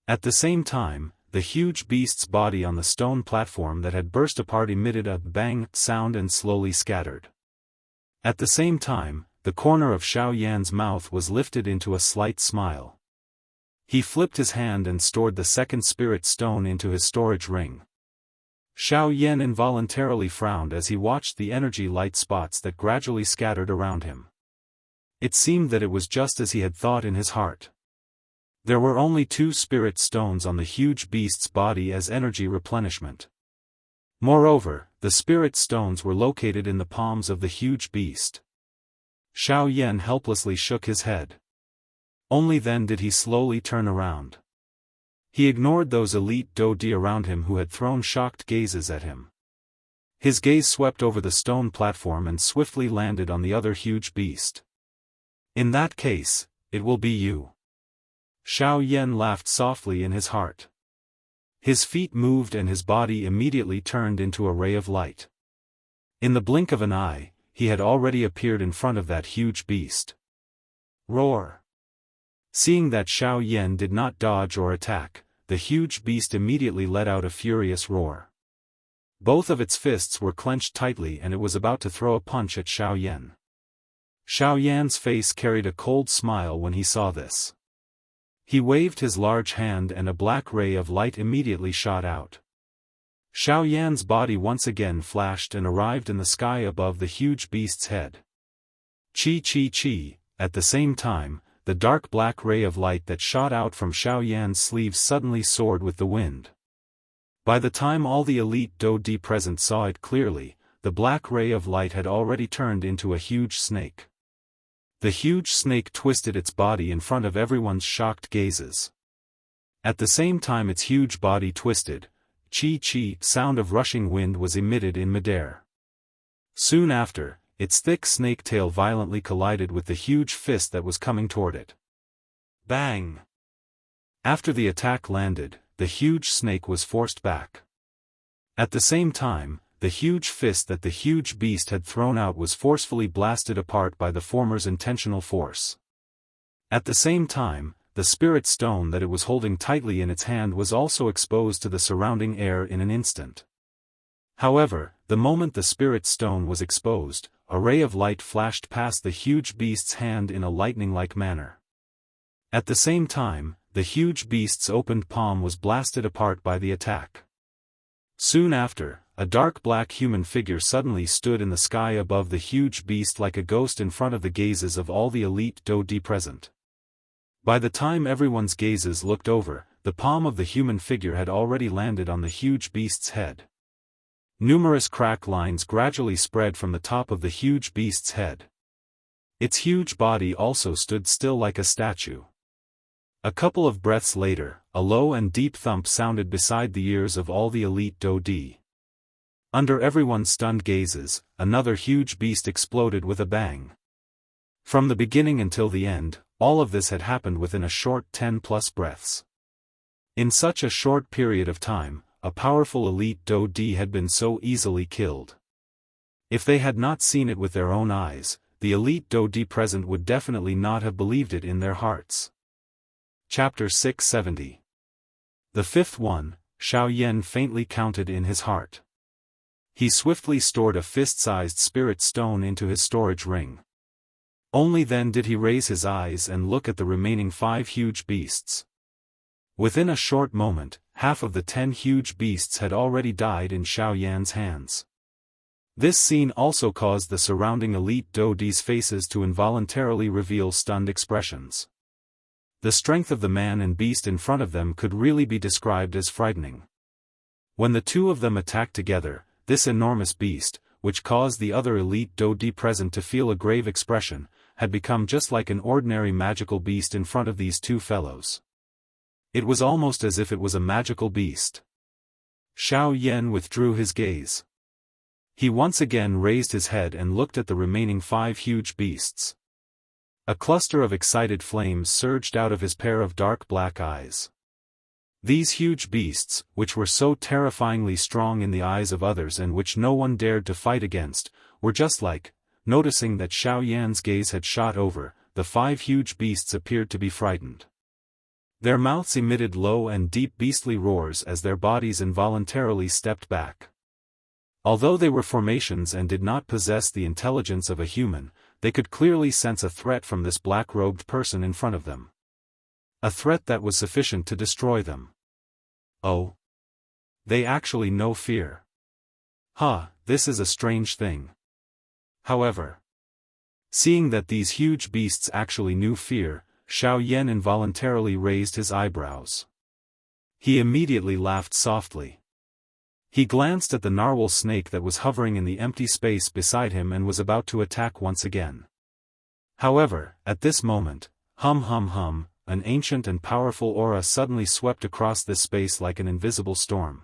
At the same time, the huge beast's body on the stone platform that had burst apart emitted a bang sound and slowly scattered. At the same time, the corner of Xiao Yan's mouth was lifted into a slight smile. He flipped his hand and stored the second spirit stone into his storage ring. Xiao Yan involuntarily frowned as he watched the energy light spots that gradually scattered around him. It seemed that it was just as he had thought in his heart. There were only 2 spirit stones on the huge beast's body as energy replenishment. Moreover, the spirit stones were located in the palms of the huge beast. Xiao Yan helplessly shook his head. Only then did he slowly turn around. He ignored those elite Daoist around him who had thrown shocked gazes at him. His gaze swept over the stone platform and swiftly landed on the other huge beast. In that case, it will be you. Xiao Yan laughed softly in his heart. His feet moved and his body immediately turned into a ray of light. In the blink of an eye, he had already appeared in front of that huge beast. Roar! Seeing that Xiao Yan did not dodge or attack, the huge beast immediately let out a furious roar. Both of its fists were clenched tightly and it was about to throw a punch at Xiao Yan. Xiao Yan's face carried a cold smile when he saw this. He waved his large hand and a black ray of light immediately shot out. Xiao Yan's body once again flashed and arrived in the sky above the huge beast's head. Chi. At the same time, the dark black ray of light that shot out from Xiao Yan's sleeve suddenly soared with the wind. By the time all the elite Daoist present saw it clearly, the black ray of light had already turned into a huge snake. The huge snake twisted its body in front of everyone's shocked gazes. At the same time its huge body twisted, chi sound of rushing wind was emitted in midair. Soon after, its thick snake tail violently collided with the huge fist that was coming toward it. Bang! After the attack landed, the huge snake was forced back. At the same time, the huge fist that the huge beast had thrown out was forcefully blasted apart by the former's intentional force. At the same time, the spirit stone that it was holding tightly in its hand was also exposed to the surrounding air in an instant. However, the moment the spirit stone was exposed, a ray of light flashed past the huge beast's hand in a lightning-like manner. At the same time, the huge beast's opened palm was blasted apart by the attack. Soon after, a dark black human figure suddenly stood in the sky above the huge beast like a ghost in front of the gazes of all the elite Daoist present. By the time everyone's gazes looked over, the palm of the human figure had already landed on the huge beast's head. Numerous crack lines gradually spread from the top of the huge beast's head. Its huge body also stood still like a statue. A couple of breaths later, a low and deep thump sounded beside the ears of all the elite Daoist. Under everyone's stunned gazes, another huge beast exploded with a bang. From the beginning until the end, all of this had happened within a short 10+ breaths. In such a short period of time, a powerful elite Daoist had been so easily killed. If they had not seen it with their own eyes, the elite Daoist present would definitely not have believed it in their hearts. Chapter 670. The fifth one, Xiao Yan faintly counted in his heart. He swiftly stored a fist-sized spirit stone into his storage ring. Only then did he raise his eyes and look at the remaining 5 huge beasts. Within a short moment, half of the 10 huge beasts had already died in Xiao Yan's hands. This scene also caused the surrounding elite Daoist's faces to involuntarily reveal stunned expressions. The strength of the man and beast in front of them could really be described as frightening. When the two of them attacked together, this enormous beast, which caused the other elite Daoist present to feel a grave expression, had become just like an ordinary magical beast in front of these two fellows. It was almost as if it was a magical beast. Xiao Yan withdrew his gaze. He once again raised his head and looked at the remaining 5 huge beasts. A cluster of excited flames surged out of his pair of dark black eyes. These huge beasts, which were so terrifyingly strong in the eyes of others and which no one dared to fight against, were just like, noticing that Xiao Yan's gaze had shot over, the 5 huge beasts appeared to be frightened. Their mouths emitted low and deep beastly roars as their bodies involuntarily stepped back. Although they were formations and did not possess the intelligence of a human, they could clearly sense a threat from this black-robed person in front of them. A threat that was sufficient to destroy them. Oh! They actually know fear. This is a strange thing. However, seeing that these huge beasts actually knew fear, Xiao Yan involuntarily raised his eyebrows. He immediately laughed softly. He glanced at the narwhal snake that was hovering in the empty space beside him and was about to attack once again. However, at this moment, an ancient and powerful aura suddenly swept across this space like an invisible storm.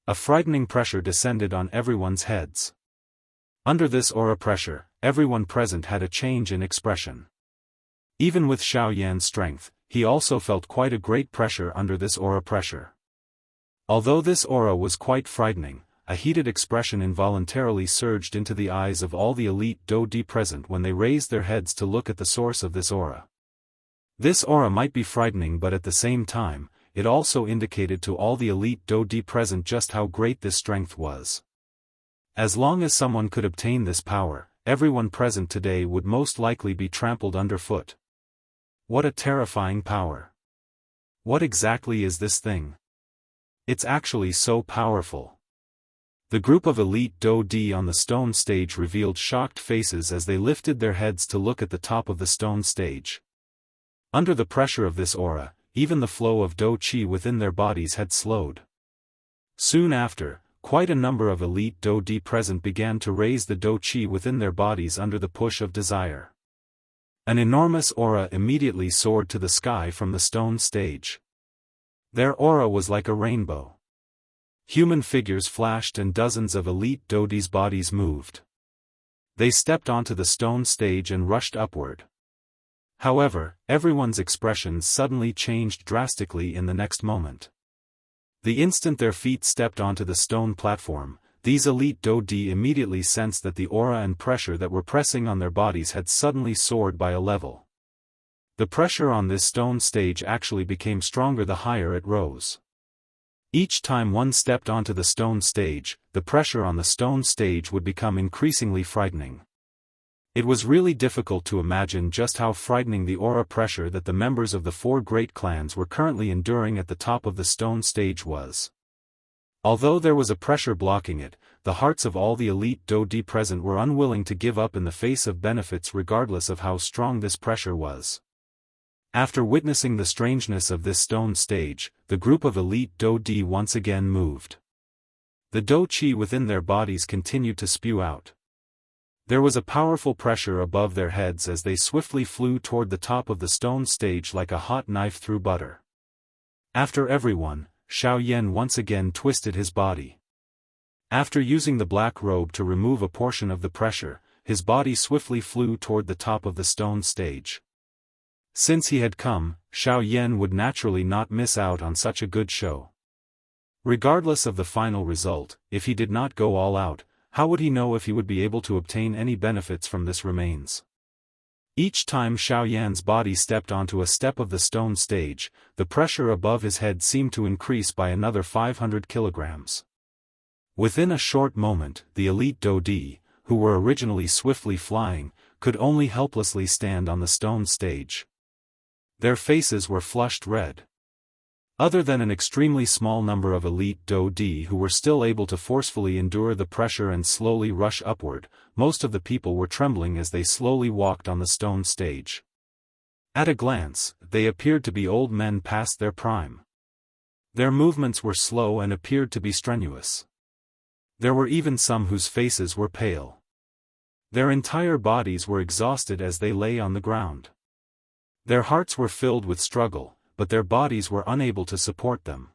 A frightening pressure descended on everyone's heads. Under this aura pressure, everyone present had a change in expression. Even with Xiao Yan's strength, he also felt quite a great pressure under this aura pressure. Although this aura was quite frightening, a heated expression involuntarily surged into the eyes of all the elite Daoist present when they raised their heads to look at the source of this aura. This aura might be frightening, but at the same time, it also indicated to all the elite Daoist present just how great this strength was. As long as someone could obtain this power, everyone present today would most likely be trampled underfoot. What a terrifying power! What exactly is this thing? It's actually so powerful. The group of elite Daoist on the stone stage revealed shocked faces as they lifted their heads to look at the top of the stone stage. Under the pressure of this aura, even the flow of Dao Qi within their bodies had slowed. Soon after, quite a number of elite Daoist present began to raise the Dao Qi within their bodies under the push of desire. An enormous aura immediately soared to the sky from the stone stage. Their aura was like a rainbow. Human figures flashed and dozens of elite Daoist bodies moved. They stepped onto the stone stage and rushed upward. However, everyone's expressions suddenly changed drastically in the next moment. The instant their feet stepped onto the stone platform, these elite Daoist immediately sensed that the aura and pressure that were pressing on their bodies had suddenly soared by a level. The pressure on this stone stage actually became stronger the higher it rose. Each time one stepped onto the stone stage, the pressure on the stone stage would become increasingly frightening. It was really difficult to imagine just how frightening the aura pressure that the members of the four great clans were currently enduring at the top of the stone stage was. Although there was a pressure blocking it, the hearts of all the elite Daoist present were unwilling to give up in the face of benefits regardless of how strong this pressure was. After witnessing the strangeness of this stone stage, the group of elite Daoist once again moved. The Dao Qi within their bodies continued to spew out. There was a powerful pressure above their heads as they swiftly flew toward the top of the stone stage like a hot knife through butter. After everyone, Xiao Yan once again twisted his body. After using the black robe to remove a portion of the pressure, his body swiftly flew toward the top of the stone stage. Since he had come, Xiao Yan would naturally not miss out on such a good show. Regardless of the final result, if he did not go all out, how would he know if he would be able to obtain any benefits from this remains? Each time Xiao Yan's body stepped onto a step of the stone stage, the pressure above his head seemed to increase by another 500 kilograms. Within a short moment, the elite Daoist, who were originally swiftly flying, could only helplessly stand on the stone stage. Their faces were flushed red. Other than an extremely small number of elite Daoist who were still able to forcefully endure the pressure and slowly rush upward, most of the people were trembling as they slowly walked on the stone stage. At a glance, they appeared to be old men past their prime. Their movements were slow and appeared to be strenuous. There were even some whose faces were pale. Their entire bodies were exhausted as they lay on the ground. Their hearts were filled with struggle, but their bodies were unable to support them.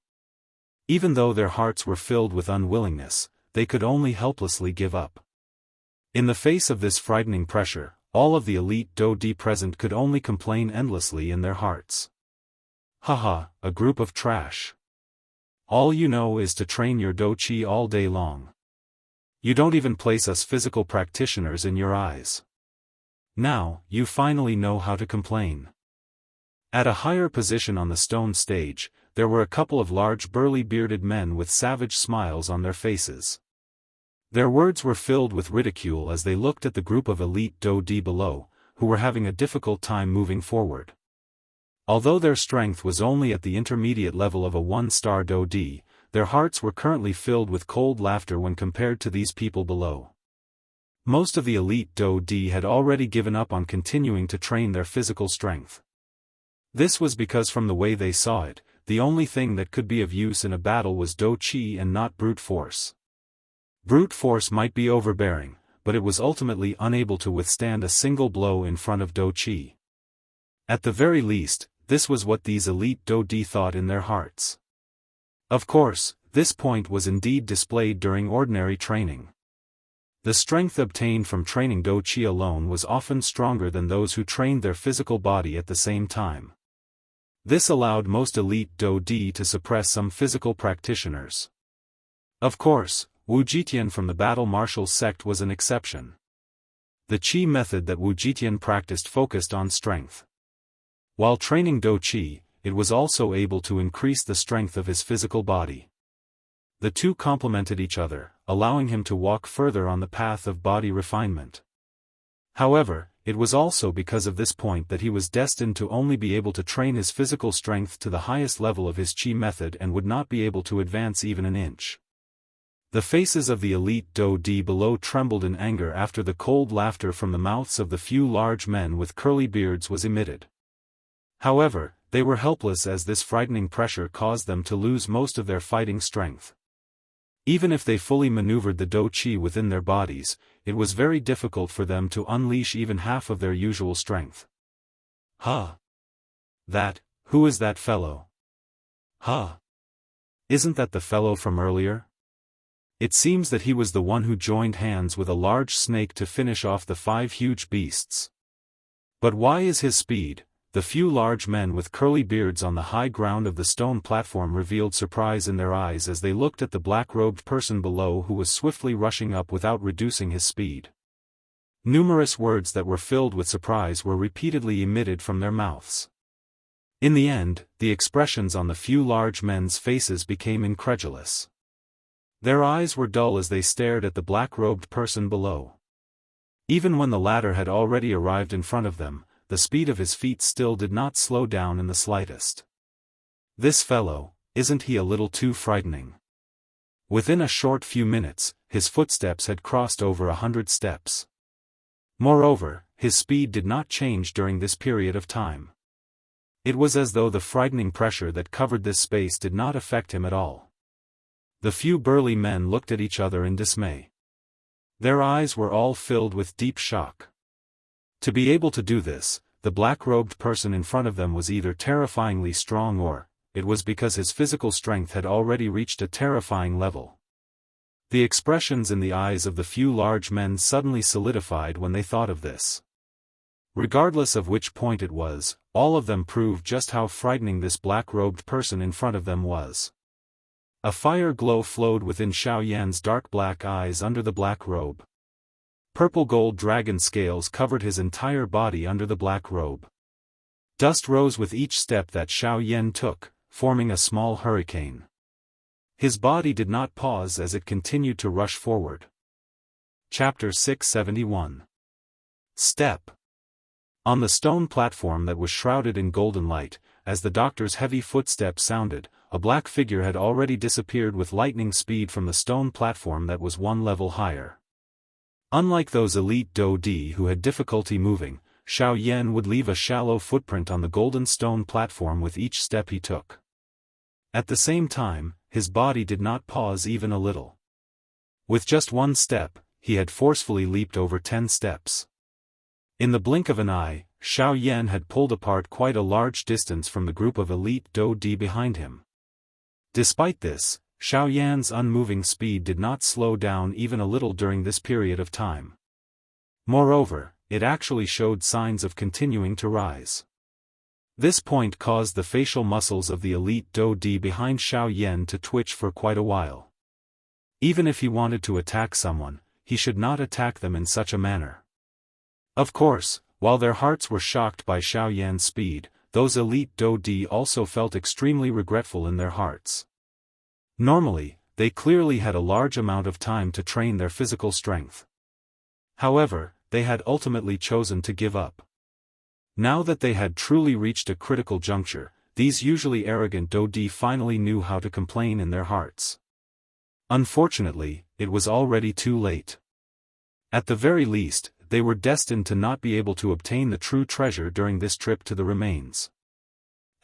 Even though their hearts were filled with unwillingness, they could only helplessly give up. In the face of this frightening pressure, all of the elite Daoist present could only complain endlessly in their hearts. Haha, a group of trash. All you know is to train your Dao Qi all day long. You don't even place us physical practitioners in your eyes. Now, you finally know how to complain. At a higher position on the stone stage, there were a couple of large burly bearded men with savage smiles on their faces. Their words were filled with ridicule as they looked at the group of elite Daoist below, who were having a difficult time moving forward. Although their strength was only at the intermediate level of a one-star Daoist, their hearts were currently filled with cold laughter when compared to these people below. Most of the elite Daoist had already given up on continuing to train their physical strength. This was because from the way they saw it, the only thing that could be of use in a battle was Dao Qi and not brute force. Brute force might be overbearing, but it was ultimately unable to withstand a single blow in front of Dao Qi. At the very least, this was what these elite Daoist thought in their hearts. Of course, this point was indeed displayed during ordinary training. The strength obtained from training Dao Qi alone was often stronger than those who trained their physical body at the same time. This allowed most elite Daoist to suppress some physical practitioners. Of course, Wu Jitian from the Battle Martial sect was an exception. The Qi method that Wu Jitian practiced focused on strength. While training Dao Qi, it was also able to increase the strength of his physical body. The two complemented each other, allowing him to walk further on the path of body refinement. However, it was also because of this point that he was destined to only be able to train his physical strength to the highest level of his Qi method and would not be able to advance even an inch. The faces of the elite Daoist below trembled in anger after the cold laughter from the mouths of the few large men with curly beards was emitted. However, they were helpless as this frightening pressure caused them to lose most of their fighting strength. Even if they fully maneuvered the Dao Qi within their bodies, it was very difficult for them to unleash even half of their usual strength. Huh? Who is that fellow? Huh? Isn't that the fellow from earlier? It seems that he was the one who joined hands with a large snake to finish off the 5 huge beasts. But why is his speed? The few large men with curly beards on the high ground of the stone platform revealed surprise in their eyes as they looked at the black-robed person below who was swiftly rushing up without reducing his speed. Numerous words that were filled with surprise were repeatedly emitted from their mouths. In the end, the expressions on the few large men's faces became incredulous. Their eyes were dull as they stared at the black-robed person below. Even when the latter had already arrived in front of them, the speed of his feet still did not slow down in the slightest. This fellow, isn't he a little too frightening? Within a short few minutes, his footsteps had crossed over 100 steps. Moreover, his speed did not change during this period of time. It was as though the frightening pressure that covered this space did not affect him at all. The few burly men looked at each other in dismay. Their eyes were all filled with deep shock. To be able to do this, the black-robed person in front of them was either terrifyingly strong or, it was because his physical strength had already reached a terrifying level. The expressions in the eyes of the few large men suddenly solidified when they thought of this. Regardless of which point it was, all of them proved just how frightening this black-robed person in front of them was. A fire glow flowed within Xiaoyan's dark black eyes under the black robe. Purple-gold dragon scales covered his entire body under the black robe. Dust rose with each step that Xiaoyan took, forming a small hurricane. His body did not pause as it continued to rush forward. Chapter 671. Step. On the stone platform that was shrouded in golden light, as the doctor's heavy footsteps sounded, a black figure had already disappeared with lightning speed from the stone platform that was 1 level higher. Unlike those elite Daoist who had difficulty moving, Xiaoyan would leave a shallow footprint on the golden stone platform with each step he took. At the same time, his body did not pause even a little. With just 1 step, he had forcefully leaped over 10 steps. In the blink of an eye, Xiaoyan had pulled apart quite a large distance from the group of elite Daoist behind him. Despite this, Xiaoyan's unmoving speed did not slow down even a little during this period of time. Moreover, it actually showed signs of continuing to rise. This point caused the facial muscles of the elite Daoist behind Xiaoyan to twitch for quite a while. Even if he wanted to attack someone, he should not attack them in such a manner. Of course, while their hearts were shocked by Xiaoyan's speed, those elite Daoist also felt extremely regretful in their hearts. Normally, they clearly had a large amount of time to train their physical strength. However, they had ultimately chosen to give up. Now that they had truly reached a critical juncture, these usually arrogant Daoist finally knew how to complain in their hearts. Unfortunately, it was already too late. At the very least, they were destined to not be able to obtain the true treasure during this trip to the remains.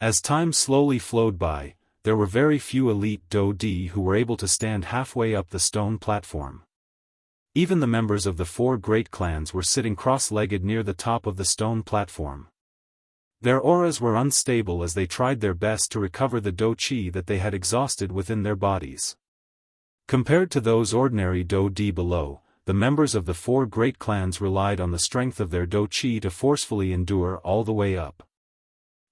As time slowly flowed by, there were very few elite Daoist who were able to stand halfway up the stone platform. Even the members of the 4 great clans were sitting cross-legged near the top of the stone platform. Their auras were unstable as they tried their best to recover the Dou-Qi that they had exhausted within their bodies. Compared to those ordinary Daoist below, the members of the 4 great clans relied on the strength of their Dou-Qi to forcefully endure all the way up.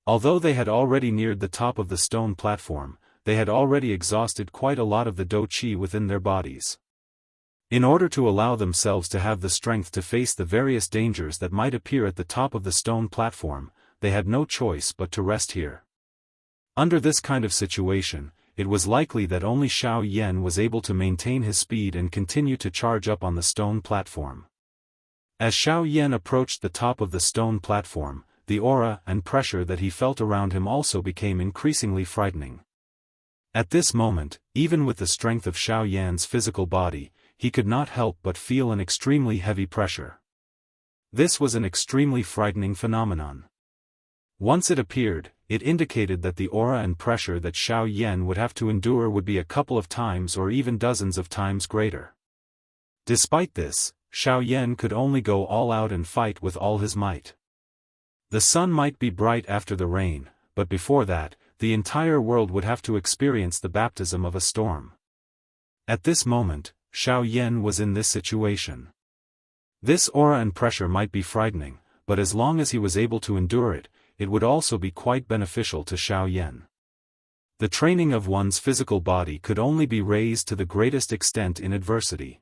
Although they had already neared the top of the stone platform, they had already exhausted quite a lot of the Dou-Qi within their bodies. In order to allow themselves to have the strength to face the various dangers that might appear at the top of the stone platform, they had no choice but to rest here. Under this kind of situation, it was likely that only Xiaoyan was able to maintain his speed and continue to charge up on the stone platform. As Xiaoyan approached the top of the stone platform, the aura and pressure that he felt around him also became increasingly frightening. At this moment, even with the strength of Xiaoyan's physical body, he could not help but feel an extremely heavy pressure. This was an extremely frightening phenomenon. Once it appeared, it indicated that the aura and pressure that Xiaoyan would have to endure would be a couple of times or even dozens of times greater. Despite this, Xiaoyan could only go all out and fight with all his might. The sun might be bright after the rain, but before that, the entire world would have to experience the baptism of a storm. At this moment, Xiao Yan was in this situation. This aura and pressure might be frightening, but as long as he was able to endure it, it would also be quite beneficial to Xiao Yan. The training of one's physical body could only be raised to the greatest extent in adversity.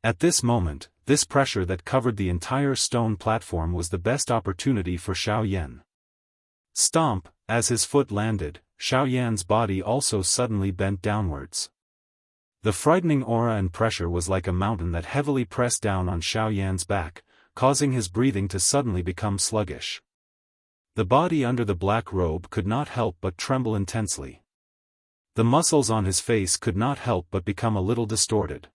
At this moment, this pressure that covered the entire stone platform was the best opportunity for Xiao Yan. Stomp, as his foot landed, Xiao Yan's body also suddenly bent downwards. The frightening aura and pressure was like a mountain that heavily pressed down on Xiao Yan's back, causing his breathing to suddenly become sluggish. The body under the black robe could not help but tremble intensely. The muscles on his face could not help but become a little distorted.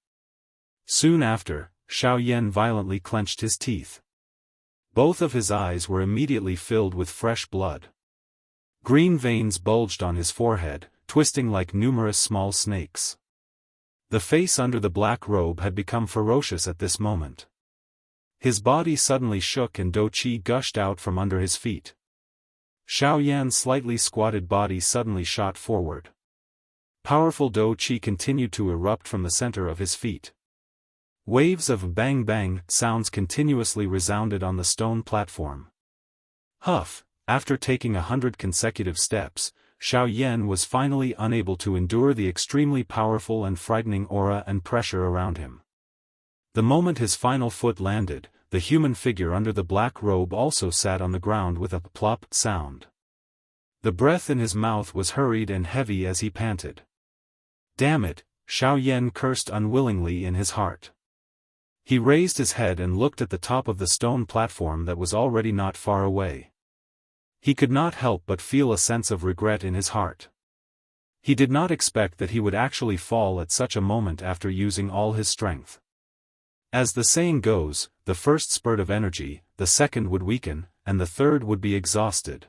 Soon after, Xiao Yan violently clenched his teeth. Both of his eyes were immediately filled with fresh blood. Green veins bulged on his forehead, twisting like numerous small snakes. The face under the black robe had become ferocious at this moment. His body suddenly shook and Do Qi gushed out from under his feet. Xiao Yan's slightly squatted body suddenly shot forward. Powerful Do Qi continued to erupt from the center of his feet. Waves of bang-bang sounds continuously resounded on the stone platform. Huff, after taking 100 consecutive steps, Xiao Yan was finally unable to endure the extremely powerful and frightening aura and pressure around him. The moment his final foot landed, the human figure under the black robe also sat on the ground with a plop sound. The breath in his mouth was hurried and heavy as he panted. Damn it, Xiao Yan cursed unwillingly in his heart. He raised his head and looked at the top of the stone platform that was already not far away. He could not help but feel a sense of regret in his heart. He did not expect that he would actually fall at such a moment after using all his strength. As the saying goes, the first spurt of energy, the second would weaken, and the third would be exhausted.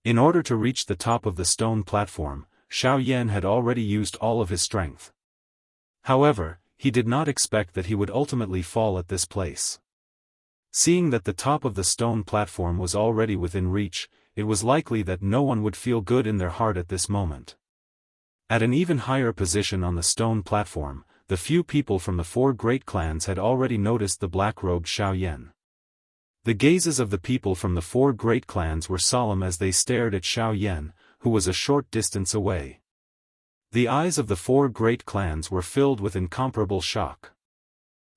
In order to reach the top of the stone platform, Xiao Yan had already used all of his strength. However, he did not expect that he would ultimately fall at this place. Seeing that the top of the stone platform was already within reach, it was likely that no one would feel good in their heart at this moment. At an even higher position on the stone platform, the few people from the 4 great clans had already noticed the black-robed Xiao Yan. The gazes of the people from the 4 great clans were solemn as they stared at Xiao Yan, who was a short distance away. The eyes of the 4 great clans were filled with incomparable shock.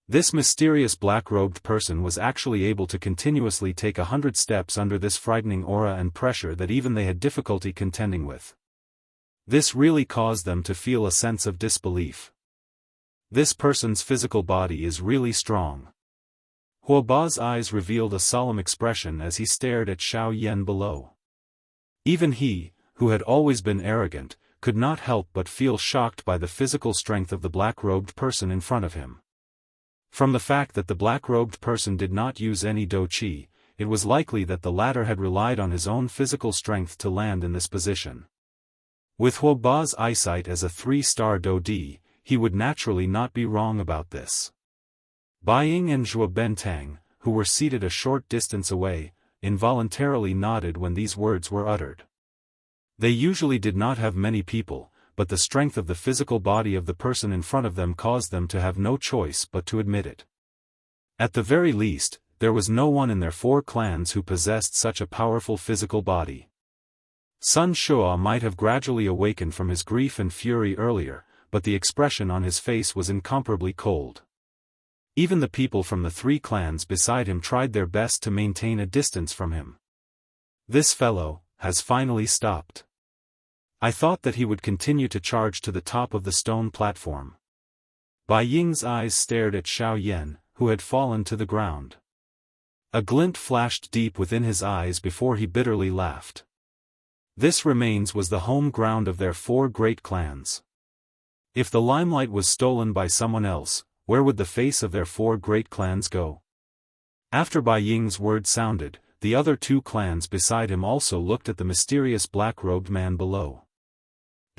This mysterious black-robed person was actually able to continuously take 100 steps under this frightening aura and pressure that even they had difficulty contending with. This really caused them to feel a sense of disbelief. This person's physical body is really strong. Huoba's eyes revealed a solemn expression as he stared at Xiao Yan below. Even he, who had always been arrogant, could not help but feel shocked by the physical strength of the black-robed person in front of him. From the fact that the black-robed person did not use any Do Qi, it was likely that the latter had relied on his own physical strength to land in this position. With Huoba's eyesight as a 3-star Do Di, he would naturally not be wrong about this. Baiying and Zhuo Bentang, who were seated a short distance away, involuntarily nodded when these words were uttered. They usually did not have many people, but the strength of the physical body of the person in front of them caused them to have no choice but to admit it. At the very least, there was no one in their 4 clans who possessed such a powerful physical body. Sun Shua might have gradually awakened from his grief and fury earlier, but the expression on his face was incomparably cold. Even the people from the 3 clans beside him tried their best to maintain a distance from him. This fellow has finally stopped. I thought that he would continue to charge to the top of the stone platform. Bai Ying's eyes stared at Xiao Yan, who had fallen to the ground. A glint flashed deep within his eyes before he bitterly laughed. This remains was the home ground of their 4 great clans. If the limelight was stolen by someone else, where would the face of their 4 great clans go? After Bai Ying's word sounded, the other 2 clans beside him also looked at the mysterious black-robed man below.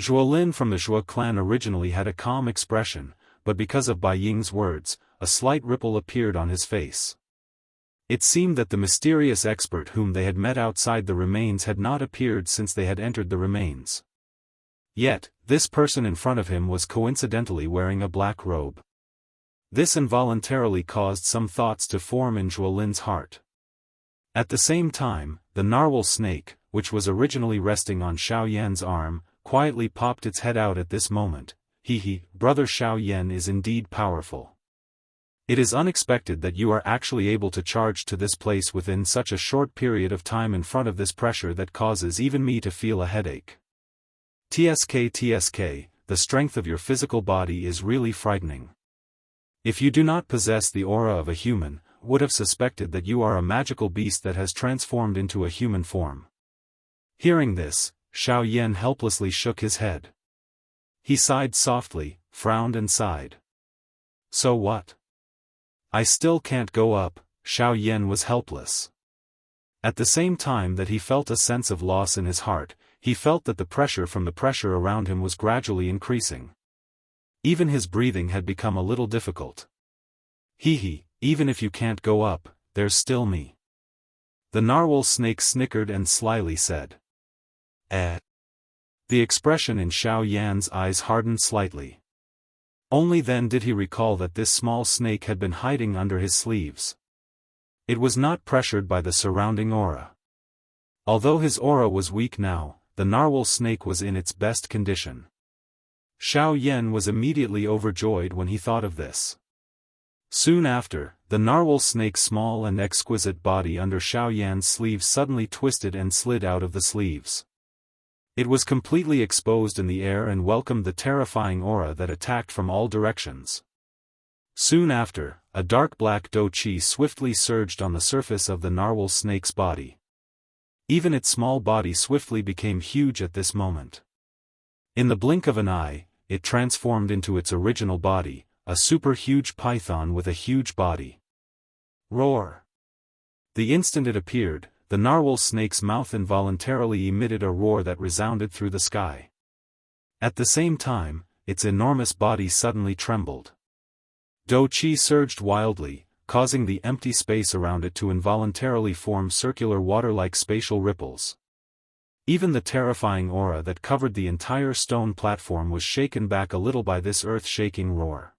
Zhuolin from the Zhuo clan originally had a calm expression, but because of Bai Ying's words, a slight ripple appeared on his face. It seemed that the mysterious expert whom they had met outside the remains had not appeared since they had entered the remains. Yet, this person in front of him was coincidentally wearing a black robe. This involuntarily caused some thoughts to form in Zhuolin's heart. At the same time, the narwhal snake, which was originally resting on Xiao Yan's arm, quietly popped its head out at this moment. Brother Xiao Yan is indeed powerful. It is unexpected that you are actually able to charge to this place within such a short period of time in front of this pressure that causes even me to feel a headache. TSK, the strength of your physical body is really frightening. If you do not possess the aura of a human, would have suspected that you are a magical beast that has transformed into a human form. Hearing this, Xiao Yan helplessly shook his head. He sighed softly, frowned and sighed. So what? I still can't go up. Xiao Yan was helpless. At the same time that he felt a sense of loss in his heart, he felt that the pressure from the pressure around him was gradually increasing. Even his breathing had become a little difficult. Even if you can't go up, there's still me. The narwhal snake snickered and slyly said. The expression in Xiao Yan's eyes hardened slightly. Only then did he recall that this small snake had been hiding under his sleeves. It was not pressured by the surrounding aura. Although his aura was weak now, the narwhal snake was in its best condition. Xiao Yan was immediately overjoyed when he thought of this. Soon after, the narwhal snake's small and exquisite body under Xiao Yan's sleeves suddenly twisted and slid out of the sleeves. It was completely exposed in the air and welcomed the terrifying aura that attacked from all directions. Soon after, a dark black dough chi swiftly surged on the surface of the narwhal snake's body. Even its small body swiftly became huge at this moment. In the blink of an eye, it transformed into its original body, a super-huge python with a huge body. Roar! The instant it appeared, the narwhal snake's mouth involuntarily emitted a roar that resounded through the sky. At the same time, its enormous body suddenly trembled. Dough chi surged wildly, causing the empty space around it to involuntarily form circular water-like spatial ripples. Even the terrifying aura that covered the entire stone platform was shaken back a little by this earth-shaking roar.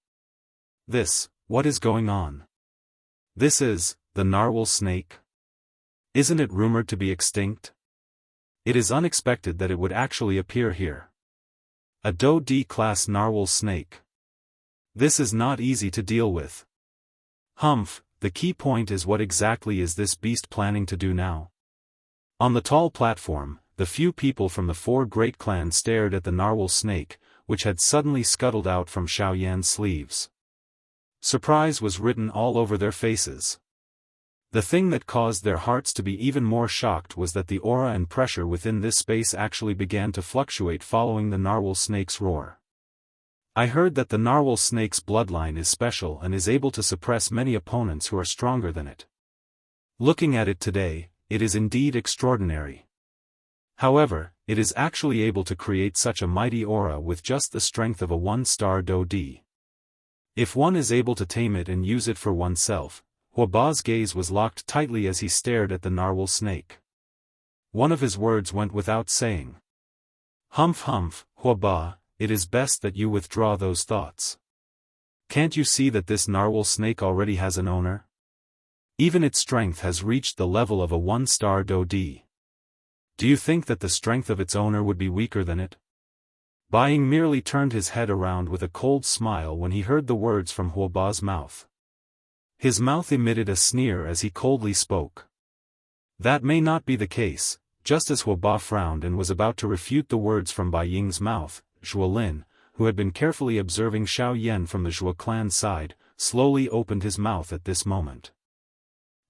What is going on? This is, the narwhal snake? Isn't it rumored to be extinct? It is unexpected that it would actually appear here. A Doe D-class narwhal snake. This is not easy to deal with. The key point is what exactly is this beast planning to do now? On the tall platform, the few people from the four great clans stared at the narwhal snake, which had suddenly scuttled out from Xiao Yan's sleeves. Surprise was written all over their faces. The thing that caused their hearts to be even more shocked was that the aura and pressure within this space actually began to fluctuate following the narwhal snake's roar. I heard that the narwhal snake's bloodline is special and is able to suppress many opponents who are stronger than it. Looking at it today, it is indeed extraordinary. However, it is actually able to create such a mighty aura with just the strength of a one-star Doe D. If one is able to tame it and use it for oneself, Huaba's gaze was locked tightly as he stared at the narwhal snake. One of his words went without saying. Huaba, it is best that you withdraw those thoughts. Can't you see that this narwhal snake already has an owner? Even its strength has reached the level of a one-star Doe D. Do you think that the strength of its owner would be weaker than it? Buying merely turned his head around with a cold smile when he heard the words from Huaba's mouth. His mouth emitted a sneer as he coldly spoke. That may not be the case. Just as Huaba frowned and was about to refute the words from Bai Ying's mouth, Zhuolin, who had been carefully observing Xiao Yan from the Zhuo clan side, slowly opened his mouth at this moment.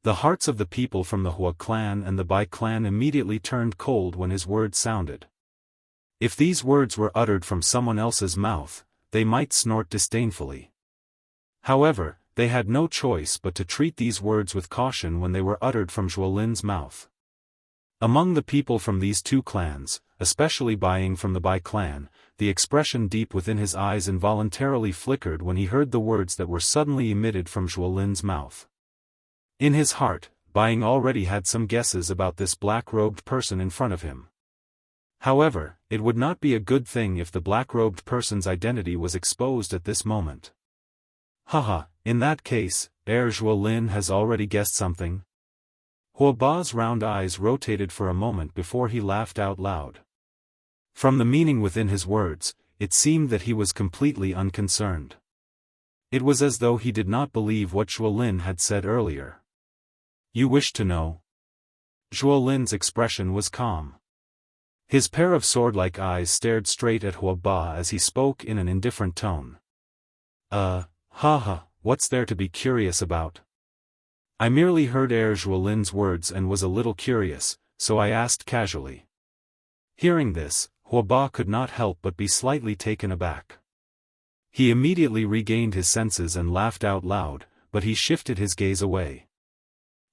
The hearts of the people from the Hua clan and the Bai clan immediately turned cold when his words sounded. If these words were uttered from someone else's mouth, they might snort disdainfully. However, they had no choice but to treat these words with caution when they were uttered from Zhuolin's mouth. Among the people from these two clans, especially Bai Ying from the Bai clan, the expression deep within his eyes involuntarily flickered when he heard the words that were suddenly emitted from Zhuolin's mouth. In his heart, Bai already had some guesses about this black-robed person in front of him. However, it would not be a good thing if the black-robed person's identity was exposed at this moment. Haha, in that case, Zhuolin has already guessed something? Huoba's round eyes rotated for a moment before he laughed out loud. From the meaning within his words, it seemed that he was completely unconcerned. It was as though he did not believe what Zhuolin had said earlier. You wish to know? Zhuolin's expression was calm. His pair of sword-like eyes stared straight at Huoba as he spoke in an indifferent tone. Haha, what's there to be curious about? I merely heard Zhuolin's words and was a little curious, so I asked casually. Hearing this, Huoba could not help but be slightly taken aback. He immediately regained his senses and laughed out loud, but he shifted his gaze away.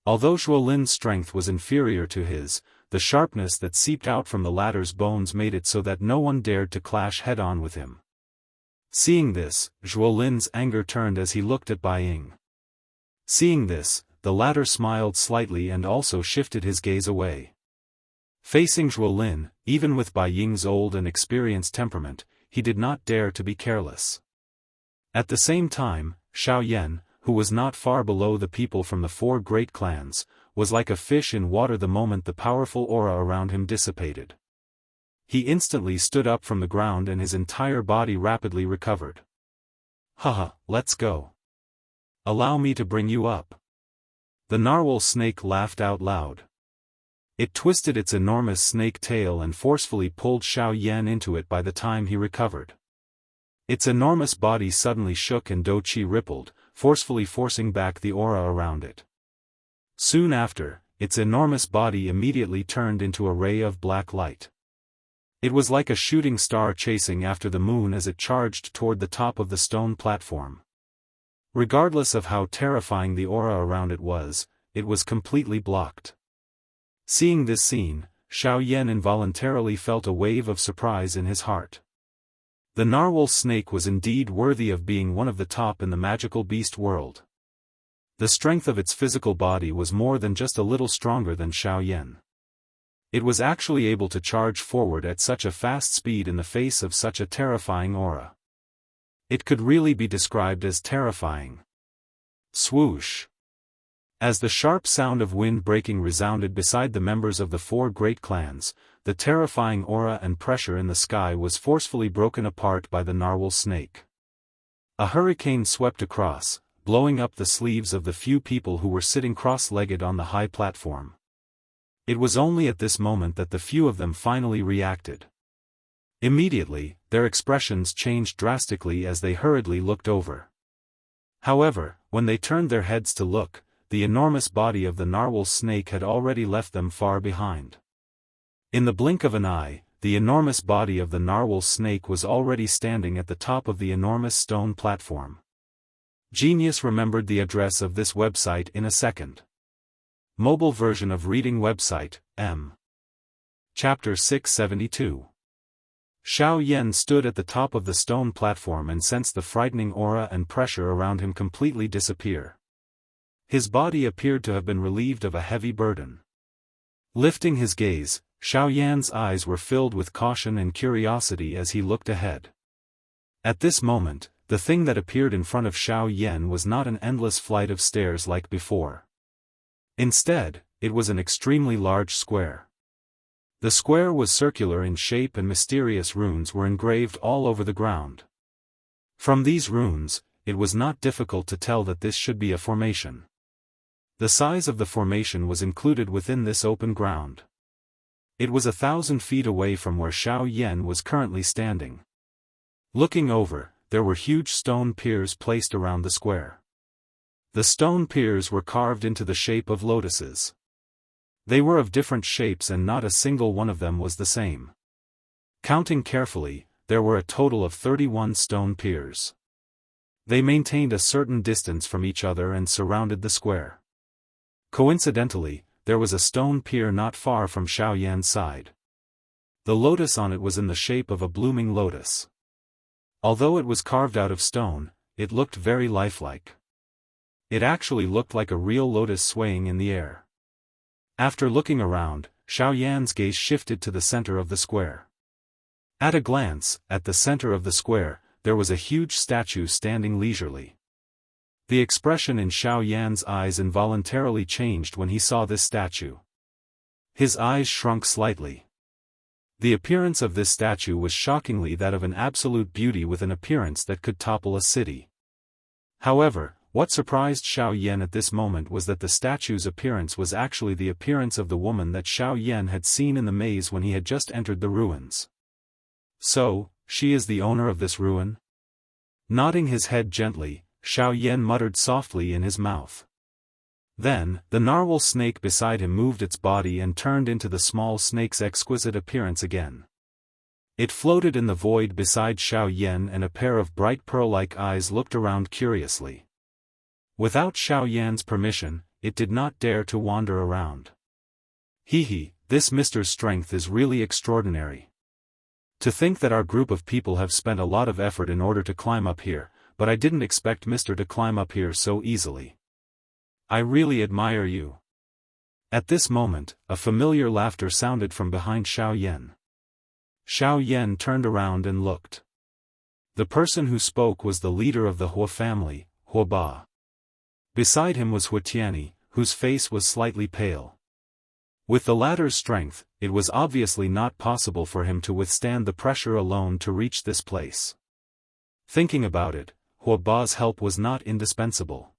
Although Zhuolin's strength was inferior to his, the sharpness that seeped out from the latter's bones made it so that no one dared to clash head-on with him. Seeing this, Zhuolin's anger turned as he looked at Bai Ying. Seeing this, the latter smiled slightly and also shifted his gaze away. Facing Zhuolin, even with Bai Ying's old and experienced temperament, he did not dare to be careless. At the same time, Xiao Yan, who was not far below the people from the four great clans, was like a fish in water the moment the powerful aura around him dissipated. He instantly stood up from the ground and his entire body rapidly recovered. Haha, let's go. Allow me to bring you up. The narwhal snake laughed out loud. It twisted its enormous snake tail and forcefully pulled Xiao Yan into it by the time he recovered. Its enormous body suddenly shook and Do Qi rippled, forcefully forcing back the aura around it. Soon after, its enormous body immediately turned into a ray of black light. It was like a shooting star chasing after the moon as it charged toward the top of the stone platform. Regardless of how terrifying the aura around it was completely blocked. Seeing this scene, Xiao Yan involuntarily felt a wave of surprise in his heart. The narwhal snake was indeed worthy of being one of the top in the magical beast world. The strength of its physical body was more than just a little stronger than Xiao Yan. It was actually able to charge forward at such a fast speed in the face of such a terrifying aura. It could really be described as terrifying. Swoosh! As the sharp sound of wind breaking resounded beside the members of the four great clans, the terrifying aura and pressure in the sky was forcefully broken apart by the narwhal snake. A hurricane swept across, blowing up the sleeves of the few people who were sitting cross-legged on the high platform. It was only at this moment that the few of them finally reacted. Immediately, their expressions changed drastically as they hurriedly looked over. However, when they turned their heads to look, the enormous body of the narwhal snake had already left them far behind. In the blink of an eye, the enormous body of the narwhal snake was already standing at the top of the enormous stone platform. Genius remembered the address of this website in a second. Mobile version of reading website, M. Chapter 672. Xiao Yan stood at the top of the stone platform and sensed the frightening aura and pressure around him completely disappear. His body appeared to have been relieved of a heavy burden. Lifting his gaze, Xiao Yan's eyes were filled with caution and curiosity as he looked ahead. At this moment, the thing that appeared in front of Xiao Yan was not an endless flight of stairs like before. Instead, it was an extremely large square. The square was circular in shape and mysterious runes were engraved all over the ground. From these runes, it was not difficult to tell that this should be a formation. The size of the formation was included within this open ground. It was 1,000 feet away from where Xiao Yan was currently standing. Looking over, there were huge stone piers placed around the square. The stone piers were carved into the shape of lotuses. They were of different shapes and not a single one of them was the same. Counting carefully, there were a total of 31 stone piers. They maintained a certain distance from each other and surrounded the square. Coincidentally, there was a stone pier not far from Xiao Yan's side. The lotus on it was in the shape of a blooming lotus. Although it was carved out of stone, it looked very lifelike. It actually looked like a real lotus swaying in the air. After looking around, Xiao Yan's gaze shifted to the center of the square. At a glance, at the center of the square, there was a huge statue standing leisurely. The expression in Xiao Yan's eyes involuntarily changed when he saw this statue. His eyes shrunk slightly. The appearance of this statue was shockingly that of an absolute beauty with an appearance that could topple a city. However, what surprised Xiao Yan at this moment was that the statue's appearance was actually the appearance of the woman that Xiao Yan had seen in the maze when he had just entered the ruins. So, she is the owner of this ruin? Nodding his head gently, Xiao Yan muttered softly in his mouth. Then, the narwhal snake beside him moved its body and turned into the small snake's exquisite appearance again. It floated in the void beside Xiao Yan and a pair of bright pearl-like eyes looked around curiously. Without Xiao Yan's permission, it did not dare to wander around. Hee, this Mister's strength is really extraordinary. To think that our group of people have spent a lot of effort in order to climb up here, but I didn't expect Mister to climb up here so easily. I really admire you. At this moment, a familiar laughter sounded from behind Xiao Yan. Xiao Yan turned around and looked. The person who spoke was the leader of the Hua family, Hua Ba. Beside him was Hua Tianyi, whose face was slightly pale. With the latter's strength, it was obviously not possible for him to withstand the pressure alone to reach this place. Thinking about it, Hua Ba's help was not indispensable.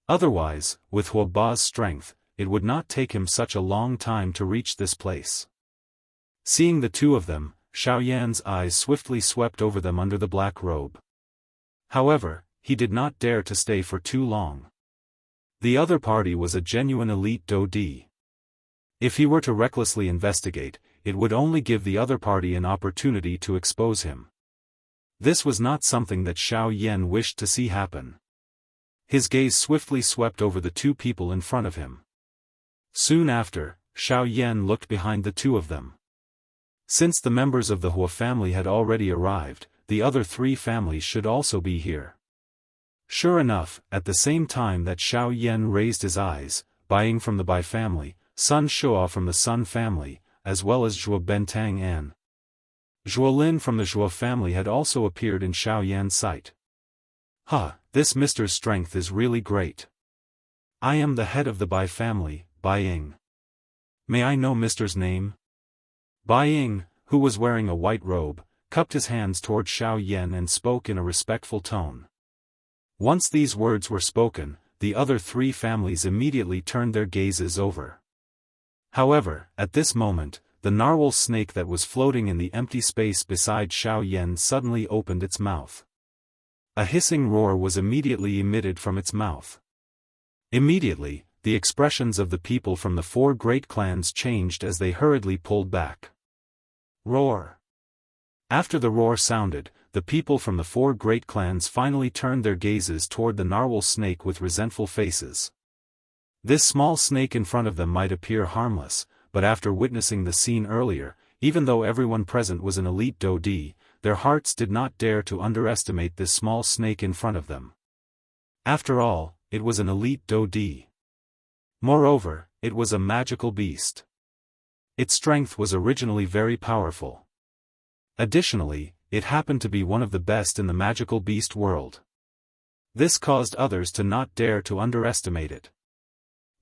Otherwise, with Hua Ba's strength, it would not take him such a long time to reach this place. Seeing the two of them, Xiao Yan's eyes swiftly swept over them under the black robe. However, he did not dare to stay for too long. The other party was a genuine elite Daoist. If he were to recklessly investigate, it would only give the other party an opportunity to expose him. This was not something that Xiao Yan wished to see happen. His gaze swiftly swept over the two people in front of him. Soon after, Xiao Yan looked behind the two of them. Since the members of the Hua family had already arrived, the other three families should also be here. Sure enough, at the same time that Xiao Yan raised his eyes, Baiying from the Bai family, Sun Shua from the Sun family, as well as Zhuo Bentang An. Zhuolin from the Zhuo family had also appeared in Xiao Yan's sight. This Mister's strength is really great. I am the head of the Bai family, Baiying. May I know Mister's name? Baiying, who was wearing a white robe, cupped his hands toward Xiao Yan and spoke in a respectful tone. Once these words were spoken, the other three families immediately turned their gazes over. However, at this moment, the narwhal snake that was floating in the empty space beside Xiao Yan suddenly opened its mouth. A hissing roar was immediately emitted from its mouth. Immediately, the expressions of the people from the four great clans changed as they hurriedly pulled back. Roar! After the roar sounded, the people from the four great clans finally turned their gazes toward the narwhal snake with resentful faces. This small snake in front of them might appear harmless, but after witnessing the scene earlier, even though everyone present was an elite Daoist, their hearts did not dare to underestimate this small snake in front of them. After all, it was an elite Daoist. Moreover, it was a magical beast. Its strength was originally very powerful. Additionally, it happened to be one of the best in the magical beast world. This caused others to not dare to underestimate it.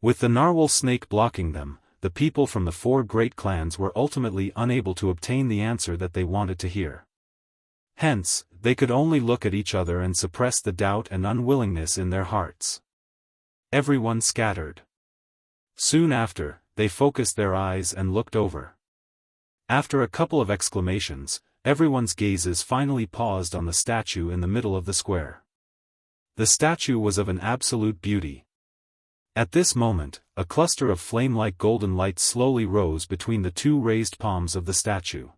With the narwhal snake blocking them, the people from the four great clans were ultimately unable to obtain the answer that they wanted to hear. Hence, they could only look at each other and suppress the doubt and unwillingness in their hearts. Everyone scattered. Soon after, they focused their eyes and looked over. After a couple of exclamations, everyone's gazes finally paused on the statue in the middle of the square. The statue was of an absolute beauty. At this moment, a cluster of flame-like golden light slowly rose between the two raised palms of the statue.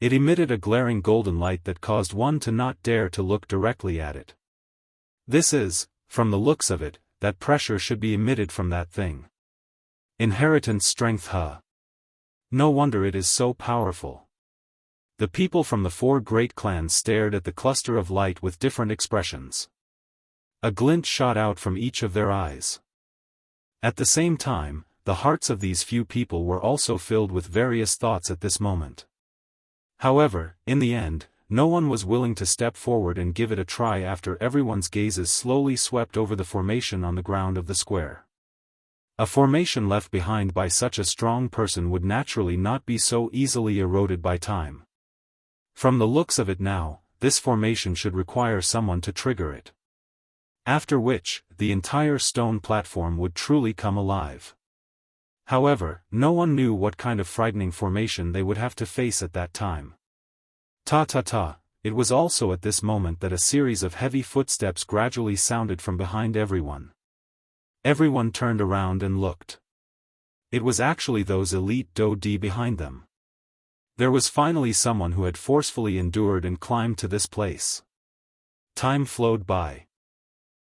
It emitted a glaring golden light that caused one to not dare to look directly at it. This is, from the looks of it, that pressure should be emitted from that thing. Inheritance strength. No wonder it is so powerful. The people from the four great clans stared at the cluster of light with different expressions. A glint shot out from each of their eyes. At the same time, the hearts of these few people were also filled with various thoughts at this moment. However, in the end, no one was willing to step forward and give it a try after everyone's gazes slowly swept over the formation on the ground of the square. A formation left behind by such a strong person would naturally not be so easily eroded by time. From the looks of it now, this formation should require someone to trigger it. After which, the entire stone platform would truly come alive. However, no one knew what kind of frightening formation they would have to face at that time. Ta-ta-ta, it was also at this moment that a series of heavy footsteps gradually sounded from behind everyone. Everyone turned around and looked. It was actually those elite Do-di behind them. There was finally someone who had forcefully endured and climbed to this place. Time flowed by.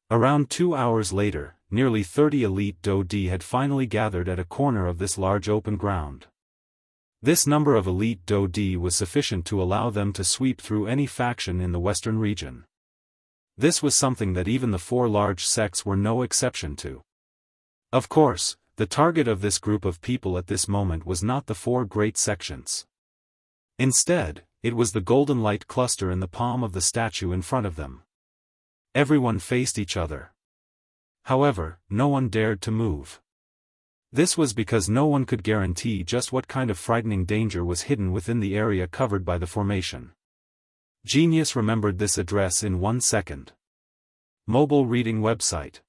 Around 2 hours later, nearly 30 elite Do-di had finally gathered at a corner of this large open ground. This number of elite Do-di was sufficient to allow them to sweep through any faction in the western region. This was something that even the 4 large sects were no exception to. Of course, the target of this group of people at this moment was not the 4 great sections. Instead, it was the golden light cluster in the palm of the statue in front of them. Everyone faced each other. However, no one dared to move. This was because no one could guarantee just what kind of frightening danger was hidden within the area covered by the formation. Genius remembered this address in 1 second. Mobile reading website.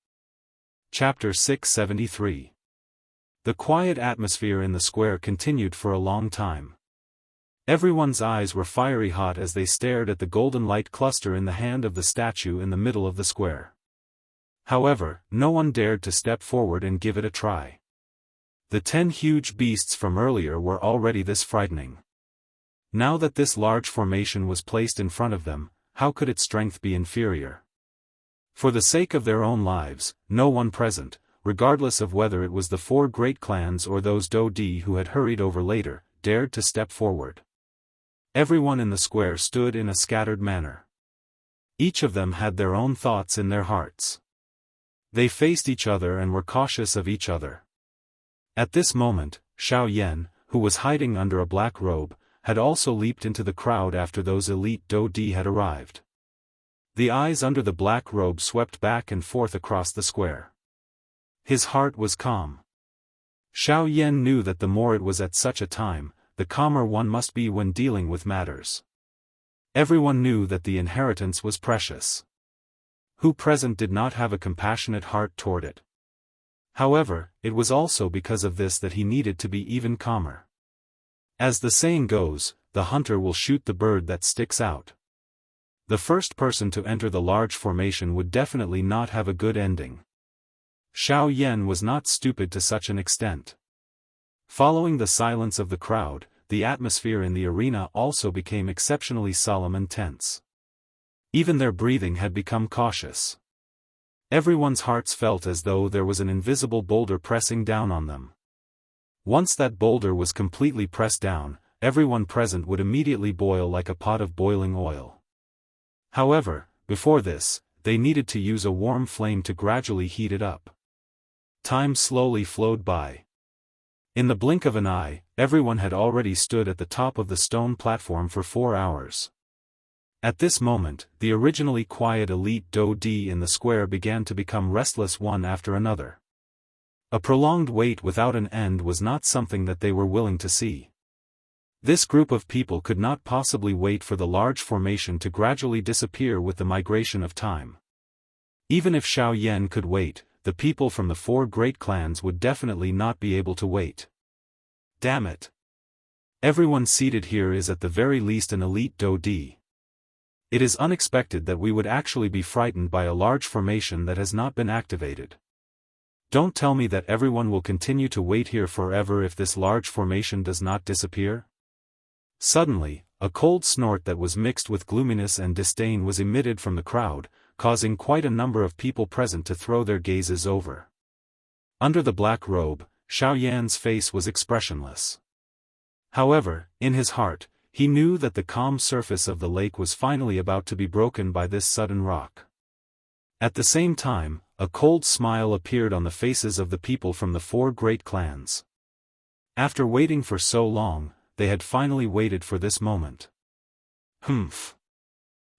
Chapter 673. The quiet atmosphere in the square continued for a long time. Everyone's eyes were fiery hot as they stared at the golden light cluster in the hand of the statue in the middle of the square. However, no one dared to step forward and give it a try. The 10 huge beasts from earlier were already this frightening. Now that this large formation was placed in front of them, how could its strength be inferior? For the sake of their own lives, no one present, regardless of whether it was the 4 great clans or those Do-di who had hurried over later, dared to step forward. Everyone in the square stood in a scattered manner. Each of them had their own thoughts in their hearts. They faced each other and were cautious of each other. At this moment, Xiao Yan, who was hiding under a black robe, had also leaped into the crowd after those elite Do-di had arrived. The eyes under the black robe swept back and forth across the square. His heart was calm. Xiao Yan knew that the more it was at such a time, the calmer one must be when dealing with matters. Everyone knew that the inheritance was precious. Who present did not have a compassionate heart toward it? However, it was also because of this that he needed to be even calmer. As the saying goes, the hunter will shoot the bird that sticks out. The first person to enter the large formation would definitely not have a good ending. Xiao Yan was not stupid to such an extent. Following the silence of the crowd, the atmosphere in the arena also became exceptionally solemn and tense. Even their breathing had become cautious. Everyone's hearts felt as though there was an invisible boulder pressing down on them. Once that boulder was completely pressed down, everyone present would immediately boil like a pot of boiling oil. However, before this, they needed to use a warm flame to gradually heat it up. Time slowly flowed by. In the blink of an eye, everyone had already stood at the top of the stone platform for 4 hours. At this moment, the originally quiet elite Do-di in the square began to become restless one after another. A prolonged wait without an end was not something that they were willing to see. This group of people could not possibly wait for the large formation to gradually disappear with the migration of time. Even if Xiao Yan could wait, the people from the 4 great clans would definitely not be able to wait. Damn it! Everyone seated here is at the very least an elite Do-di. It is unexpected that we would actually be frightened by a large formation that has not been activated. Don't tell me that everyone will continue to wait here forever if this large formation does not disappear? Suddenly, a cold snort that was mixed with gloominess and disdain was emitted from the crowd, causing quite a number of people present to throw their gazes over. Under the black robe, Xiao Yan's face was expressionless. However, in his heart, he knew that the calm surface of the lake was finally about to be broken by this sudden rock. At the same time, a cold smile appeared on the faces of the people from the 4 great clans. After waiting for so long, they had finally waited for this moment. Humph.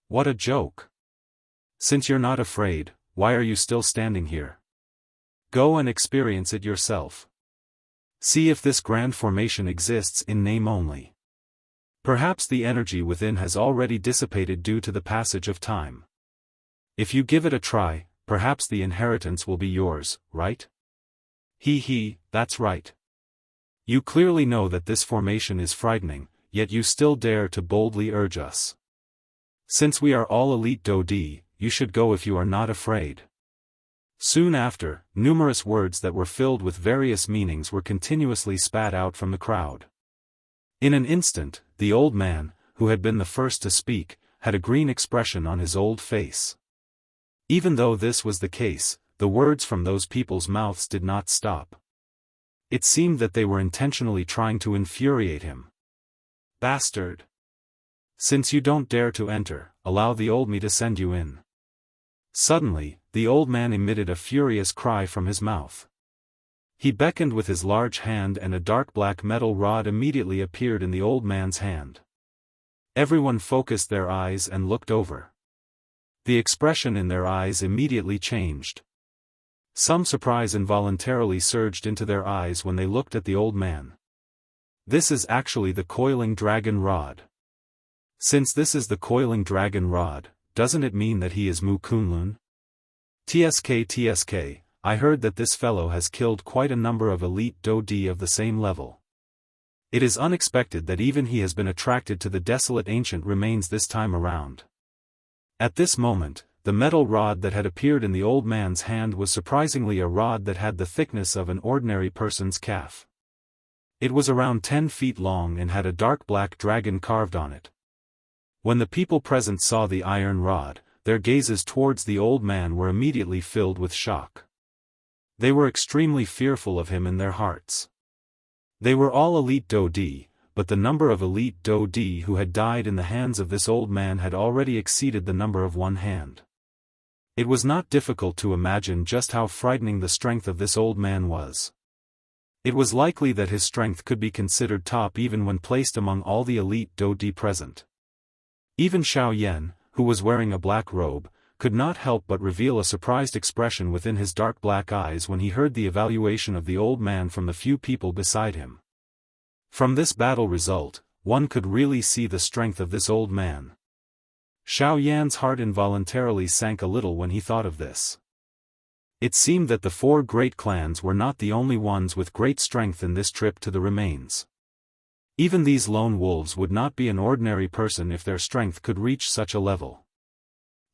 What a joke. Since you're not afraid, why are you still standing here? Go and experience it yourself. See if this grand formation exists in name only. Perhaps the energy within has already dissipated due to the passage of time. If you give it a try, perhaps the inheritance will be yours, right? That's right. You clearly know that this formation is frightening, yet you still dare to boldly urge us. Since we are all elite Daoist, you should go if you are not afraid. Soon after, numerous words that were filled with various meanings were continuously spat out from the crowd. In an instant, the old man, who had been the first to speak, had a green expression on his old face. Even though this was the case, the words from those people's mouths did not stop. It seemed that they were intentionally trying to infuriate him. Bastard! Since you don't dare to enter, allow the old me to send you in. Suddenly, the old man emitted a furious cry from his mouth. He beckoned with his large hand and a dark black metal rod immediately appeared in the old man's hand. Everyone focused their eyes and looked over. The expression in their eyes immediately changed. Some surprise involuntarily surged into their eyes when they looked at the old man. This is actually the coiling dragon rod. Since this is the coiling dragon rod, doesn't it mean that he is Mu Kunlun? TSK, I heard that this fellow has killed quite a number of elite Daoist of the same level. It is unexpected that even he has been attracted to the desolate ancient remains this time around. At this moment, the metal rod that had appeared in the old man's hand was surprisingly a rod that had the thickness of an ordinary person's calf. It was around 10 feet long and had a dark black dragon carved on it. When the people present saw the iron rod, their gazes towards the old man were immediately filled with shock. They were extremely fearful of him in their hearts. They were all elite Daoist, but the number of elite Daoist who had died in the hands of this old man had already exceeded the number of one hand. It was not difficult to imagine just how frightening the strength of this old man was. It was likely that his strength could be considered top even when placed among all the elite Daoist present. Even Xiao Yan, who was wearing a black robe, could not help but reveal a surprised expression within his dark black eyes when he heard the evaluation of the old man from the few people beside him. From this battle result, one could really see the strength of this old man. Xiao Yan's heart involuntarily sank a little when he thought of this. It seemed that the 4 great clans were not the only ones with great strength in this trip to the remains. Even these lone wolves would not be an ordinary person if their strength could reach such a level.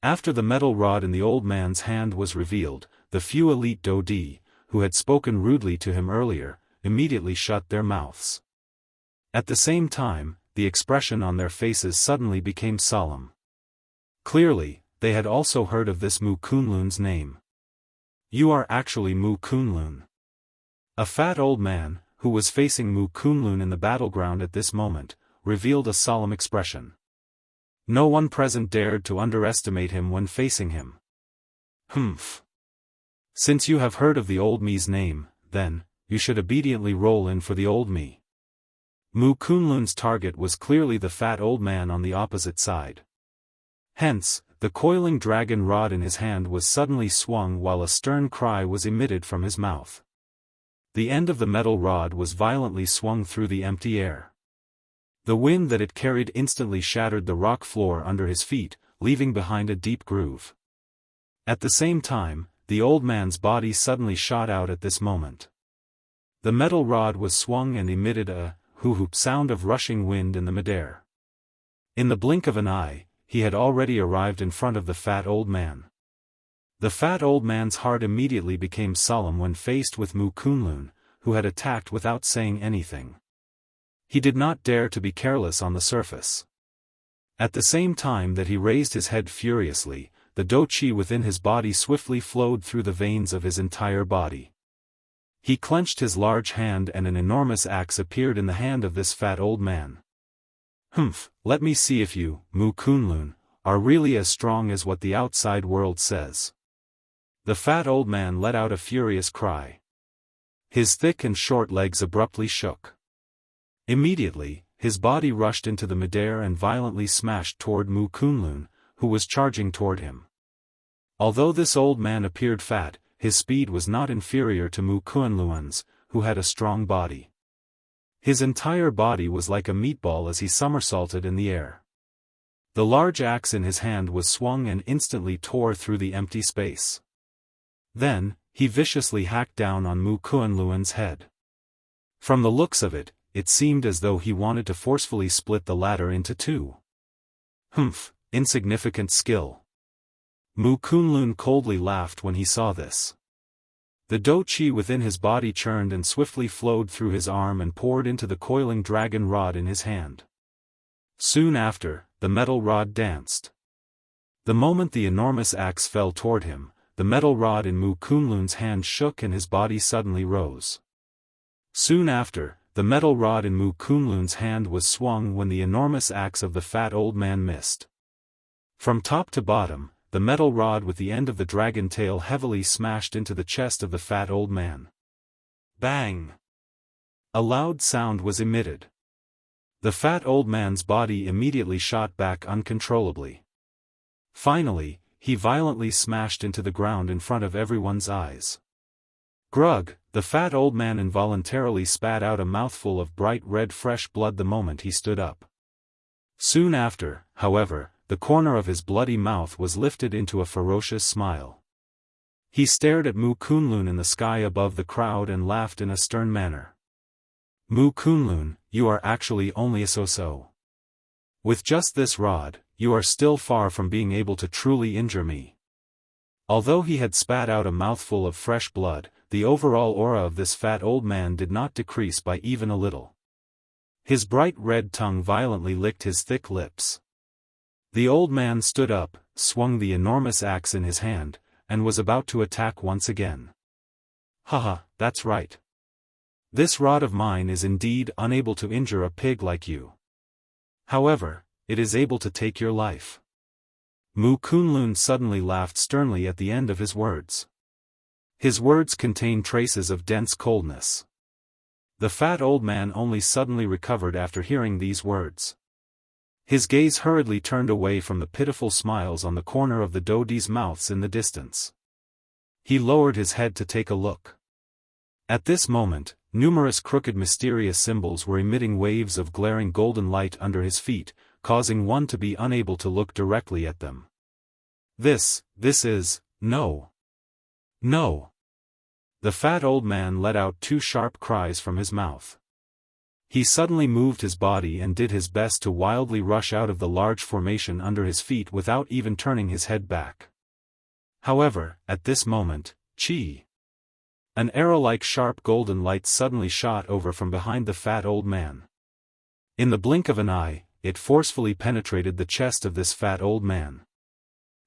After the metal rod in the old man's hand was revealed, the few elite Daoist, who had spoken rudely to him earlier, immediately shut their mouths. At the same time, the expression on their faces suddenly became solemn. Clearly, they had also heard of this Mu Kunlun's name. You are actually Mu Kunlun. A fat old man, who was facing Mu Kunlun in the battleground at this moment, revealed a solemn expression. No one present dared to underestimate him when facing him. Humph. Since you have heard of the old me's name, then, you should obediently roll in for the old me. Mu Kunlun's target was clearly the fat old man on the opposite side. Hence, the coiling dragon rod in his hand was suddenly swung while a stern cry was emitted from his mouth. The end of the metal rod was violently swung through the empty air. The wind that it carried instantly shattered the rock floor under his feet, leaving behind a deep groove. At the same time, the old man's body suddenly shot out at this moment. The metal rod was swung and emitted a hoo-hoop sound of rushing wind in the midair. In the blink of an eye, he had already arrived in front of the fat old man. The fat old man's heart immediately became solemn when faced with Mu Kunlun, who had attacked without saying anything. He did not dare to be careless on the surface. At the same time that he raised his head furiously, the Dou Qi within his body swiftly flowed through the veins of his entire body. He clenched his large hand and an enormous axe appeared in the hand of this fat old man. Humph, let me see if you, Mu Kunlun, are really as strong as what the outside world says. The fat old man let out a furious cry. His thick and short legs abruptly shook. Immediately, his body rushed into the midair and violently smashed toward Mu Kunlun, who was charging toward him. Although this old man appeared fat, his speed was not inferior to Mu Kunlun's, who had a strong body. His entire body was like a meatball as he somersaulted in the air. The large axe in his hand was swung and instantly tore through the empty space. Then, he viciously hacked down on Mu Kunlun's head. From the looks of it, it seemed as though he wanted to forcefully split the latter into two. Humph, insignificant skill. Mu Kunlun coldly laughed when he saw this. The dou qi within his body churned and swiftly flowed through his arm and poured into the coiling dragon rod in his hand. Soon after, the metal rod danced. The moment the enormous axe fell toward him, the metal rod in Mu Kunlun's hand shook and his body suddenly rose. Soon after, the metal rod in Mu Kunlun's hand was swung when the enormous axe of the fat old man missed. From top to bottom, the metal rod with the end of the dragon tail heavily smashed into the chest of the fat old man. Bang! A loud sound was emitted. The fat old man's body immediately shot back uncontrollably. Finally, he violently smashed into the ground in front of everyone's eyes. Grug, the fat old man involuntarily spat out a mouthful of bright red fresh blood the moment he stood up. Soon after, however, the corner of his bloody mouth was lifted into a ferocious smile. He stared at Mu Kunlun in the sky above the crowd and laughed in a stern manner. Mu Kunlun, you are actually only a so-so. With just this rod, you are still far from being able to truly injure me. Although he had spat out a mouthful of fresh blood, the overall aura of this fat old man did not decrease by even a little. His bright red tongue violently licked his thick lips. The old man stood up, swung the enormous axe in his hand, and was about to attack once again. Haha, that's right. This rod of mine is indeed unable to injure a pig like you. However, it is able to take your life. Mu Kunlun suddenly laughed sternly at the end of his words. His words contained traces of dense coldness. The fat old man only suddenly recovered after hearing these words. His gaze hurriedly turned away from the pitiful smiles on the corner of the Dodi's mouths in the distance. He lowered his head to take a look. At this moment, numerous crooked mysterious symbols were emitting waves of glaring golden light under his feet, causing one to be unable to look directly at them. This is, no. No. The fat old man let out two sharp cries from his mouth. He suddenly moved his body and did his best to wildly rush out of the large formation under his feet without even turning his head back. However, at this moment, an arrow-like sharp golden light suddenly shot over from behind the fat old man. In the blink of an eye, it forcefully penetrated the chest of this fat old man.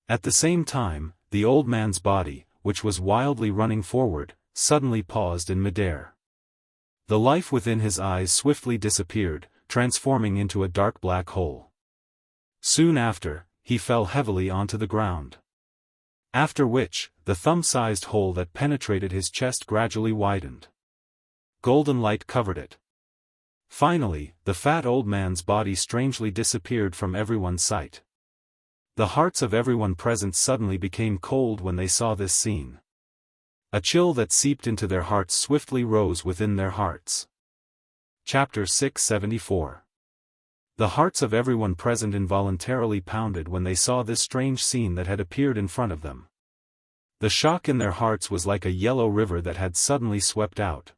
At the same time, the old man's body, which was wildly running forward, suddenly paused in midair. The life within his eyes swiftly disappeared, transforming into a dark black hole. Soon after, he fell heavily onto the ground. After which, the thumb-sized hole that penetrated his chest gradually widened. Golden light covered it. Finally, the fat old man's body strangely disappeared from everyone's sight. The hearts of everyone present suddenly became cold when they saw this scene. A chill that seeped into their hearts swiftly rose within their hearts. Chapter 674. The hearts of everyone present involuntarily pounded when they saw this strange scene that had appeared in front of them. The shock in their hearts was like a yellow river that had suddenly swept out.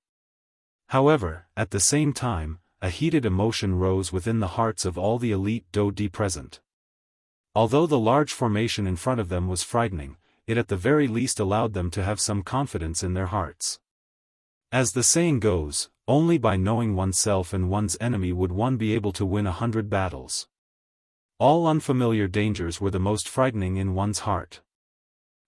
However, at the same time, a heated emotion rose within the hearts of all the elite Dodi present. Although the large formation in front of them was frightening, it at the very least allowed them to have some confidence in their hearts. As the saying goes, only by knowing oneself and one's enemy would one be able to win 100 battles. All unfamiliar dangers were the most frightening in one's heart.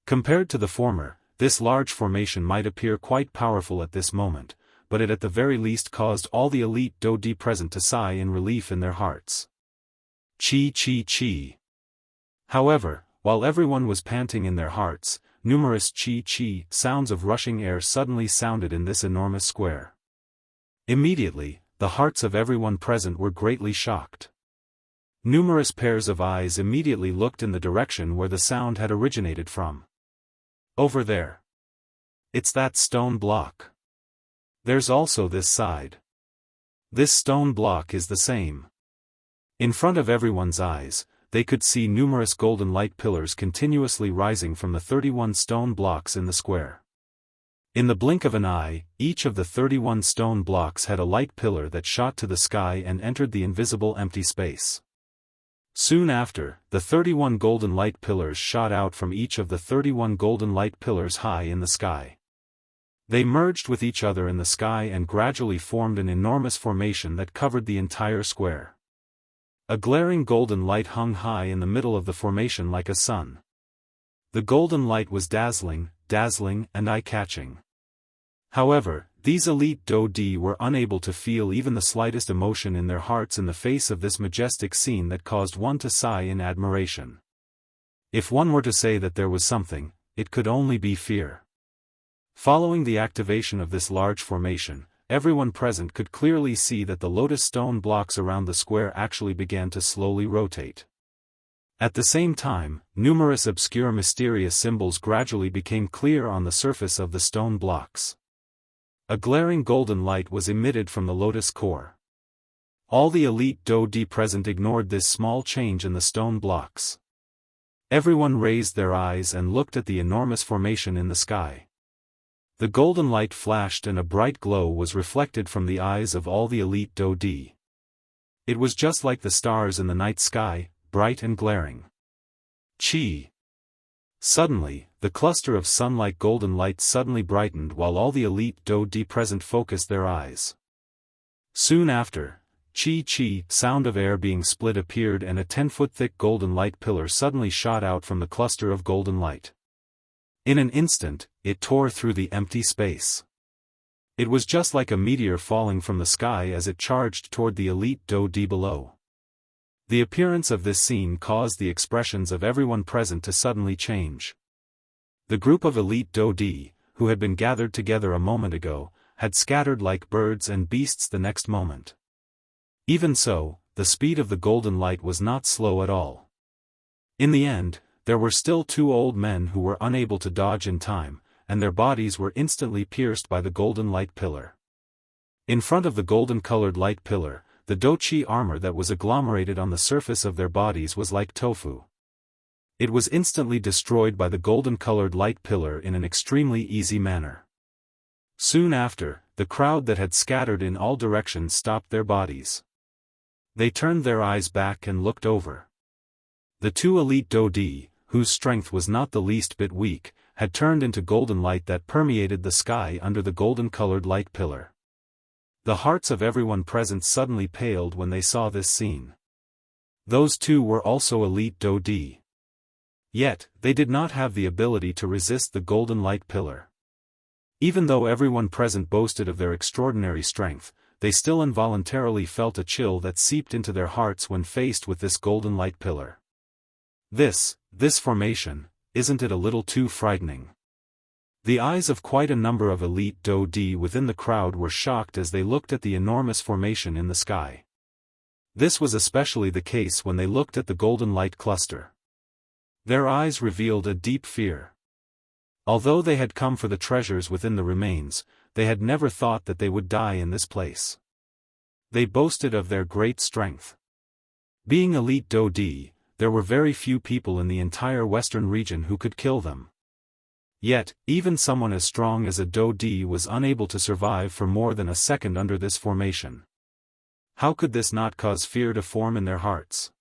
Compared to the former, this large formation might appear quite powerful at this moment, but it at the very least caused all the elite Dodi present to sigh in relief in their hearts. Chi. However, while everyone was panting in their hearts, numerous chi-chi sounds of rushing air suddenly sounded in this enormous square. Immediately, the hearts of everyone present were greatly shocked. Numerous pairs of eyes immediately looked in the direction where the sound had originated from. Over there. It's that stone block. There's also this side. This stone block is the same. In front of everyone's eyes, they could see numerous golden light pillars continuously rising from the 31 stone blocks in the square. In the blink of an eye, each of the 31 stone blocks had a light pillar that shot to the sky and entered the invisible empty space. Soon after, the 31 golden light pillars shot out from each of the 31 golden light pillars high in the sky. They merged with each other in the sky and gradually formed an enormous formation that covered the entire square. A glaring golden light hung high in the middle of the formation like a sun. The golden light was dazzling, and eye-catching. However, these elite Daoist were unable to feel even the slightest emotion in their hearts in the face of this majestic scene that caused one to sigh in admiration. If one were to say that there was something, it could only be fear. Following the activation of this large formation, everyone present could clearly see that the lotus stone blocks around the square actually began to slowly rotate. At the same time, numerous obscure mysterious symbols gradually became clear on the surface of the stone blocks. A glaring golden light was emitted from the lotus core. All the elite Daoist present ignored this small change in the stone blocks. Everyone raised their eyes and looked at the enormous formation in the sky. The golden light flashed and a bright glow was reflected from the eyes of all the elite Daoist. It was just like the stars in the night sky, bright and glaring. Chi! Suddenly, the cluster of sun-like golden light suddenly brightened while all the elite Daoist present focused their eyes. Soon after, chi-chi sound of air being split appeared and a 10-foot-thick golden light pillar suddenly shot out from the cluster of golden light. In an instant, it tore through the empty space. It was just like a meteor falling from the sky as it charged toward the elite Daoist below. The appearance of this scene caused the expressions of everyone present to suddenly change. The group of elite Daoist, who had been gathered together a moment ago, had scattered like birds and beasts the next moment. Even so, the speed of the golden light was not slow at all. In the end, there were still 2 old men who were unable to dodge in time, and their bodies were instantly pierced by the golden light pillar. In front of the golden-colored light pillar, the Daoist armor that was agglomerated on the surface of their bodies was like tofu. It was instantly destroyed by the golden-colored light pillar in an extremely easy manner. Soon after, the crowd that had scattered in all directions stopped their bodies. They turned their eyes back and looked over. The 2 elite Daoist, whose strength was not the least bit weak, had turned into golden light that permeated the sky under the golden-colored light pillar. The hearts of everyone present suddenly paled when they saw this scene. Those 2 were also elite Daoist. Yet, they did not have the ability to resist the golden light pillar. Even though everyone present boasted of their extraordinary strength, they still involuntarily felt a chill that seeped into their hearts when faced with this golden light pillar. This formation, isn't it a little too frightening? The eyes of quite a number of elite Daoist within the crowd were shocked as they looked at the enormous formation in the sky. This was especially the case when they looked at the golden light cluster. Their eyes revealed a deep fear. Although they had come for the treasures within the remains, they had never thought that they would die in this place. They boasted of their great strength. Being elite Daoist, there were very few people in the entire western region who could kill them. Yet, even someone as strong as a Daoist was unable to survive for more than a second under this formation. How could this not cause fear to form in their hearts?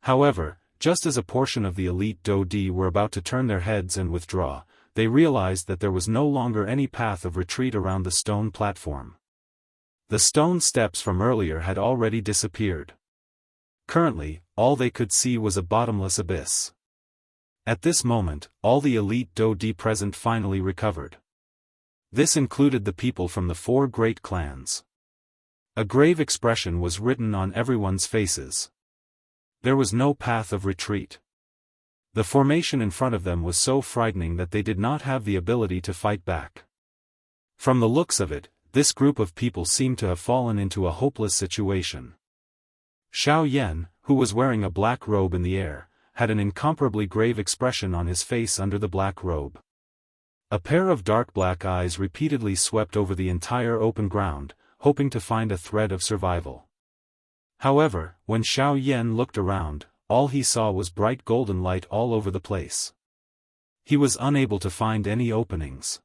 However, just as a portion of the elite Daoist were about to turn their heads and withdraw, they realized that there was no longer any path of retreat around the stone platform. The stone steps from earlier had already disappeared. Currently, all they could see was a bottomless abyss. At this moment, all the elite Daoist present finally recovered. This included the people from the 4 great clans. A grave expression was written on everyone's faces. There was no path of retreat. The formation in front of them was so frightening that they did not have the ability to fight back. From the looks of it, this group of people seemed to have fallen into a hopeless situation. Xiao Yan, who was wearing a black robe in the air, had an incomparably grave expression on his face under the black robe. A pair of dark black eyes repeatedly swept over the entire open ground, hoping to find a thread of survival. However, when Xiao Yan looked around, all he saw was bright golden light all over the place. He was unable to find any openings.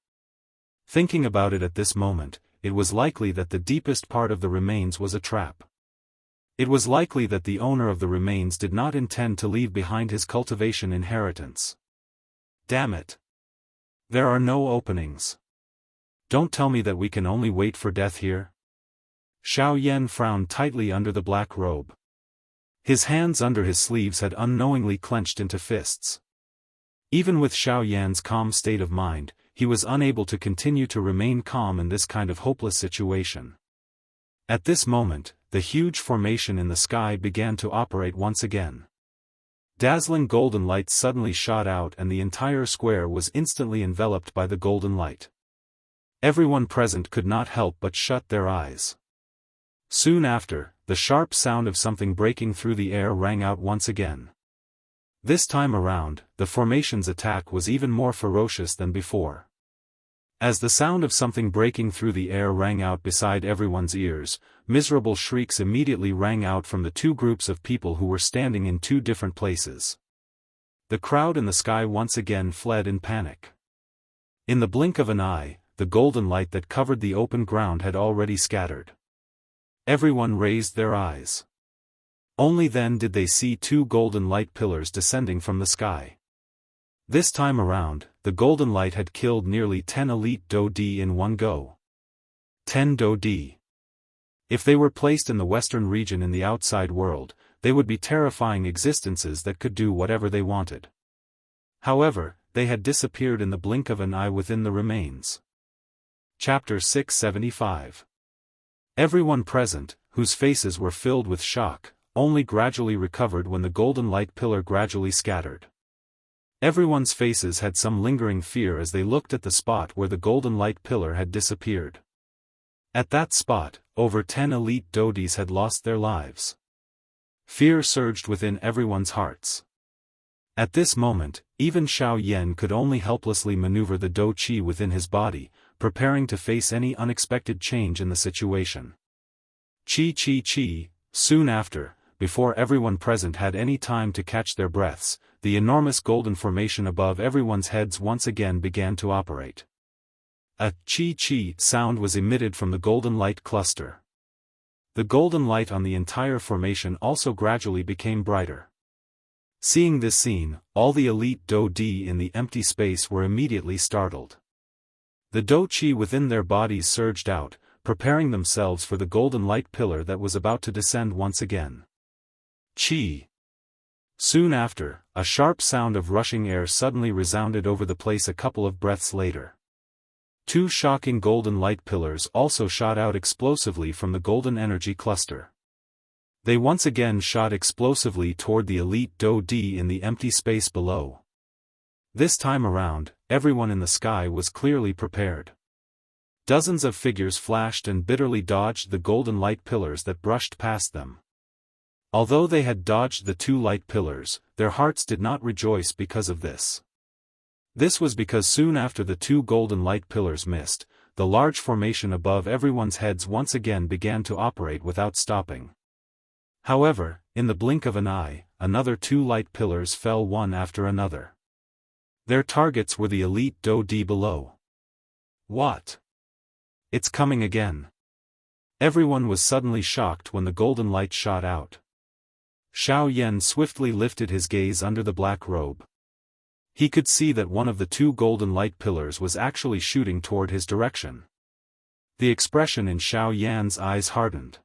Thinking about it at this moment, it was likely that the deepest part of the remains was a trap. It was likely that the owner of the remains did not intend to leave behind his cultivation inheritance. Damn it! There are no openings. Don't tell me that we can only wait for death here? Xiao Yan frowned tightly under the black robe. His hands under his sleeves had unknowingly clenched into fists. Even with Xiao Yan's calm state of mind, he was unable to continue to remain calm in this kind of hopeless situation. At this moment, the huge formation in the sky began to operate once again. Dazzling golden light suddenly shot out and the entire square was instantly enveloped by the golden light. Everyone present could not help but shut their eyes. Soon after, the sharp sound of something breaking through the air rang out once again. This time around, the formation's attack was even more ferocious than before. As the sound of something breaking through the air rang out beside everyone's ears, miserable shrieks immediately rang out from the two groups of people who were standing in two different places. The crowd in the sky once again fled in panic. In the blink of an eye, the golden light that covered the open ground had already scattered. Everyone raised their eyes. Only then did they see two golden light pillars descending from the sky. This time around, the golden light had killed nearly 10 elite Daoist in one go. 10 Daoist. If they were placed in the western region in the outside world, they would be terrifying existences that could do whatever they wanted. However, they had disappeared in the blink of an eye within the remains. Chapter 675. Everyone present, whose faces were filled with shock, only gradually recovered when the golden light pillar gradually scattered. Everyone's faces had some lingering fear as they looked at the spot where the golden light pillar had disappeared. At that spot, over 10 elite Daoist had lost their lives. Fear surged within everyone's hearts. At this moment, even Xiao Yan could only helplessly maneuver the Dou Qi within his body, preparing to face any unexpected change in the situation. Qi. Soon after, before everyone present had any time to catch their breaths, the enormous golden formation above everyone's heads once again began to operate. A Qi sound was emitted from the golden light cluster. The golden light on the entire formation also gradually became brighter. Seeing this scene, all the elite Daoist in the empty space were immediately startled. The Dou Qi within their bodies surged out, preparing themselves for the golden light pillar that was about to descend once again. Qi. Soon after, a sharp sound of rushing air suddenly resounded over the place a couple of breaths later. Two shocking golden light pillars also shot out explosively from the golden energy cluster. They once again shot explosively toward the elite Daoist in the empty space below. This time around, everyone in the sky was clearly prepared. Dozens of figures flashed and bitterly dodged the golden light pillars that brushed past them. Although they had dodged the two light pillars, their hearts did not rejoice because of this. This was because soon after the two golden light pillars missed, the large formation above everyone's heads once again began to operate without stopping. However, in the blink of an eye, another two light pillars fell one after another. Their targets were the elite Daoist below. What? It's coming again. Everyone was suddenly shocked when the golden light shot out. Xiao Yan swiftly lifted his gaze under the black robe. He could see that one of the two golden light pillars was actually shooting toward his direction. The expression in Xiao Yan's eyes hardened.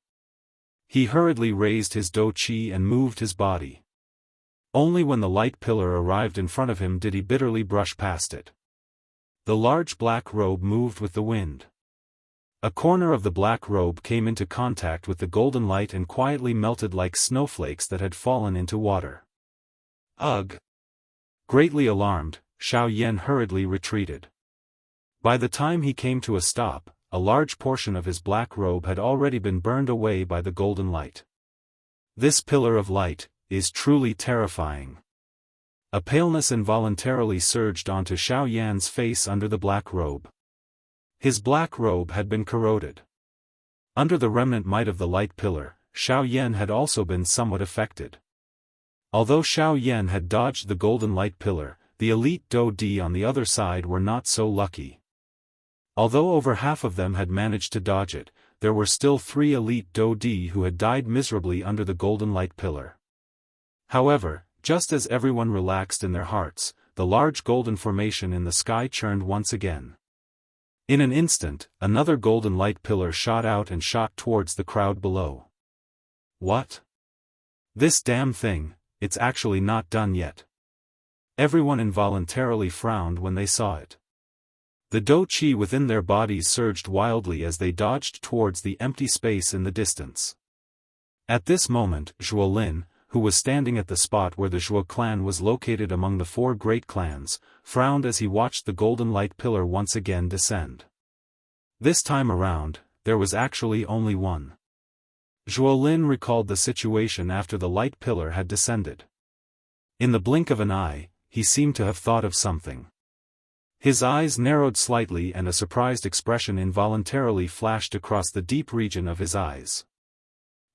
He hurriedly raised his Dou Qi and moved his body. Only when the light pillar arrived in front of him did he bitterly brush past it. The large black robe moved with the wind. A corner of the black robe came into contact with the golden light and quietly melted like snowflakes that had fallen into water. Ugh! Greatly alarmed, Xiao Yan hurriedly retreated. By the time he came to a stop, a large portion of his black robe had already been burned away by the golden light. This pillar of light is truly terrifying. A paleness involuntarily surged onto Xiao Yan's face under the black robe. His black robe had been corroded. Under the remnant might of the light pillar, Xiao Yan had also been somewhat affected. Although Xiao Yan had dodged the golden light pillar, the elite Dou Di on the other side were not so lucky. Although over half of them had managed to dodge it, there were still 3 elite Dou Di who had died miserably under the golden light pillar. However, just as everyone relaxed in their hearts, the large golden formation in the sky churned once again. In an instant, another golden light pillar shot out and shot towards the crowd below. What? This damn thing, it's actually not done yet. Everyone involuntarily frowned when they saw it. The Dou Qi within their bodies surged wildly as they dodged towards the empty space in the distance. At this moment, Zhuo Lin, who was standing at the spot where the Zhuo clan was located among the 4 great clans, frowned as he watched the golden light pillar once again descend. This time around, there was actually only one. Zhuo Lin recalled the situation after the light pillar had descended. In the blink of an eye, he seemed to have thought of something. His eyes narrowed slightly and a surprised expression involuntarily flashed across the deep region of his eyes.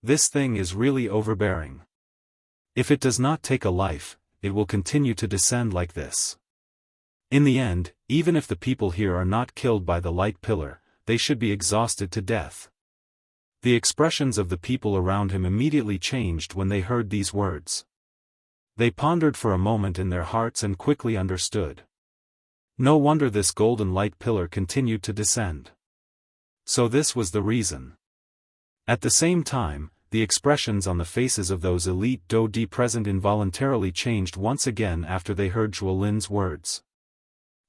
This thing is really overbearing. If it does not take a life, it will continue to descend like this. In the end, even if the people here are not killed by the light pillar, they should be exhausted to death. The expressions of the people around him immediately changed when they heard these words. They pondered for a moment in their hearts and quickly understood. No wonder this golden light pillar continued to descend. So this was the reason. At the same time, the expressions on the faces of those elite Dou Di present involuntarily changed once again after they heard Zhuo Lin's words.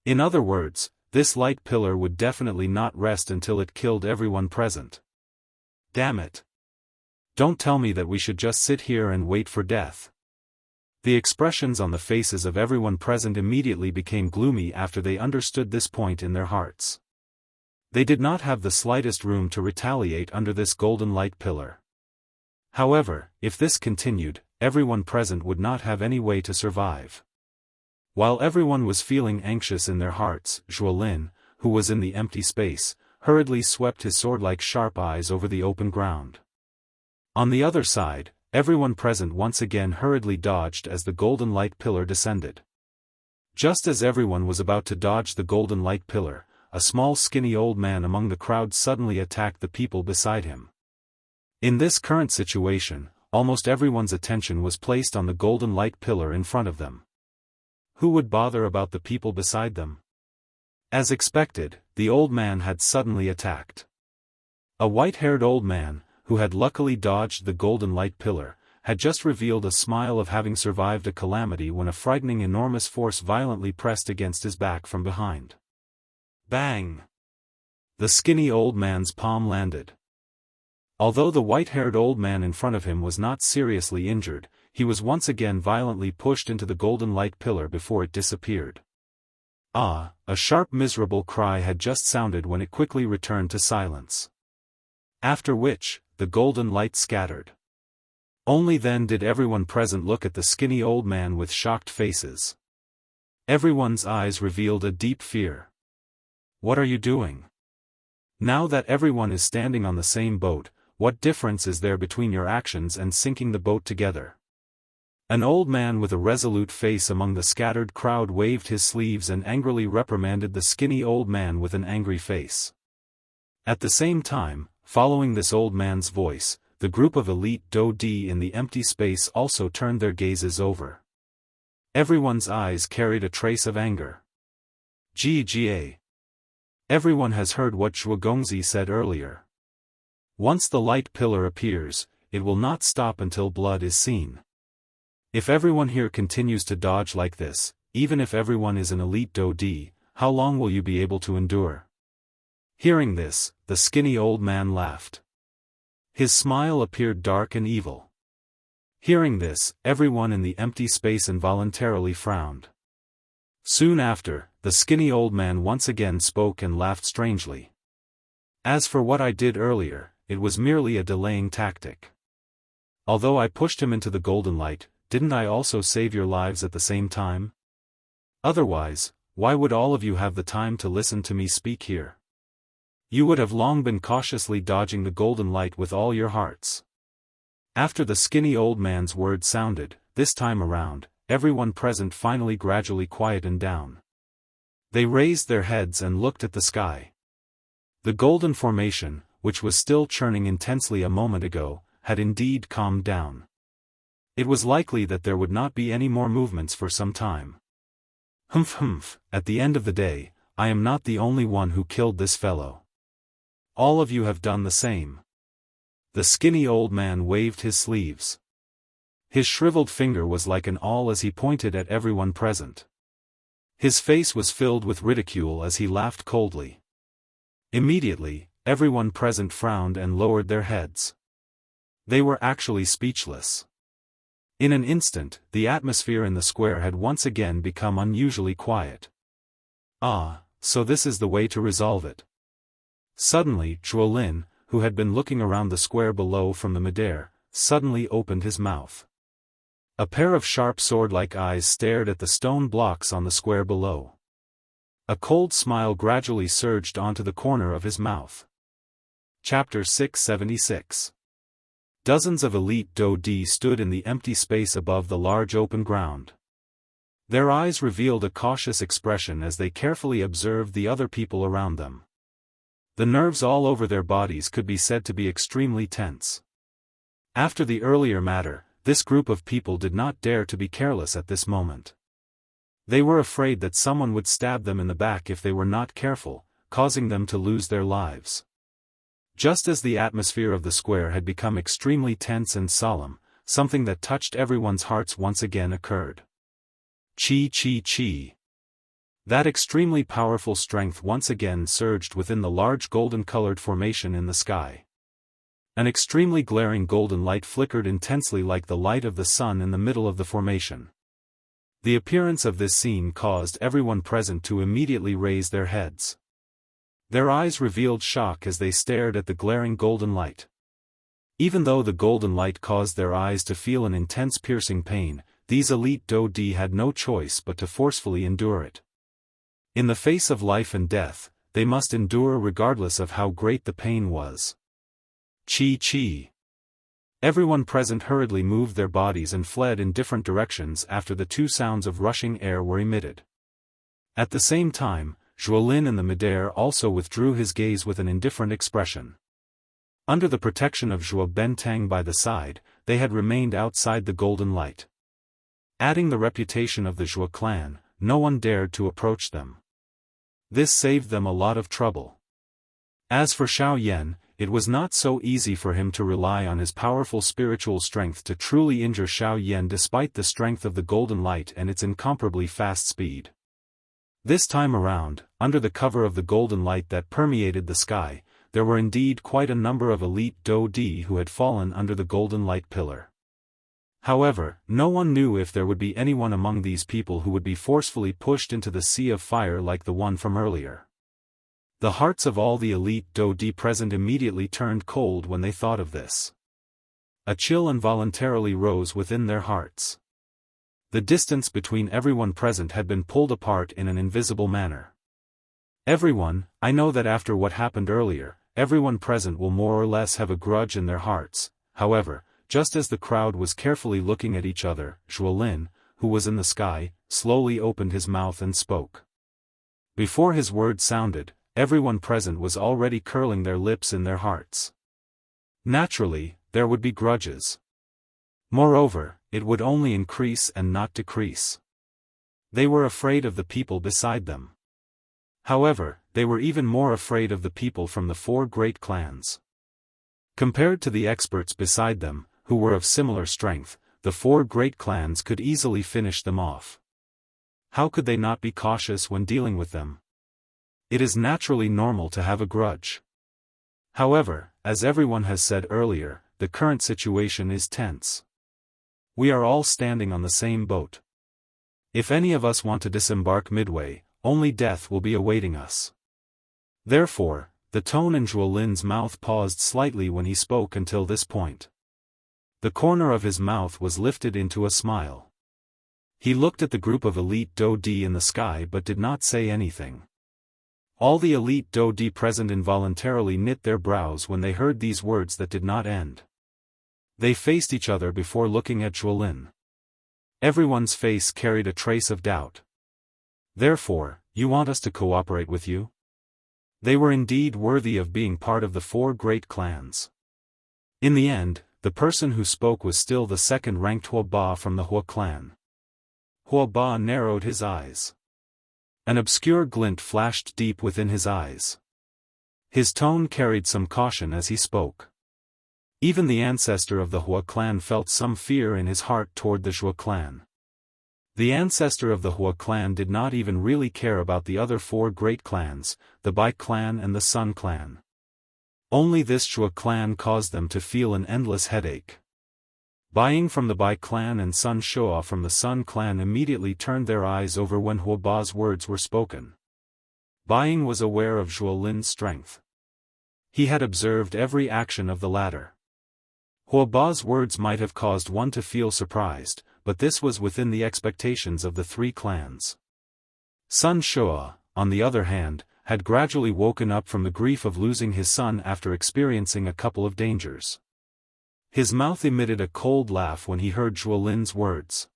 In other words, this light pillar would definitely not rest until it killed everyone present. Damn it. Don't tell me that we should just sit here and wait for death. The expressions on the faces of everyone present immediately became gloomy after they understood this point in their hearts. They did not have the slightest room to retaliate under this golden light pillar. However, if this continued, everyone present would not have any way to survive. While everyone was feeling anxious in their hearts, Zhuo Lin, who was in the empty space, hurriedly swept his sword-like sharp eyes over the open ground. On the other side, everyone present once again hurriedly dodged as the golden light pillar descended. Just as everyone was about to dodge the golden light pillar, a small skinny old man among the crowd suddenly attacked the people beside him. In this current situation, almost everyone's attention was placed on the golden light pillar in front of them. Who would bother about the people beside them? As expected, the old man had suddenly attacked. A white-haired old man, who had luckily dodged the golden light pillar, had just revealed a smile of having survived a calamity when a frightening enormous force violently pressed against his back from behind. Bang! The skinny old man's palm landed. Although the white-haired old man in front of him was not seriously injured, he was once again violently pushed into the golden light pillar before it disappeared. Ah! A sharp miserable cry had just sounded when it quickly returned to silence. After which, the golden light scattered. Only then did everyone present look at the skinny old man with shocked faces. Everyone's eyes revealed a deep fear. What are you doing? Now that everyone is standing on the same boat, what difference is there between your actions and sinking the boat together? An old man with a resolute face among the scattered crowd waved his sleeves and angrily reprimanded the skinny old man with an angry face. At the same time, following this old man's voice, the group of elite Dou Di in the empty space also turned their gazes over. Everyone's eyes carried a trace of anger. Gga. Everyone has heard what Zhuo Gongzi said earlier. Once the light pillar appears, it will not stop until blood is seen. If everyone here continues to dodge like this, even if everyone is an elite Dou Di, how long will you be able to endure? Hearing this, the skinny old man laughed. His smile appeared dark and evil. Hearing this, everyone in the empty space involuntarily frowned. Soon after, the skinny old man once again spoke and laughed strangely. As for what I did earlier, it was merely a delaying tactic. Although I pushed him into the golden light, didn't I also save your lives at the same time? Otherwise, why would all of you have the time to listen to me speak here? You would have long been cautiously dodging the golden light with all your hearts. After the skinny old man's words sounded, this time around, everyone present finally gradually quietened down. They raised their heads and looked at the sky. The golden formation, which was still churning intensely a moment ago, had indeed calmed down. It was likely that there would not be any more movements for some time. Humph, at the end of the day, I am not the only one who killed this fellow. All of you have done the same. The skinny old man waved his sleeves. His shriveled finger was like an awl as he pointed at everyone present. His face was filled with ridicule as he laughed coldly. Immediately, everyone present frowned and lowered their heads. They were actually speechless. In an instant, the atmosphere in the square had once again become unusually quiet. Ah, so this is the way to resolve it. Suddenly, Zhuolin, who had been looking around the square below from the midair, suddenly opened his mouth. A pair of sharp sword-like eyes stared at the stone blocks on the square below. A cold smile gradually surged onto the corner of his mouth. Chapter 676. Dozens of elite Dou-di stood in the empty space above the large open ground. Their eyes revealed a cautious expression as they carefully observed the other people around them. The nerves all over their bodies could be said to be extremely tense. After the earlier matter, this group of people did not dare to be careless at this moment. They were afraid that someone would stab them in the back if they were not careful, causing them to lose their lives. Just as the atmosphere of the square had become extremely tense and solemn, something that touched everyone's hearts once again occurred. Chi. That extremely powerful strength once again surged within the large golden-colored formation in the sky. An extremely glaring golden light flickered intensely like the light of the sun in the middle of the formation. The appearance of this scene caused everyone present to immediately raise their heads. Their eyes revealed shock as they stared at the glaring golden light. Even though the golden light caused their eyes to feel an intense piercing pain, these elite Dou-di had no choice but to forcefully endure it. In the face of life and death, they must endure regardless of how great the pain was. Chi. Everyone present hurriedly moved their bodies and fled in different directions after the two sounds of rushing air were emitted. At the same time, Zhuolin in the midair also withdrew his gaze with an indifferent expression. Under the protection of Zhuo Bentang by the side, they had remained outside the golden light. Adding the reputation of the Zhuo clan, no one dared to approach them. This saved them a lot of trouble. As for Xiao Yan, it was not so easy for him to rely on his powerful spiritual strength to truly injure Xiao Yan despite the strength of the golden light and its incomparably fast speed. This time around, under the cover of the golden light that permeated the sky, there were indeed quite a number of elite Dou-di who had fallen under the golden light pillar. However, no one knew if there would be anyone among these people who would be forcefully pushed into the sea of fire like the one from earlier. The hearts of all the elite Dou-di present immediately turned cold when they thought of this. A chill involuntarily rose within their hearts. The distance between everyone present had been pulled apart in an invisible manner. Everyone, I know that after what happened earlier, everyone present will more or less have a grudge in their hearts. However, just as the crowd was carefully looking at each other, Zhuolin, who was in the sky, slowly opened his mouth and spoke. Before his words sounded, everyone present was already curling their lips in their hearts. Naturally, there would be grudges. Moreover, it would only increase and not decrease. They were afraid of the people beside them. However, they were even more afraid of the people from the four great clans. Compared to the experts beside them, who were of similar strength, the four great clans could easily finish them off. How could they not be cautious when dealing with them? It is naturally normal to have a grudge. However, as everyone has said earlier, the current situation is tense. We are all standing on the same boat. If any of us want to disembark midway, only death will be awaiting us. Therefore, the tone in Zhuo Lin's mouth paused slightly when he spoke until this point. The corner of his mouth was lifted into a smile. He looked at the group of elite Dodi in the sky but did not say anything. All the elite Dodi present involuntarily knit their brows when they heard these words that did not end. They faced each other before looking at Zhuo Lin. Everyone's face carried a trace of doubt. Therefore, you want us to cooperate with you? They were indeed worthy of being part of the 4 great clans. In the end, the person who spoke was still the second-ranked Hua Ba from the Hua clan. Hua Ba narrowed his eyes. An obscure glint flashed deep within his eyes. His tone carried some caution as he spoke. Even the ancestor of the Hua clan felt some fear in his heart toward the Zhuo clan. The ancestor of the Hua clan did not even really care about the other 4 great clans, the Bai clan and the Sun clan. Only this Zhuo clan caused them to feel an endless headache. Buying from the Bai clan and Sun Shua from the Sun clan immediately turned their eyes over when Hua Ba's words were spoken. Buying was aware of Zhuo Lin's strength. He had observed every action of the latter. Hua Ba's words might have caused one to feel surprised, but this was within the expectations of the 3 clans. Sun Shua, on the other hand, had gradually woken up from the grief of losing his son after experiencing a couple of dangers. His mouth emitted a cold laugh when he heard Zhuo Lin's words.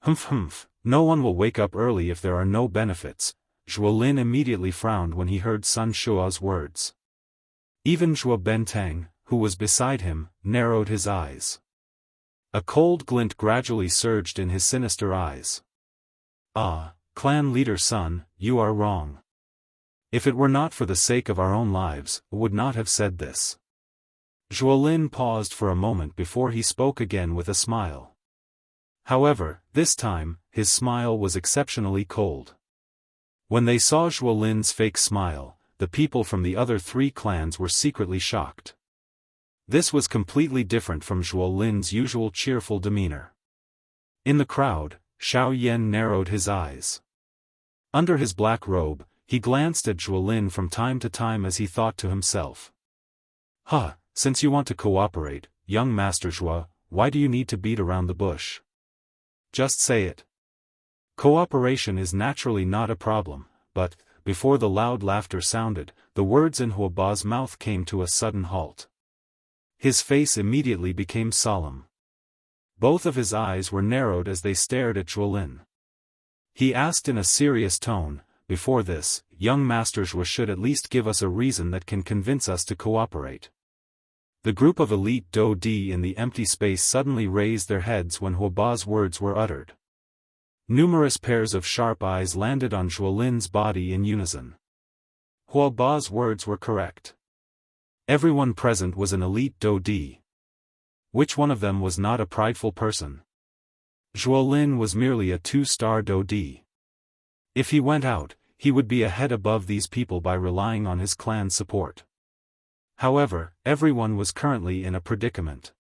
Humph, no one will wake up early if there are no benefits. Zhuo Lin immediately frowned when he heard Sun Shua's words. Even Zhuo Bentang, who was beside him, narrowed his eyes. A cold glint gradually surged in his sinister eyes. Ah, clan leader son, you are wrong. If it were not for the sake of our own lives, I would not have said this. Zhuo Lin paused for a moment before he spoke again with a smile. However, this time, his smile was exceptionally cold. When they saw Zhuo Lin's fake smile, the people from the other 3 clans were secretly shocked. This was completely different from Zhuo Lin's usual cheerful demeanor. In the crowd, Xiao Yan narrowed his eyes. Under his black robe, he glanced at Zhuo Lin from time to time as he thought to himself. Since you want to cooperate, young Master Zhuo, why do you need to beat around the bush? Just say it. Cooperation is naturally not a problem, but, before the loud laughter sounded, the words in Hua Ba's mouth came to a sudden halt. His face immediately became solemn. Both of his eyes were narrowed as they stared at Zhuo Lin. He asked in a serious tone, before this, young Master Zhuo should at least give us a reason that can convince us to cooperate. The group of elite Dodi in the empty space suddenly raised their heads when Hua Ba's words were uttered. Numerous pairs of sharp eyes landed on Zhuo Lin's body in unison. Hua Ba's words were correct. Everyone present was an elite Dodi. Which one of them was not a prideful person? Zhuo Lin was merely a 2-star Dodi. If he went out, he would be a head above these people by relying on his clan's support. However, everyone was currently in a predicament.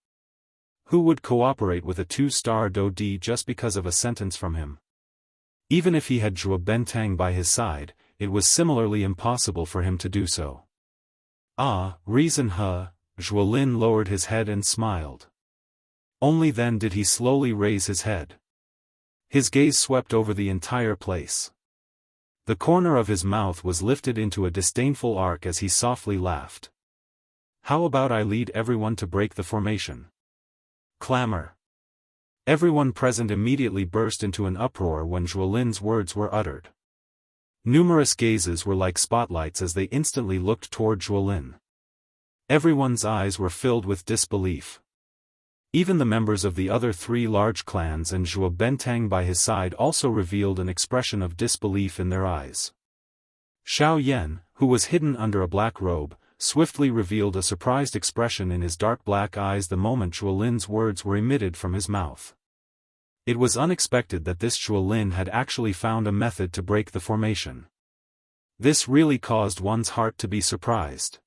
Who would cooperate with a 2-star Dodi just because of a sentence from him? Even if he had Zhuo Bentang by his side, it was similarly impossible for him to do so. Reason Zhuo Lin lowered his head and smiled. Only then did he slowly raise his head. His gaze swept over the entire place. The corner of his mouth was lifted into a disdainful arc as he softly laughed. How about I lead everyone to break the formation? Clamor. Everyone present immediately burst into an uproar when Zhuo Lin's words were uttered. Numerous gazes were like spotlights as they instantly looked toward Zhuo Lin. Everyone's eyes were filled with disbelief. Even the members of the other 3 large clans and Zhuo Bentang by his side also revealed an expression of disbelief in their eyes. Xiao Yan, who was hidden under a black robe, swiftly revealed a surprised expression in his dark black eyes the moment Zhuo Lin's words were emitted from his mouth. It was unexpected that this Zhuo Lin had actually found a method to break the formation. This really caused one's heart to be surprised.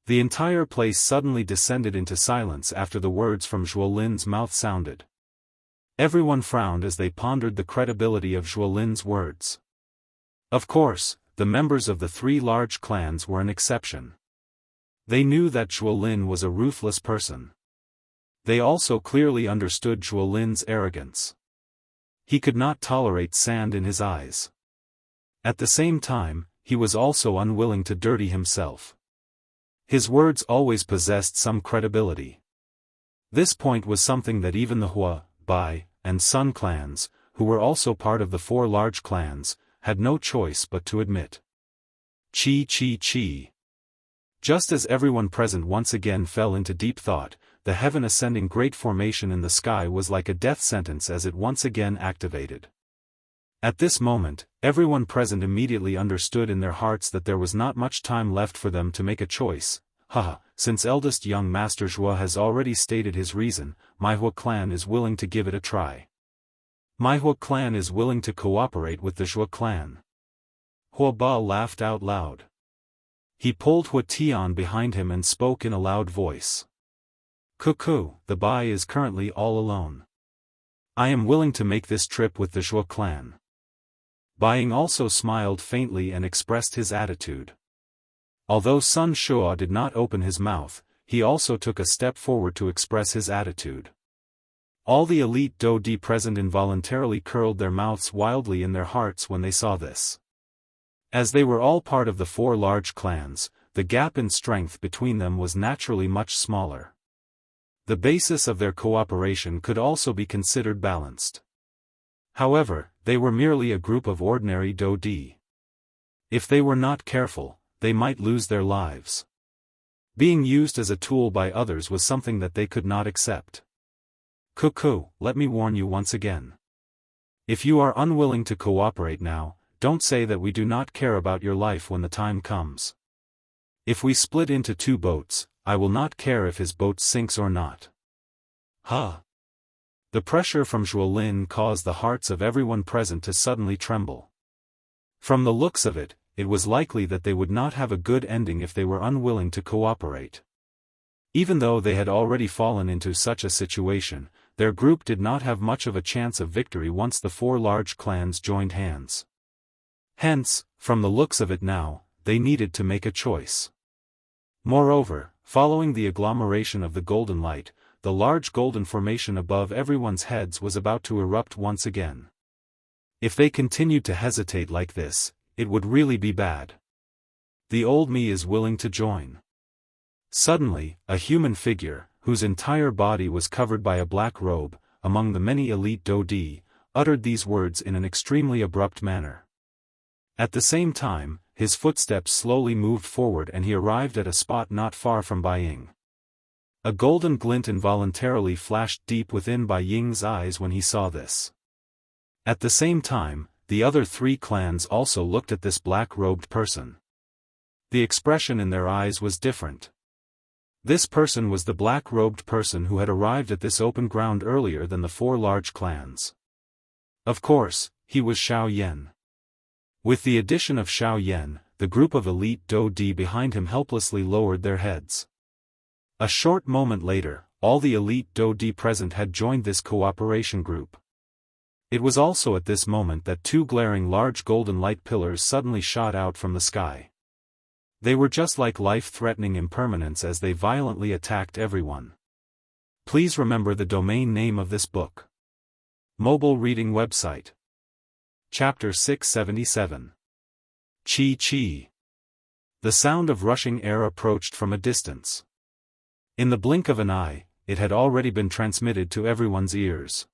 The entire place suddenly descended into silence after the words from Zhuo Lin's mouth sounded. Everyone frowned as they pondered the credibility of Zhuo Lin's words. Of course, the members of the three large clans were an exception. They knew that Zhuo Lin was a ruthless person. They also clearly understood Zhuo Lin's arrogance. He could not tolerate sand in his eyes. At the same time, he was also unwilling to dirty himself. His words always possessed some credibility. This point was something that even the Hua, Bai, and Sun clans, who were also part of the four large clans, had no choice but to admit. Chi. Just as everyone present once again fell into deep thought, the heaven-ascending great formation in the sky was like a death sentence as it once again activated. At this moment, everyone present immediately understood in their hearts that there was not much time left for them to make a choice. Since eldest young Master Zhuo has already stated his reason, my Hua clan is willing to give it a try. My Hua clan is willing to cooperate with the Zhuo clan. Hua Ba laughed out loud. He pulled Hua Tian behind him and spoke in a loud voice. Cuckoo, the Bai is currently all alone. I am willing to make this trip with the Zhuo clan. Baiing also smiled faintly and expressed his attitude. Although Sun Shua did not open his mouth, he also took a step forward to express his attitude. All the elite Dodi present involuntarily curled their mouths wildly in their hearts when they saw this. As they were all part of the four large clans, the gap in strength between them was naturally much smaller. The basis of their cooperation could also be considered balanced. However, they were merely a group of ordinary Dodi. If they were not careful, they might lose their lives. Being used as a tool by others was something that they could not accept. Cuckoo, let me warn you once again. If you are unwilling to cooperate now, don't say that we do not care about your life when the time comes. If we split into two boats, I will not care if his boat sinks or not. The pressure from Zhuo Lin caused the hearts of everyone present to suddenly tremble. From the looks of it, it was likely that they would not have a good ending if they were unwilling to cooperate. Even though they had already fallen into such a situation, their group did not have much of a chance of victory once the four large clans joined hands. Hence, from the looks of it now, they needed to make a choice. Moreover, following the agglomeration of the golden light, the large golden formation above everyone's heads was about to erupt once again. If they continued to hesitate like this, it would really be bad. The old me is willing to join. Suddenly, a human figure, whose entire body was covered by a black robe, among the many elite Dodi, uttered these words in an extremely abrupt manner. At the same time, his footsteps slowly moved forward and he arrived at a spot not far from Bai Ying. A golden glint involuntarily flashed deep within Bai Ying's eyes when he saw this. At the same time, the other three clans also looked at this black-robed person. The expression in their eyes was different. This person was the black-robed person who had arrived at this open ground earlier than the four large clans. Of course, he was Xiao Yan. With the addition of Xiao Yan, the group of elite Dodi behind him helplessly lowered their heads. A short moment later, all the elite Dodi present had joined this cooperation group. It was also at this moment that two glaring large golden light pillars suddenly shot out from the sky. They were just like life-threatening impermanence as they violently attacked everyone. Please remember the domain name of this book. Mobile reading website. Chapter 677. Chi. The sound of rushing air approached from a distance. In the blink of an eye, it had already been transmitted to everyone's ears.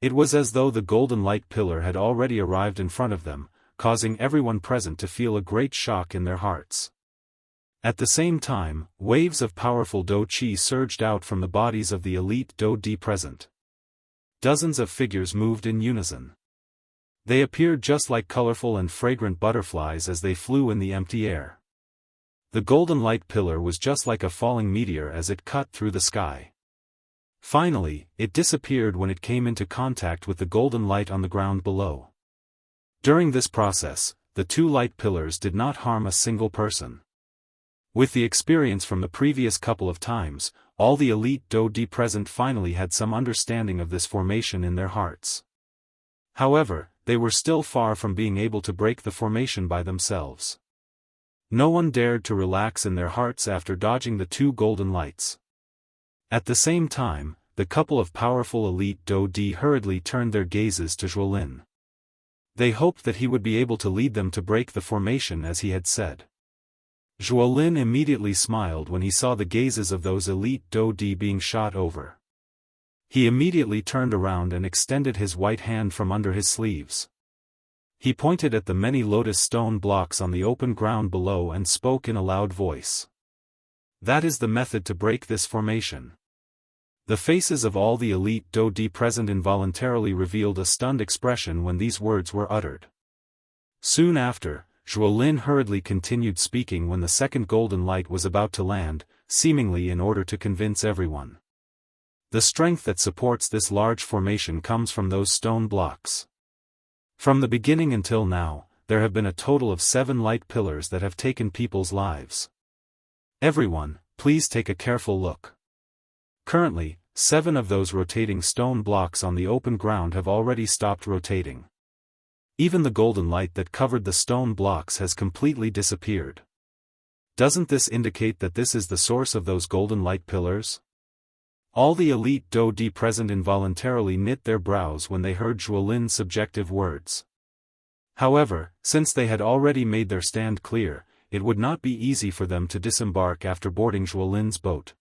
It was as though the golden light pillar had already arrived in front of them, causing everyone present to feel a great shock in their hearts. At the same time, waves of powerful Do Chi surged out from the bodies of the elite Do Di present. Dozens of figures moved in unison. They appeared just like colorful and fragrant butterflies as they flew in the empty air. The golden light pillar was just like a falling meteor as it cut through the sky. Finally, it disappeared when it came into contact with the golden light on the ground below. During this process, the two light pillars did not harm a single person. With the experience from the previous couple of times, all the elite Daoist present finally had some understanding of this formation in their hearts. However, they were still far from being able to break the formation by themselves. No one dared to relax in their hearts after dodging the two golden lights. At the same time, the couple of powerful elite Daoist hurriedly turned their gazes to Zhuolin. They hoped that he would be able to lead them to break the formation as he had said. Zhuolin immediately smiled when he saw the gazes of those elite Daoist being shot over. He immediately turned around and extended his white hand from under his sleeves. He pointed at the many lotus stone blocks on the open ground below and spoke in a loud voice. That is the method to break this formation. The faces of all the elite Daoist present involuntarily revealed a stunned expression when these words were uttered. Soon after, Zhuolin hurriedly continued speaking when the second golden light was about to land, seemingly in order to convince everyone. The strength that supports this large formation comes from those stone blocks. From the beginning until now, there have been a total of 7 light pillars that have taken people's lives. Everyone, please take a careful look. Currently, 7 of those rotating stone blocks on the open ground have already stopped rotating. Even the golden light that covered the stone blocks has completely disappeared. Doesn't this indicate that this is the source of those golden light pillars? All the elite Daoist present involuntarily knit their brows when they heard Zhuolin's subjective words. However, since they had already made their stand clear, it would not be easy for them to disembark after boarding Zhuolin's boat.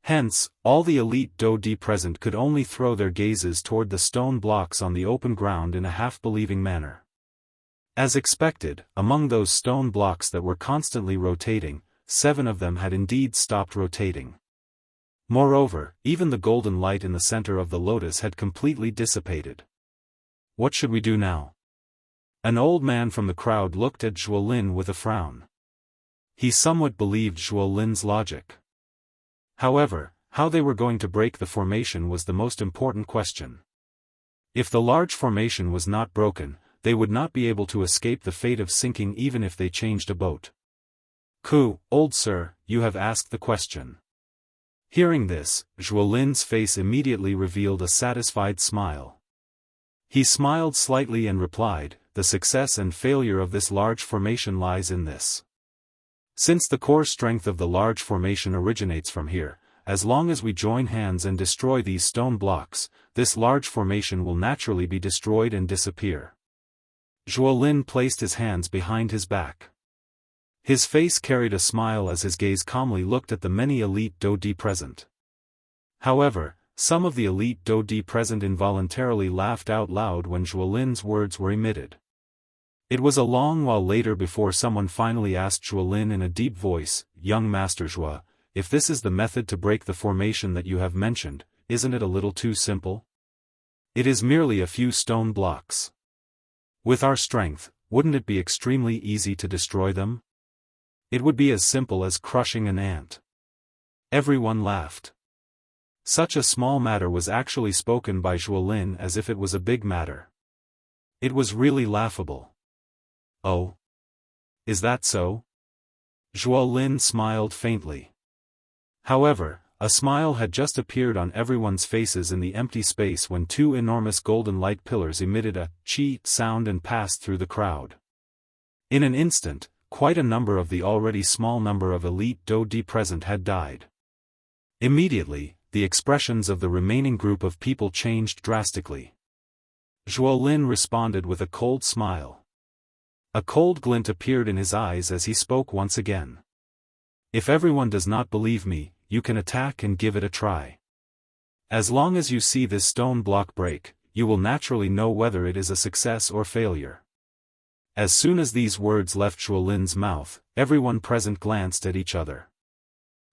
Hence, all the elite Daoist present could only throw their gazes toward the stone blocks on the open ground in a half-believing manner. As expected, among those stone blocks that were constantly rotating, 7 of them had indeed stopped rotating. Moreover, even the golden light in the center of the lotus had completely dissipated. What should we do now? An old man from the crowd looked at Zhuolin with a frown. He somewhat believed Zhuolin's logic. However, how they were going to break the formation was the most important question. If the large formation was not broken, they would not be able to escape the fate of sinking even if they changed a boat. Old sir, you have asked the question. Hearing this, Zhuolin's face immediately revealed a satisfied smile. He smiled slightly and replied, the success and failure of this large formation lies in this. Since the core strength of the large formation originates from here, as long as we join hands and destroy these stone blocks, this large formation will naturally be destroyed and disappear. Zhuolin placed his hands behind his back. His face carried a smile as his gaze calmly looked at the many elite Daoist present. However, some of the elite Daoist present involuntarily laughed out loud when Zhuolin's words were emitted. It was a long while later before someone finally asked Zhuolin in a deep voice, "Young Master Zhuo, if this is the method to break the formation that you have mentioned, isn't it a little too simple? It is merely a few stone blocks. With our strength, wouldn't it be extremely easy to destroy them? It would be as simple as crushing an ant." Everyone laughed. Such a small matter was actually spoken by Zhuolin as if it was a big matter. It was really laughable. Oh? Is that so? Zhuolin smiled faintly. However, a smile had just appeared on everyone's faces in the empty space when 2 enormous golden light pillars emitted a "chi" sound and passed through the crowd. In an instant, quite a number of the already small number of elite Daoist present had died. Immediately, the expressions of the remaining group of people changed drastically. Zhuolin responded with a cold smile. A cold glint appeared in his eyes as he spoke once again. If everyone does not believe me, you can attack and give it a try. As long as you see this stone block break, you will naturally know whether it is a success or failure. As soon as these words left Zhuolin's mouth, everyone present glanced at each other.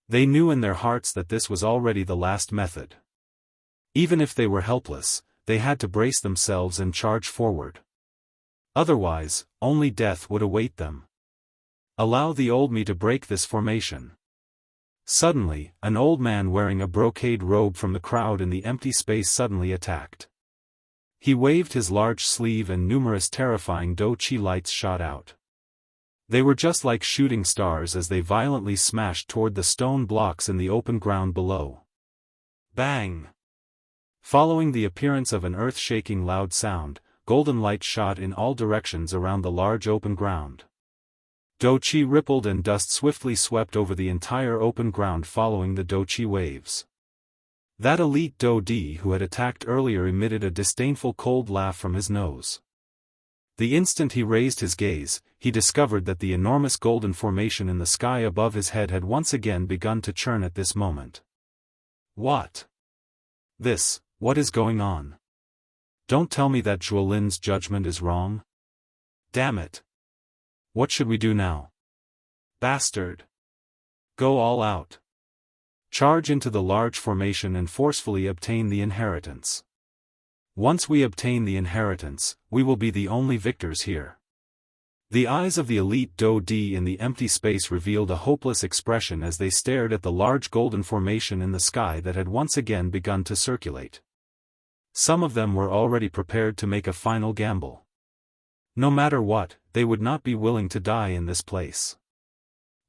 They knew in their hearts that this was already the last method. Even if they were helpless, they had to brace themselves and charge forward. Otherwise, only death would await them. Allow the old me to break this formation. Suddenly, an old man wearing a brocade robe from the crowd in the empty space suddenly attacked. He waved his large sleeve and numerous terrifying Do-Chi lights shot out. They were just like shooting stars as they violently smashed toward the stone blocks in the open ground below. Bang! Following the appearance of an earth-shaking loud sound, golden light shot in all directions around the large open ground. Do-chi rippled and dust swiftly swept over the entire open ground following the Do-chi waves. That elite Do-di who had attacked earlier emitted a disdainful cold laugh from his nose. The instant he raised his gaze, he discovered that the enormous golden formation in the sky above his head had once again begun to churn at this moment. What is going on? Don't tell me that Zhuolin's judgment is wrong? Damn it! What should we do now? Bastard! Go all out. Charge into the large formation and forcefully obtain the inheritance. Once we obtain the inheritance, we will be the only victors here. The eyes of the elite Do-di in the empty space revealed a hopeless expression as they stared at the large golden formation in the sky that had once again begun to circulate. Some of them were already prepared to make a final gamble. No matter what, they would not be willing to die in this place.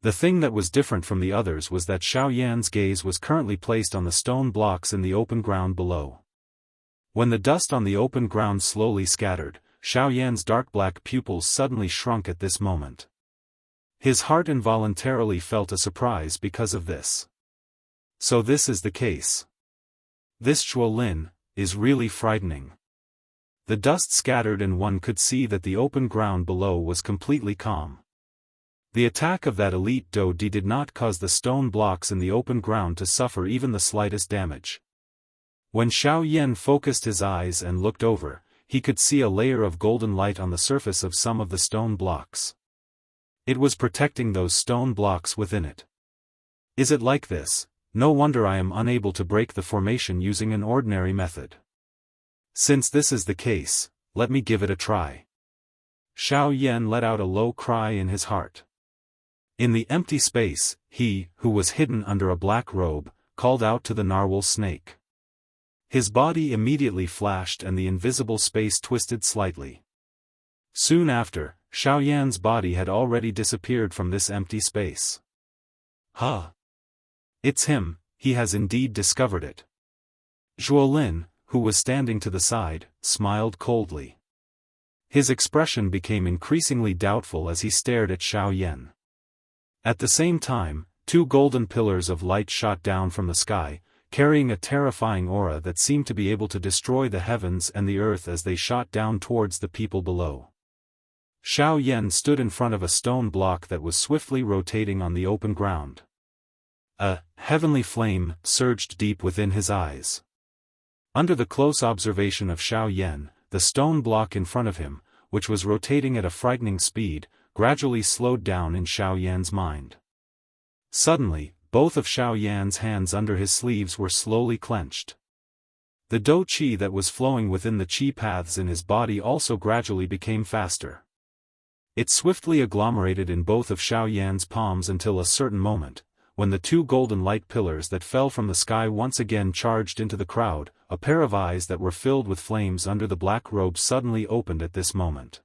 The thing that was different from the others was that Xiao Yan's gaze was currently placed on the stone blocks in the open ground below. When the dust on the open ground slowly scattered, Xiao Yan's dark black pupils suddenly shrunk at this moment. His heart involuntarily felt a surprise because of this. So this is the case. This Zhuolin is really frightening. The dust scattered and one could see that the open ground below was completely calm. The attack of that elite Do-di did not cause the stone blocks in the open ground to suffer even the slightest damage. When Xiao Yan focused his eyes and looked over, he could see a layer of golden light on the surface of some of the stone blocks. It was protecting those stone blocks within it. Is it like this? No wonder I am unable to break the formation using an ordinary method. Since this is the case, let me give it a try. Xiao Yan let out a low cry in his heart. In the empty space, he, who was hidden under a black robe, called out to the narwhal snake. His body immediately flashed and the invisible space twisted slightly. Soon after, Xiao Yan's body had already disappeared from this empty space. Huh! It's him, he has indeed discovered it. Zhuolin, who was standing to the side, smiled coldly. His expression became increasingly doubtful as he stared at Xiao Yan. At the same time, two golden pillars of light shot down from the sky, carrying a terrifying aura that seemed to be able to destroy the heavens and the earth as they shot down towards the people below. Xiao Yan stood in front of a stone block that was swiftly rotating on the open ground. A heavenly flame surged deep within his eyes. Under the close observation of Xiao Yan, the stone block in front of him, which was rotating at a frightening speed, gradually slowed down in Xiao Yan's mind. Suddenly, both of Xiao Yan's hands under his sleeves were slowly clenched. The Do-chi that was flowing within the chi paths in his body also gradually became faster. It swiftly agglomerated in both of Xiao Yan's palms until a certain moment, when the two golden light pillars that fell from the sky once again charged into the crowd. A pair of eyes that were filled with flames under the black robe suddenly opened at this moment.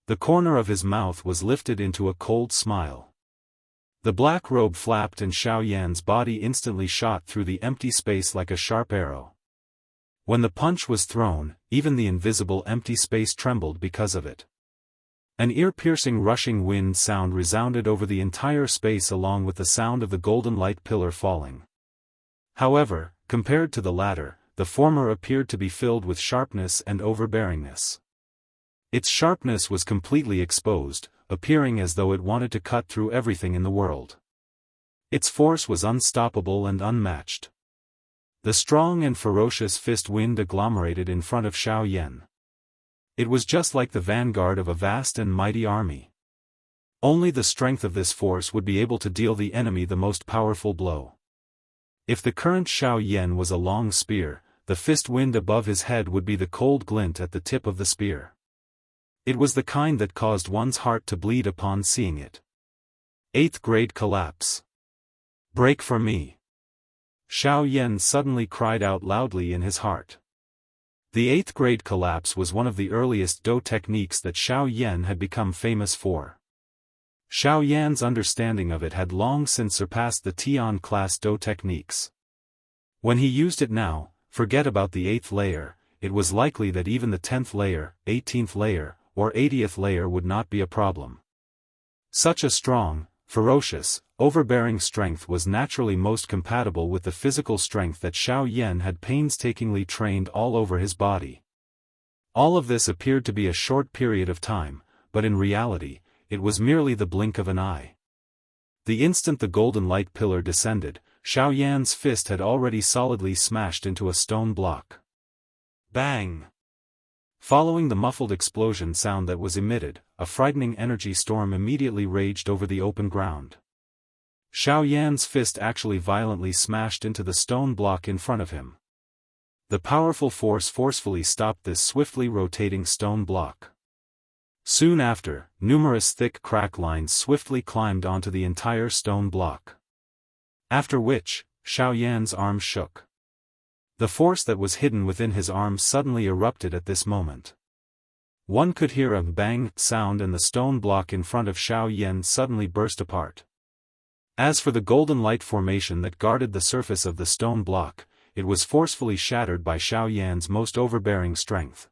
The corner of his mouth was lifted into a cold smile. The black robe flapped and Xiao Yan's body instantly shot through the empty space like a sharp arrow. When the punch was thrown, even the invisible empty space trembled because of it. An ear-piercing rushing wind sound resounded over the entire space along with the sound of the golden light pillar falling. However, compared to the latter, the former appeared to be filled with sharpness and overbearingness. Its sharpness was completely exposed, appearing as though it wanted to cut through everything in the world. Its force was unstoppable and unmatched. The strong and ferocious fist wind agglomerated in front of Xiao Yan. It was just like the vanguard of a vast and mighty army. Only the strength of this force would be able to deal the enemy the most powerful blow. If the current Xiao Yan was a long spear, the fist wind above his head would be the cold glint at the tip of the spear. It was the kind that caused one's heart to bleed upon seeing it. 8th grade collapse. Break for me. Xiao Yan suddenly cried out loudly in his heart. The 8th grade collapse was one of the earliest Do techniques that Xiao Yan had become famous for. Xiao Yan's understanding of it had long since surpassed the Tian-class Do techniques. When he used it now, forget about the 8th layer, it was likely that even the 10th layer, 18th layer, or 80th layer would not be a problem. Such a strong, ferocious, overbearing strength was naturally most compatible with the physical strength that Xiao Yan had painstakingly trained all over his body. All of this appeared to be a short period of time, but in reality, it was merely the blink of an eye. The instant the golden light pillar descended, Xiao Yan's fist had already solidly smashed into a stone block. Bang! Following the muffled explosion sound that was emitted, a frightening energy storm immediately raged over the open ground. Xiao Yan's fist actually violently smashed into the stone block in front of him. The powerful force forcefully stopped this swiftly rotating stone block. Soon after, numerous thick crack lines swiftly climbed onto the entire stone block. After which, Xiao Yan's arm shook. The force that was hidden within his arm suddenly erupted at this moment. One could hear a bang sound and the stone block in front of Xiao Yan suddenly burst apart. As for the golden light formation that guarded the surface of the stone block, it was forcefully shattered by Xiao Yan's most overbearing strength.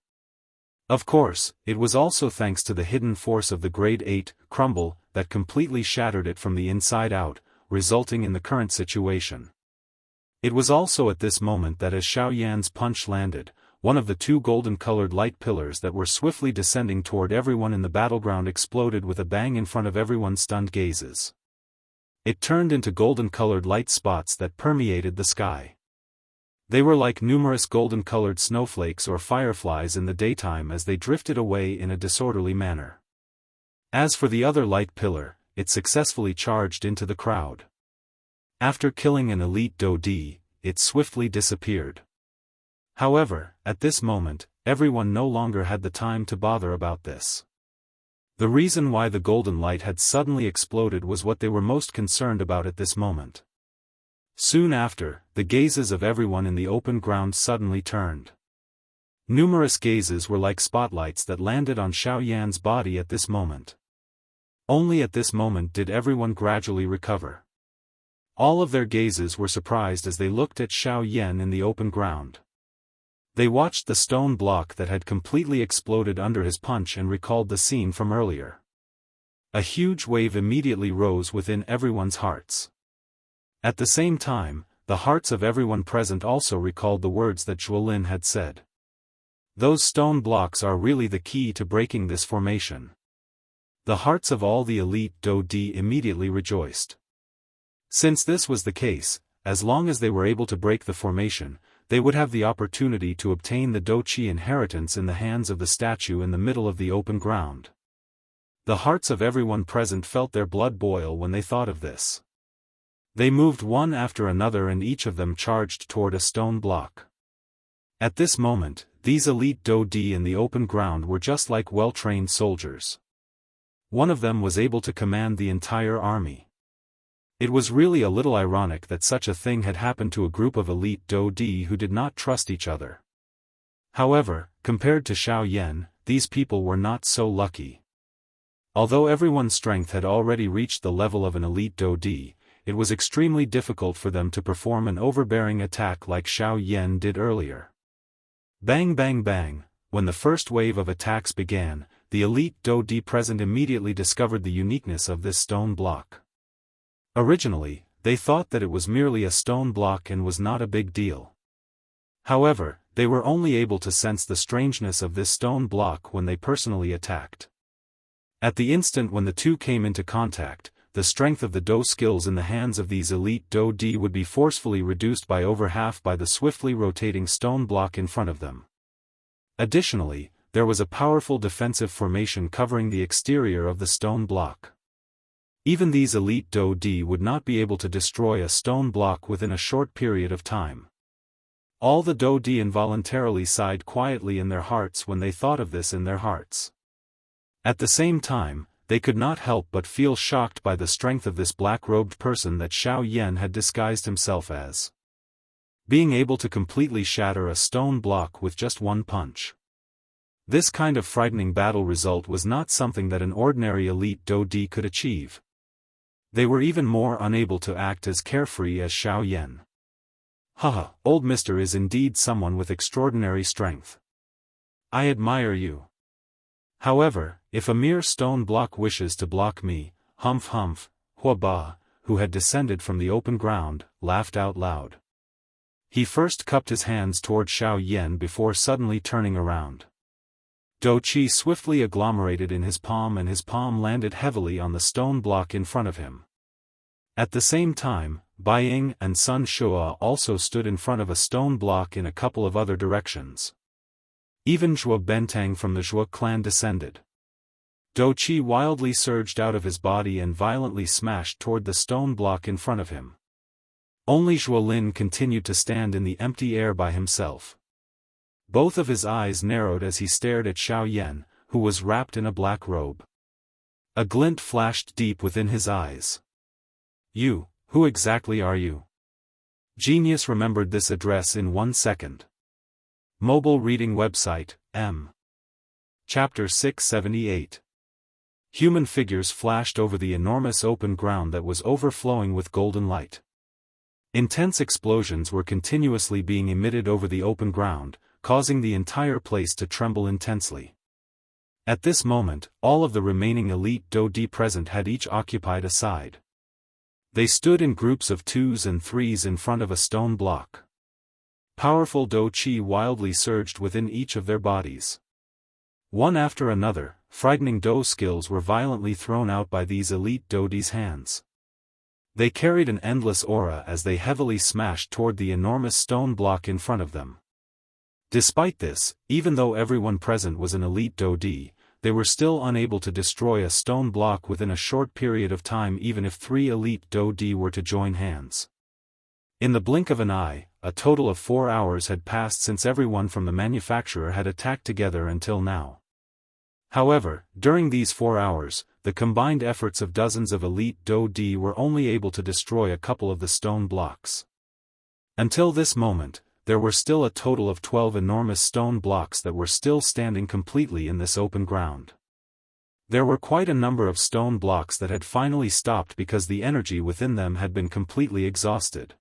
Of course, it was also thanks to the hidden force of the grade 8 crumble that completely shattered it from the inside out, resulting in the current situation. It was also at this moment that as Xiao Yan's punch landed, one of the two golden-colored light pillars that were swiftly descending toward everyone in the battleground exploded with a bang in front of everyone's stunned gazes. It turned into golden-colored light spots that permeated the sky. They were like numerous golden-colored snowflakes or fireflies in the daytime as they drifted away in a disorderly manner. As for the other light pillar, it successfully charged into the crowd. After killing an elite Do-di, it swiftly disappeared. However, at this moment, everyone no longer had the time to bother about this. The reason why the golden light had suddenly exploded was what they were most concerned about at this moment. Soon after, the gazes of everyone in the open ground suddenly turned. Numerous gazes were like spotlights that landed on Xiao Yan's body at this moment. Only at this moment did everyone gradually recover. All of their gazes were surprised as they looked at Xiao Yan in the open ground. They watched the stone block that had completely exploded under his punch and recalled the scene from earlier. A huge wave immediately rose within everyone's hearts. At the same time, the hearts of everyone present also recalled the words that Zhuolin had said. Those stone blocks are really the key to breaking this formation. The hearts of all the elite Do-di immediately rejoiced. Since this was the case, as long as they were able to break the formation, they would have the opportunity to obtain the Do-chi inheritance in the hands of the statue in the middle of the open ground. The hearts of everyone present felt their blood boil when they thought of this. They moved one after another and each of them charged toward a stone block. At this moment, these elite Do-di in the open ground were just like well-trained soldiers. One of them was able to command the entire army. It was really a little ironic that such a thing had happened to a group of elite Do-di who did not trust each other. However, compared to Xiao Yan, these people were not so lucky. Although everyone's strength had already reached the level of an elite Do-di, it was extremely difficult for them to perform an overbearing attack like Xiao Yan did earlier. Bang bang bang, when the first wave of attacks began, the elite Do-di present immediately discovered the uniqueness of this stone block. Originally, they thought that it was merely a stone block and was not a big deal. However, they were only able to sense the strangeness of this stone block when they personally attacked. At the instant when the two came into contact, the strength of the Do skills in the hands of these elite Do-di would be forcefully reduced by over half by the swiftly rotating stone block in front of them. Additionally, there was a powerful defensive formation covering the exterior of the stone block. Even these elite Do-di would not be able to destroy a stone block within a short period of time. All the Do-di involuntarily sighed quietly in their hearts when they thought of this in their hearts. At the same time, they could not help but feel shocked by the strength of this black-robed person that Xiao Yan had disguised himself as. Being able to completely shatter a stone block with just one punch. This kind of frightening battle result was not something that an ordinary elite Daoist could achieve. They were even more unable to act as carefree as Xiao Yan. Haha, old mister is indeed someone with extraordinary strength. I admire you. However, if a mere stone block wishes to block me, humph humph, Hua Ba, who had descended from the open ground, laughed out loud. He first cupped his hands toward Xiao Yan before suddenly turning around. Dou Qi swiftly agglomerated in his palm and his palm landed heavily on the stone block in front of him. At the same time, Bai Ying and Sun Shua also stood in front of a stone block in a couple of other directions. Even Zhuo Bentang from the Zhuo clan descended. Dou Qi wildly surged out of his body and violently smashed toward the stone block in front of him. Only Zhuo Lin continued to stand in the empty air by himself. Both of his eyes narrowed as he stared at Xiao Yan, who was wrapped in a black robe. A glint flashed deep within his eyes. You, who exactly are you? Genius remembered this address in 1 second. Mobile reading website, M. Chapter 678. Human figures flashed over the enormous open ground that was overflowing with golden light. Intense explosions were continuously being emitted over the open ground, causing the entire place to tremble intensely. At this moment, all of the remaining elite Daoist present had each occupied a side. They stood in groups of 2s and 3s in front of a stone block. Powerful Dou Qi wildly surged within each of their bodies. One after another, frightening Dou skills were violently thrown out by these elite Daoist's hands. They carried an endless aura as they heavily smashed toward the enormous stone block in front of them. Despite this, even though everyone present was an elite Daoist, they were still unable to destroy a stone block within a short period of time even if 3 elite Daoist were to join hands. In the blink of an eye, a total of 4 hours had passed since everyone from the manufacturer had attacked together until now. However, during these 4 hours, the combined efforts of dozens of elite Daoist were only able to destroy a couple of the stone blocks. Until this moment, there were still a total of 12 enormous stone blocks that were still standing completely in this open ground. There were quite a number of stone blocks that had finally stopped because the energy within them had been completely exhausted.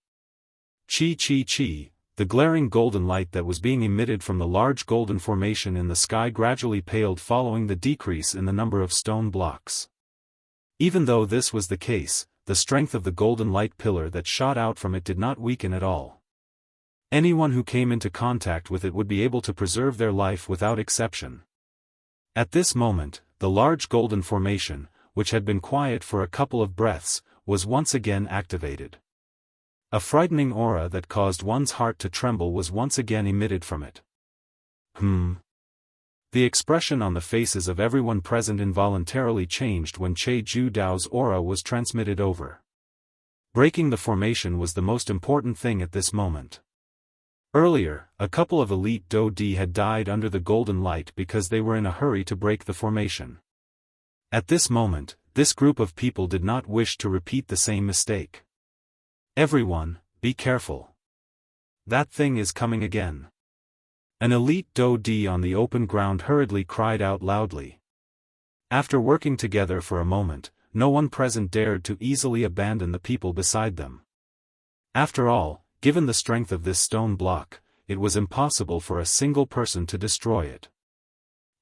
Chi chi chi, the glaring golden light that was being emitted from the large golden formation in the sky gradually paled following the decrease in the number of stone blocks. Even though this was the case, the strength of the golden light pillar that shot out from it did not weaken at all. Anyone who came into contact with it would be able to preserve their life without exception. At this moment, the large golden formation, which had been quiet for a couple of breaths, was once again activated. A frightening aura that caused one's heart to tremble was once again emitted from it. The expression on the faces of everyone present involuntarily changed when Che Ju Dao's aura was transmitted over. Breaking the formation was the most important thing at this moment. Earlier, a couple of elite Daoist had died under the golden light because they were in a hurry to break the formation. At this moment, this group of people did not wish to repeat the same mistake. Everyone, be careful. That thing is coming again. An elite Daoist on the open ground hurriedly cried out loudly. After working together for a moment, no one present dared to easily abandon the people beside them. After all, given the strength of this stone block, it was impossible for a single person to destroy it.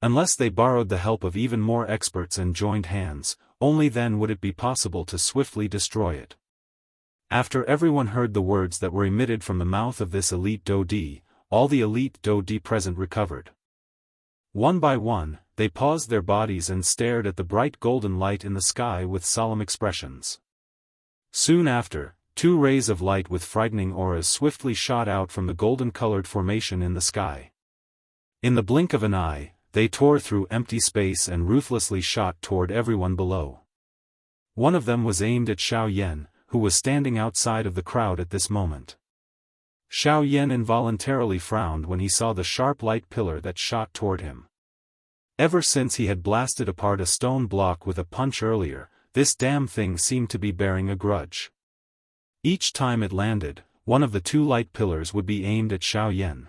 Unless they borrowed the help of even more experts and joined hands, only then would it be possible to swiftly destroy it. After everyone heard the words that were emitted from the mouth of this elite Daoist, all the elite Daoist present recovered. One by one, they paused their bodies and stared at the bright golden light in the sky with solemn expressions. Soon after, 2 rays of light with frightening auras swiftly shot out from the golden-colored formation in the sky. In the blink of an eye, they tore through empty space and ruthlessly shot toward everyone below. One of them was aimed at Xiao Yan, who was standing outside of the crowd at this moment. Xiao Yan involuntarily frowned when he saw the sharp light pillar that shot toward him. Ever since he had blasted apart a stone block with a punch earlier, this damn thing seemed to be bearing a grudge. Each time it landed, one of the 2 light pillars would be aimed at Xiao Yan.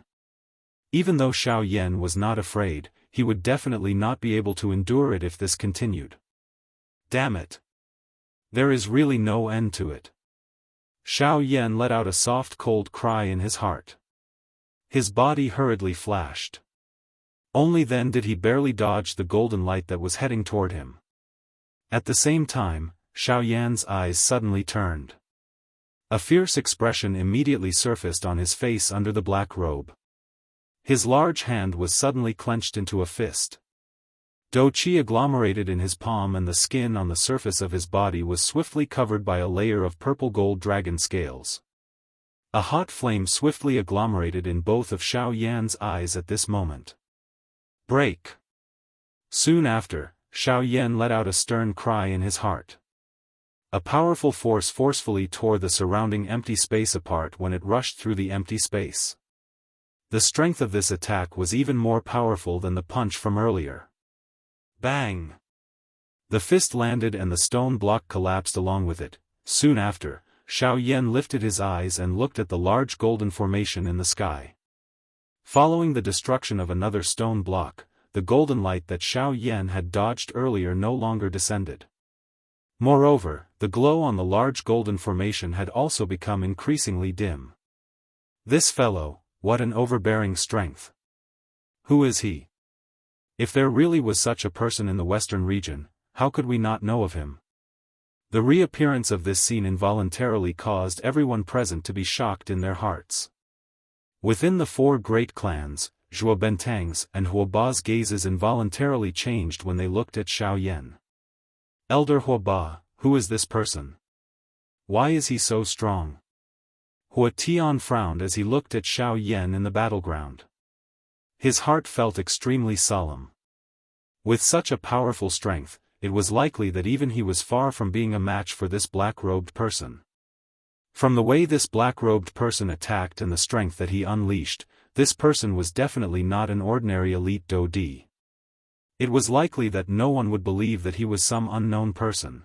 Even though Xiao Yan was not afraid, he would definitely not be able to endure it if this continued. Damn it! There is really no end to it. Xiao Yan let out a soft cold cry in his heart. His body hurriedly flashed. Only then did he barely dodge the golden light that was heading toward him. At the same time, Xiao Yan's eyes suddenly turned. A fierce expression immediately surfaced on his face under the black robe. His large hand was suddenly clenched into a fist. Qi agglomerated in his palm, and the skin on the surface of his body was swiftly covered by a layer of purple-gold dragon scales. A hot flame swiftly agglomerated in both of Xiao Yan's eyes at this moment. Break! Soon after, Xiao Yan let out a stern cry in his heart. A powerful force forcefully tore the surrounding empty space apart when it rushed through the empty space. The strength of this attack was even more powerful than the punch from earlier. Bang! The fist landed and the stone block collapsed along with it. Soon after, Xiao Yan lifted his eyes and looked at the large golden formation in the sky. Following the destruction of another stone block, the golden light that Xiao Yan had dodged earlier no longer descended. Moreover, the glow on the large golden formation had also become increasingly dim. This fellow, what an overbearing strength! Who is he? If there really was such a person in the western region, how could we not know of him? The reappearance of this scene involuntarily caused everyone present to be shocked in their hearts. Within the four great clans, Zhuo Bentang's and Huoba's gazes involuntarily changed when they looked at Xiao Yan. Elder Huoba, who is this person? Why is he so strong? Hua Tian frowned as he looked at Xiao Yan in the battleground. His heart felt extremely solemn. With such a powerful strength, it was likely that even he was far from being a match for this black-robed person. From the way this black-robed person attacked and the strength that he unleashed, this person was definitely not an ordinary elite Daoist. It was likely that no one would believe that he was some unknown person.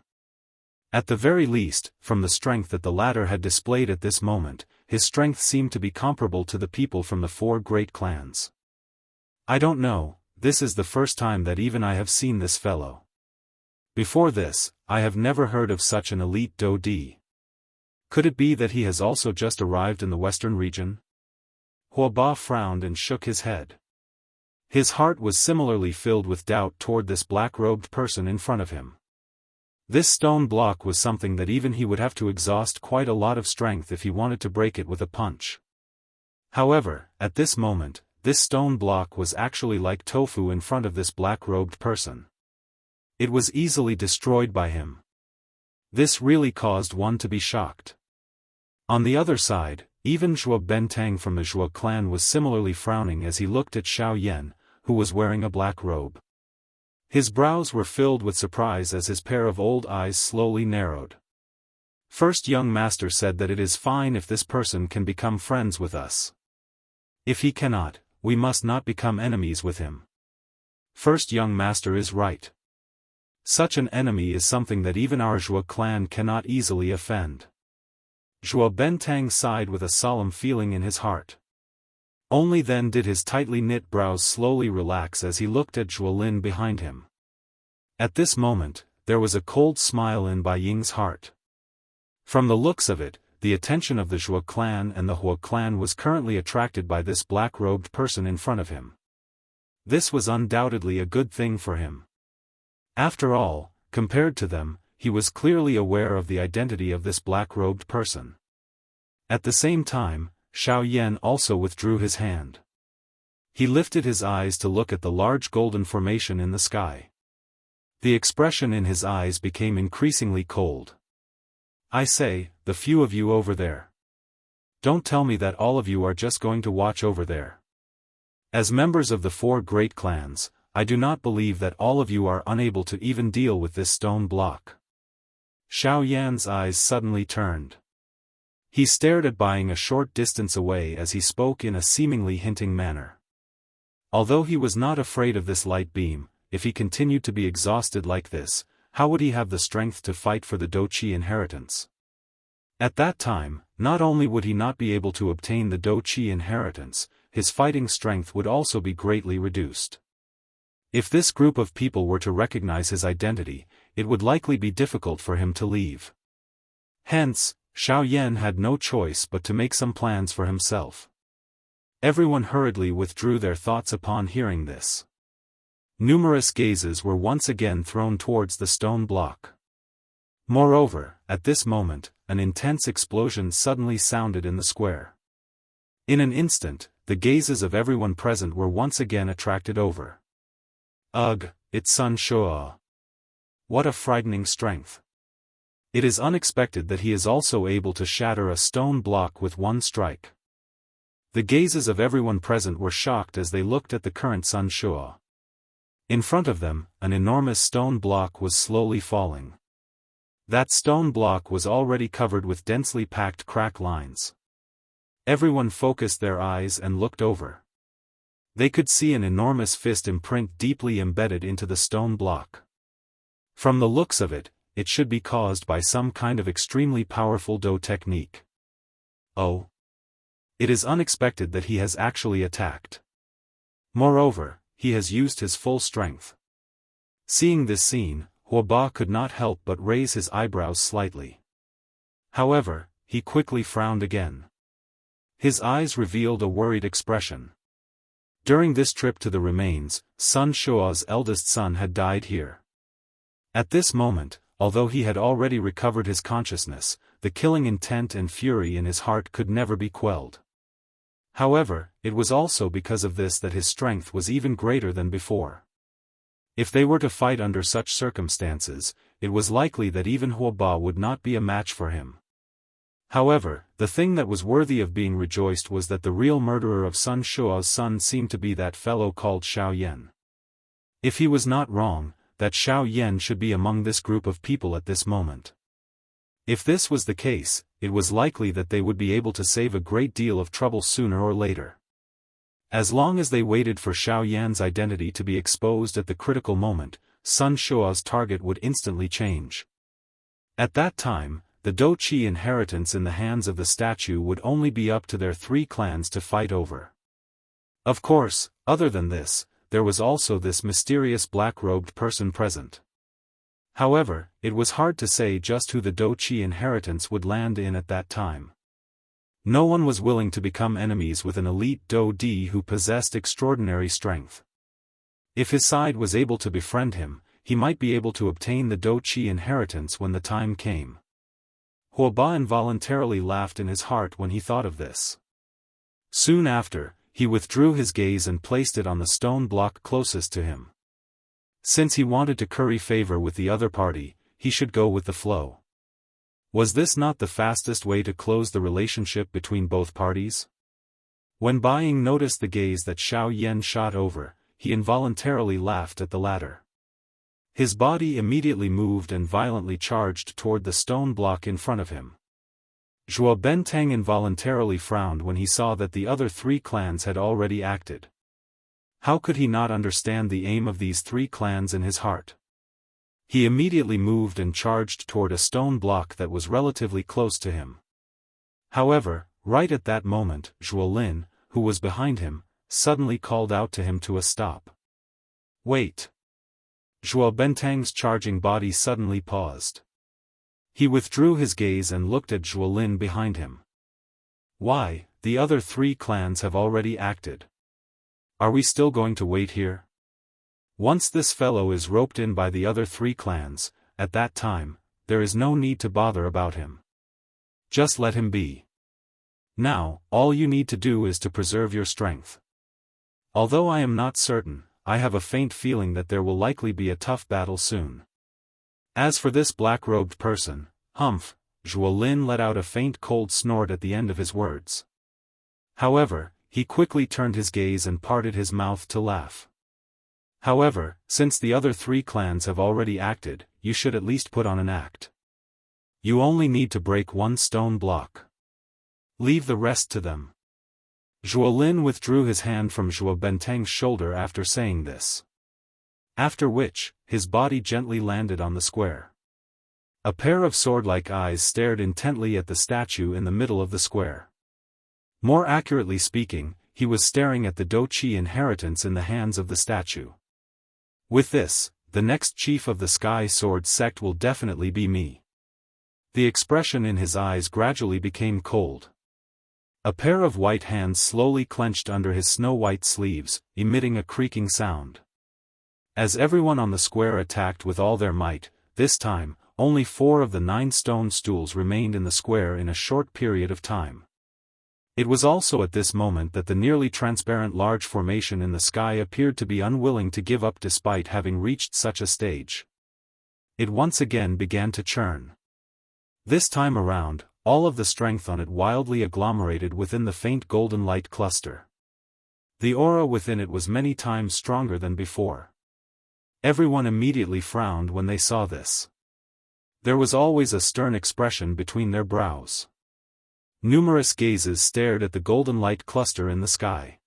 At the very least, from the strength that the latter had displayed at this moment, his strength seemed to be comparable to the people from the four great clans. I don't know, this is the first time that even I have seen this fellow. Before this, I have never heard of such an elite Daoist. Could it be that he has also just arrived in the western region? Huoba frowned and shook his head. His heart was similarly filled with doubt toward this black-robed person in front of him. This stone block was something that even he would have to exhaust quite a lot of strength if he wanted to break it with a punch. However, at this moment, this stone block was actually like tofu in front of this black-robed person. It was easily destroyed by him. This really caused one to be shocked. On the other side, even Zhuo Bentang from the Zhuo clan was similarly frowning as he looked at Xiao Yan, who was wearing a black robe. His brows were filled with surprise as his pair of old eyes slowly narrowed. First young master said that it is fine if this person can become friends with us. If he cannot, we must not become enemies with him. First young master is right. Such an enemy is something that even our Zhuo clan cannot easily offend. Zhuo Bentang sighed with a solemn feeling in his heart. Only then did his tightly knit brows slowly relax as he looked at Zhuo Lin behind him. At this moment, there was a cold smile in Bai Ying's heart. From the looks of it, the attention of the Zhuo clan and the Hua clan was currently attracted by this black-robed person in front of him. This was undoubtedly a good thing for him. After all, compared to them, he was clearly aware of the identity of this black-robed person. At the same time, Xiao Yan also withdrew his hand. He lifted his eyes to look at the large golden formation in the sky. The expression in his eyes became increasingly cold. I say, the few of you over there. Don't tell me that all of you are just going to watch over there. As members of the four great clans, I do not believe that all of you are unable to even deal with this stone block. Xiao Yan's eyes suddenly turned. He stared at Bai Ying a short distance away as he spoke in a seemingly hinting manner. Although he was not afraid of this light beam, if he continued to be exhausted like this, how would he have the strength to fight for the Daoist inheritance? At that time, not only would he not be able to obtain the Daoist inheritance, his fighting strength would also be greatly reduced. If this group of people were to recognize his identity, it would likely be difficult for him to leave. Hence, Xiao Yan had no choice but to make some plans for himself. Everyone hurriedly withdrew their thoughts upon hearing this. Numerous gazes were once again thrown towards the stone block. Moreover, at this moment, an intense explosion suddenly sounded in the square. In an instant, the gazes of everyone present were once again attracted over. Ugh, it's Sun Shuo. What a frightening strength. It is unexpected that he is also able to shatter a stone block with one strike. The gazes of everyone present were shocked as they looked at the current Sun Shuo. In front of them, an enormous stone block was slowly falling. That stone block was already covered with densely packed crack lines. Everyone focused their eyes and looked over. They could see an enormous fist imprint deeply embedded into the stone block. From the looks of it, it should be caused by some kind of extremely powerful Do technique. Oh! It is unexpected that he has actually attacked. Moreover, he has used his full strength. Seeing this scene, Huoba could not help but raise his eyebrows slightly. However, he quickly frowned again. His eyes revealed a worried expression. During this trip to the remains, Sun Shuo's eldest son had died here. At this moment, although he had already recovered his consciousness, the killing intent and fury in his heart could never be quelled. However, it was also because of this that his strength was even greater than before. If they were to fight under such circumstances, it was likely that even Huoba would not be a match for him. However, the thing that was worthy of being rejoiced was that the real murderer of Sun Shuo's son seemed to be that fellow called Xiao Yan. If he was not wrong, that Xiao Yan should be among this group of people at this moment. If this was the case, it was likely that they would be able to save a great deal of trouble sooner or later. As long as they waited for Xiao Yan's identity to be exposed at the critical moment, Sun Shuo's target would instantly change. At that time, the Douqi inheritance in the hands of the statue would only be up to their 3 clans to fight over. Of course, other than this, there was also this mysterious black-robed person present. However, it was hard to say just who the Douqi inheritance would land in at that time. No one was willing to become enemies with an elite Do Di who possessed extraordinary strength. If his side was able to befriend him, he might be able to obtain the Douqi inheritance when the time came. Huoba involuntarily laughed in his heart when he thought of this. Soon after, he withdrew his gaze and placed it on the stone block closest to him. Since he wanted to curry favor with the other party, he should go with the flow. Was this not the fastest way to close the relationship between both parties? When Buying noticed the gaze that Xiao Yan shot over, he involuntarily laughed at the latter. His body immediately moved and violently charged toward the stone block in front of him. Zhuo Benteng involuntarily frowned when he saw that the other 3 clans had already acted. How could he not understand the aim of these 3 clans in his heart? He immediately moved and charged toward a stone block that was relatively close to him. However, right at that moment, Zhuo Lin, who was behind him, suddenly called out to him to a stop. Wait! Zhuo Benteng's charging body suddenly paused. He withdrew his gaze and looked at Zhuo Lin behind him. Why, the other 3 clans have already acted. Are we still going to wait here? Once this fellow is roped in by the other 3 clans, at that time, there is no need to bother about him. Just let him be. Now, all you need to do is to preserve your strength. Although I am not certain, I have a faint feeling that there will likely be a tough battle soon. As for this black-robed person, humph, Zhuo Lin let out a faint cold snort at the end of his words. However, he quickly turned his gaze and parted his mouth to laugh. However, since the other 3 clans have already acted, you should at least put on an act. You only need to break 1 stone block. Leave the rest to them. Zhuo Lin withdrew his hand from Zhuo Benteng's shoulder after saying this. After which, his body gently landed on the square. A pair of sword-like eyes stared intently at the statue in the middle of the square. More accurately speaking, he was staring at the Douqi inheritance in the hands of the statue. With this, the next chief of the Sky Sword sect will definitely be me. The expression in his eyes gradually became cold. A pair of white hands slowly clenched under his snow-white sleeves, emitting a creaking sound. As everyone on the square attacked with all their might, this time, only 4 of the 9 stone stools remained in the square in a short period of time. It was also at this moment that the nearly transparent large formation in the sky appeared to be unwilling to give up despite having reached such a stage. It once again began to churn. This time around, all of the strength on it wildly agglomerated within the faint golden light cluster. The aura within it was many times stronger than before. Everyone immediately frowned when they saw this. There was always a stern expression between their brows. Numerous gazes stared at the golden light cluster in the sky.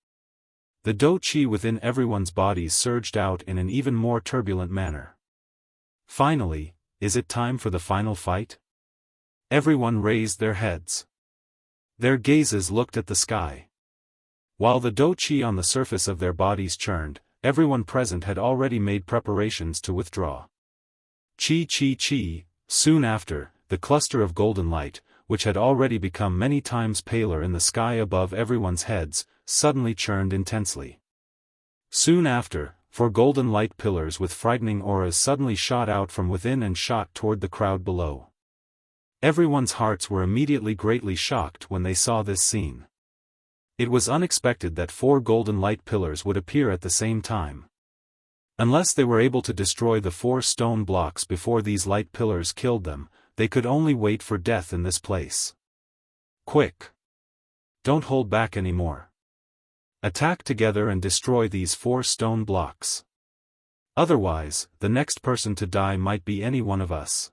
The do-chi within everyone's bodies surged out in an even more turbulent manner. Finally, is it time for the final fight? Everyone raised their heads. Their gazes looked at the sky. While the do-chi on the surface of their bodies churned, everyone present had already made preparations to withdraw. Chi. Soon after, the cluster of golden light, which had already become many times paler in the sky above everyone's heads, suddenly churned intensely. Soon after, 4 golden light pillars with frightening auras suddenly shot out from within and shot toward the crowd below. Everyone's hearts were immediately greatly shocked when they saw this scene. It was unexpected that 4 golden light pillars would appear at the same time. Unless they were able to destroy the 4 stone blocks before these light pillars killed them, they could only wait for death in this place. Quick! Don't hold back anymore. Attack together and destroy these 4 stone blocks. Otherwise, the next person to die might be any one of us.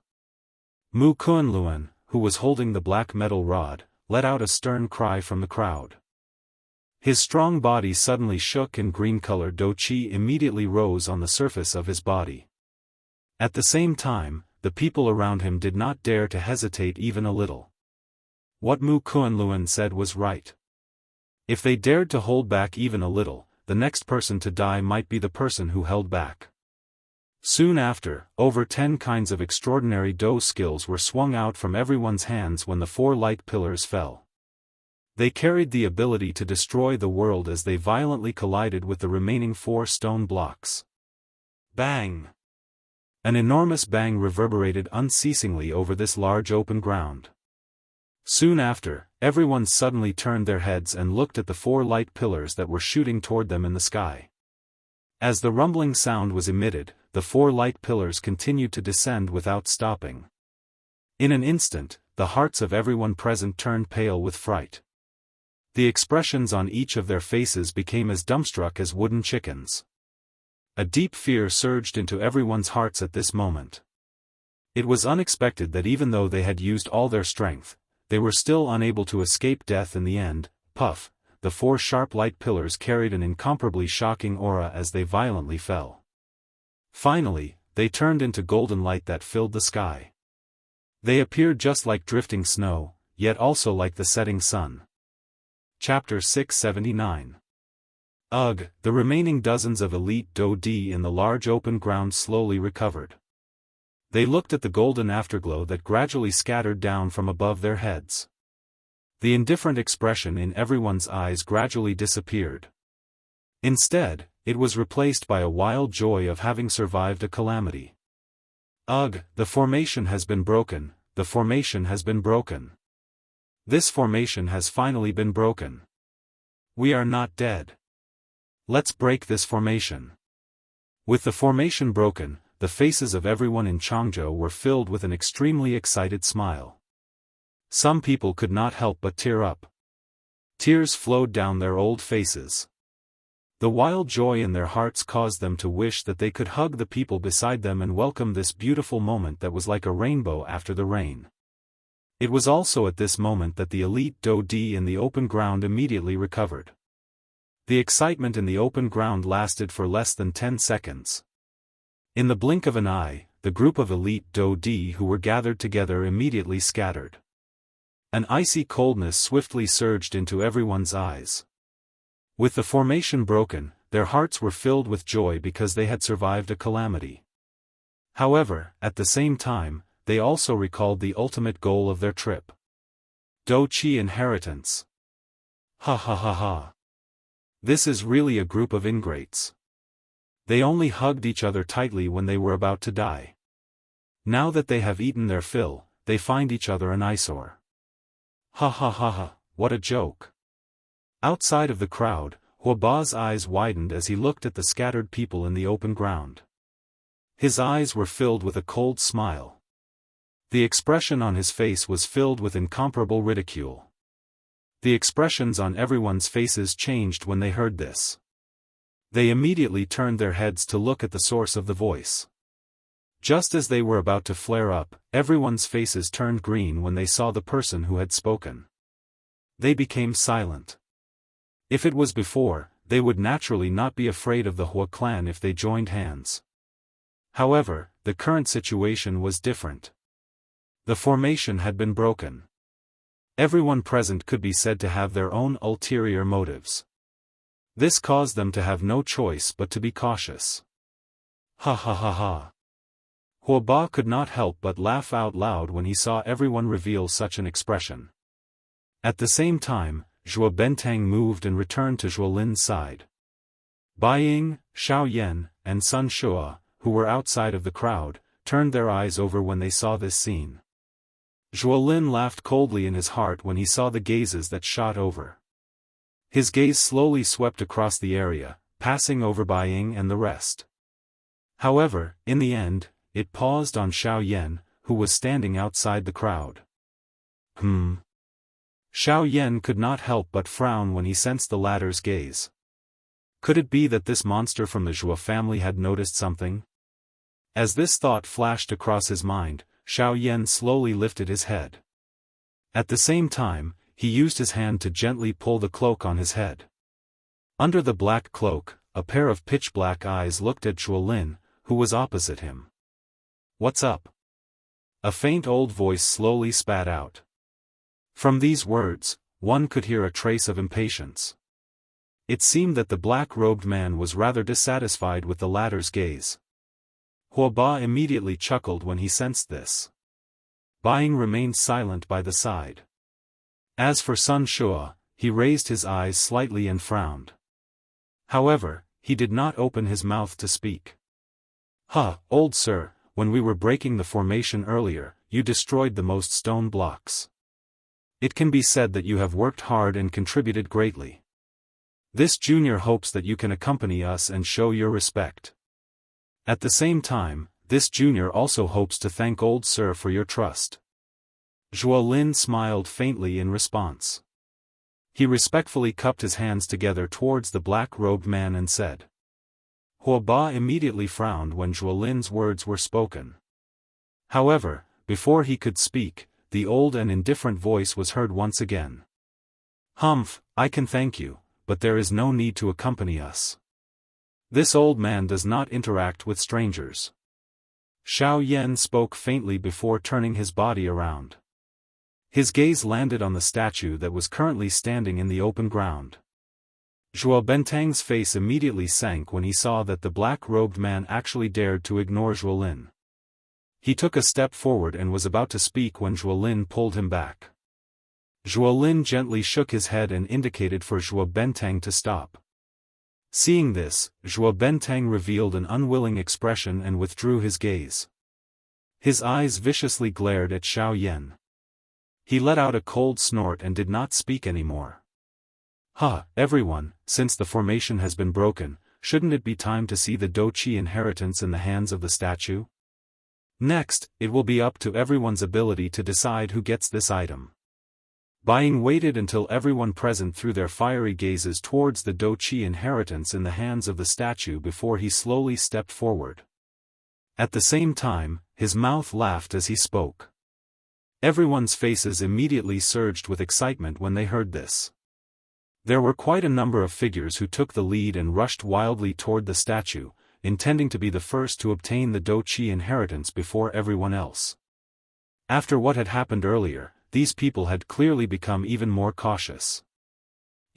Mu Kunlun, who was holding the black metal rod, let out a stern cry from the crowd. His strong body suddenly shook and green-colored do-chi immediately rose on the surface of his body. At the same time, the people around him did not dare to hesitate even a little. What Mu Kunlun said was right. If they dared to hold back even a little, the next person to die might be the person who held back. Soon after, over 10 kinds of extraordinary do skills were swung out from everyone's hands when the 4 light pillars fell. They carried the ability to destroy the world as they violently collided with the remaining 4 stone blocks. Bang! An enormous bang reverberated unceasingly over this large open ground. Soon after, everyone suddenly turned their heads and looked at the 4 light pillars that were shooting toward them in the sky. As the rumbling sound was emitted, the 4 light pillars continued to descend without stopping. In an instant, the hearts of everyone present turned pale with fright. The expressions on each of their faces became as dumbstruck as wooden chickens. A deep fear surged into everyone's hearts at this moment. It was unexpected that even though they had used all their strength, they were still unable to escape death in the end. Puff! The 4 sharp light pillars carried an incomparably shocking aura as they violently fell. Finally, they turned into golden light that filled the sky. They appeared just like drifting snow, yet also like the setting sun. Chapter 679. Ugh! The remaining dozens of elite do-di in the large open ground slowly recovered. They looked at the golden afterglow that gradually scattered down from above their heads. The indifferent expression in everyone's eyes gradually disappeared. Instead, it was replaced by a wild joy of having survived a calamity. Ugh! The formation has been broken, the formation has been broken. This formation has finally been broken. We are not dead. Let's break this formation. With the formation broken, the faces of everyone in Jianghu were filled with an extremely excited smile. Some people could not help but tear up. Tears flowed down their old faces. The wild joy in their hearts caused them to wish that they could hug the people beside them and welcome this beautiful moment that was like a rainbow after the rain. It was also at this moment that the elite do-di in the open ground immediately recovered. The excitement in the open ground lasted for less than 10 seconds. In the blink of an eye, the group of elite do-di who were gathered together immediately scattered. An icy coldness swiftly surged into everyone's eyes. With the formation broken, their hearts were filled with joy because they had survived a calamity. However, at the same time, they also recalled the ultimate goal of their trip. Douqi inheritance. Ha ha ha ha. This is really a group of ingrates. They only hugged each other tightly when they were about to die. Now that they have eaten their fill, they find each other an eyesore. Ha ha ha ha, what a joke. Outside of the crowd, Huoba's eyes widened as he looked at the scattered people in the open ground. His eyes were filled with a cold smile. The expression on his face was filled with incomparable ridicule. The expressions on everyone's faces changed when they heard this. They immediately turned their heads to look at the source of the voice. Just as they were about to flare up, everyone's faces turned green when they saw the person who had spoken. They became silent. If it was before, they would naturally not be afraid of the Hua clan if they joined hands. However, the current situation was different. The formation had been broken. Everyone present could be said to have their own ulterior motives. This caused them to have no choice but to be cautious. Ha ha ha ha. Huoba could not help but laugh out loud when he saw everyone reveal such an expression. At the same time, Zhuo Bentang moved and returned to Zhuo Lin's side. Bai Ying, Xiao Yan, and Sun Shua, who were outside of the crowd, turned their eyes over when they saw this scene. Zhuo Lin laughed coldly in his heart when he saw the gazes that shot over. His gaze slowly swept across the area, passing over Bai Ying and the rest. However, in the end, it paused on Xiao Yan, who was standing outside the crowd. Xiao Yan could not help but frown when he sensed the latter's gaze. Could it be that this monster from the Zhuo family had noticed something? As this thought flashed across his mind, Xiao Yan slowly lifted his head. At the same time, he used his hand to gently pull the cloak on his head. Under the black cloak, a pair of pitch-black eyes looked at Zhuo Lin, who was opposite him. "What's up?" A faint old voice slowly spat out. From these words, one could hear a trace of impatience. It seemed that the black-robed man was rather dissatisfied with the latter's gaze. Huoba immediately chuckled when he sensed this. Bai Ying remained silent by the side. As for Sun Shua, he raised his eyes slightly and frowned. However, he did not open his mouth to speak. Old sir, when we were breaking the formation earlier, you destroyed the most stone blocks. It can be said that you have worked hard and contributed greatly. This junior hopes that you can accompany us and show your respect. At the same time, this junior also hopes to thank old sir for your trust. Zhuo Lin smiled faintly in response. He respectfully cupped his hands together towards the black-robed man and said. Huoba immediately frowned when Zhuo Lin's words were spoken. However, before he could speak, the old and indifferent voice was heard once again. I can thank you, but there is no need to accompany us. This old man does not interact with strangers. Xiao Yan spoke faintly before turning his body around. His gaze landed on the statue that was currently standing in the open ground. Zhuo Bentang's face immediately sank when he saw that the black-robed man actually dared to ignore Zhuo Lin. He took a step forward and was about to speak when Zhuo Lin pulled him back. Zhuo Lin gently shook his head and indicated for Zhuo Bentang to stop. Seeing this, Zhuo Bentang revealed an unwilling expression and withdrew his gaze. His eyes viciously glared at Xiao Yan. He let out a cold snort and did not speak anymore. Everyone, since the formation has been broken, shouldn't it be time to see the Douqi inheritance in the hands of the statue? Next, it will be up to everyone's ability to decide who gets this item. Bai Ying waited until everyone present threw their fiery gazes towards the Douqi inheritance in the hands of the statue before he slowly stepped forward. At the same time, his mouth laughed as he spoke. Everyone's faces immediately surged with excitement when they heard this. There were quite a number of figures who took the lead and rushed wildly toward the statue, intending to be the first to obtain the Douqi inheritance before everyone else. After what had happened earlier, these people had clearly become even more cautious.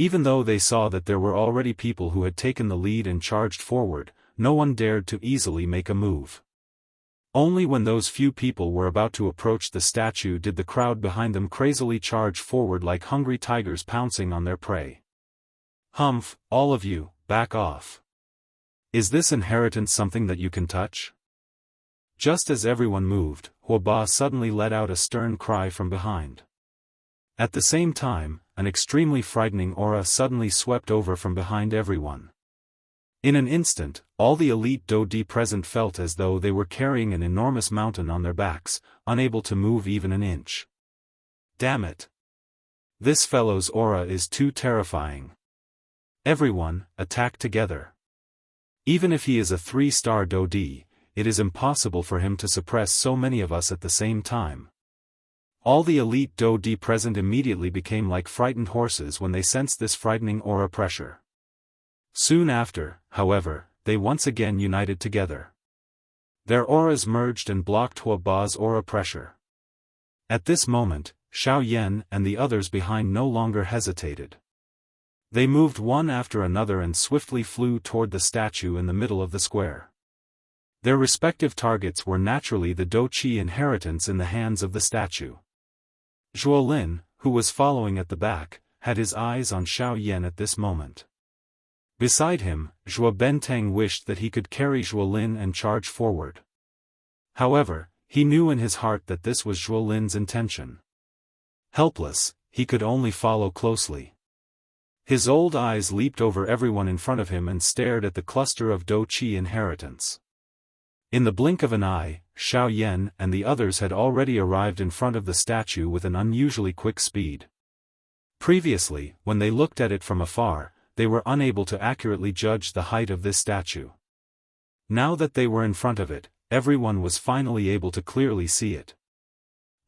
Even though they saw that there were already people who had taken the lead and charged forward, no one dared to easily make a move. Only when those few people were about to approach the statue did the crowd behind them crazily charge forward like hungry tigers pouncing on their prey. "Humph, all of you, back off. Is this inheritance something that you can touch?" Just as everyone moved, Huoba suddenly let out a stern cry from behind. At the same time, an extremely frightening aura suddenly swept over from behind everyone. In an instant, all the elite Dodi present felt as though they were carrying an enormous mountain on their backs, unable to move even an inch. Damn it! This fellow's aura is too terrifying. Everyone, attack together. Even if he is a 3-star Dodi, it is impossible for him to suppress so many of us at the same time. All the elite Dodi present immediately became like frightened horses when they sensed this frightening aura pressure. Soon after, however, they once again united together. Their auras merged and blocked Huoba's aura pressure. At this moment, Xiao Yan and the others behind no longer hesitated. They moved one after another and swiftly flew toward the statue in the middle of the square. Their respective targets were naturally the Doqi inheritance in the hands of the statue. Zhuolin, who was following at the back, had his eyes on Xiao Yan at this moment. Beside him, Zhuo Benteng wished that he could carry Zhuolin and charge forward. However, he knew in his heart that this was Zhuolin's intention. Helpless, he could only follow closely. His old eyes leaped over everyone in front of him and stared at the cluster of Doqi inheritance. In the blink of an eye, Xiao Yan and the others had already arrived in front of the statue with an unusually quick speed. Previously, when they looked at it from afar, they were unable to accurately judge the height of this statue. Now that they were in front of it, everyone was finally able to clearly see it.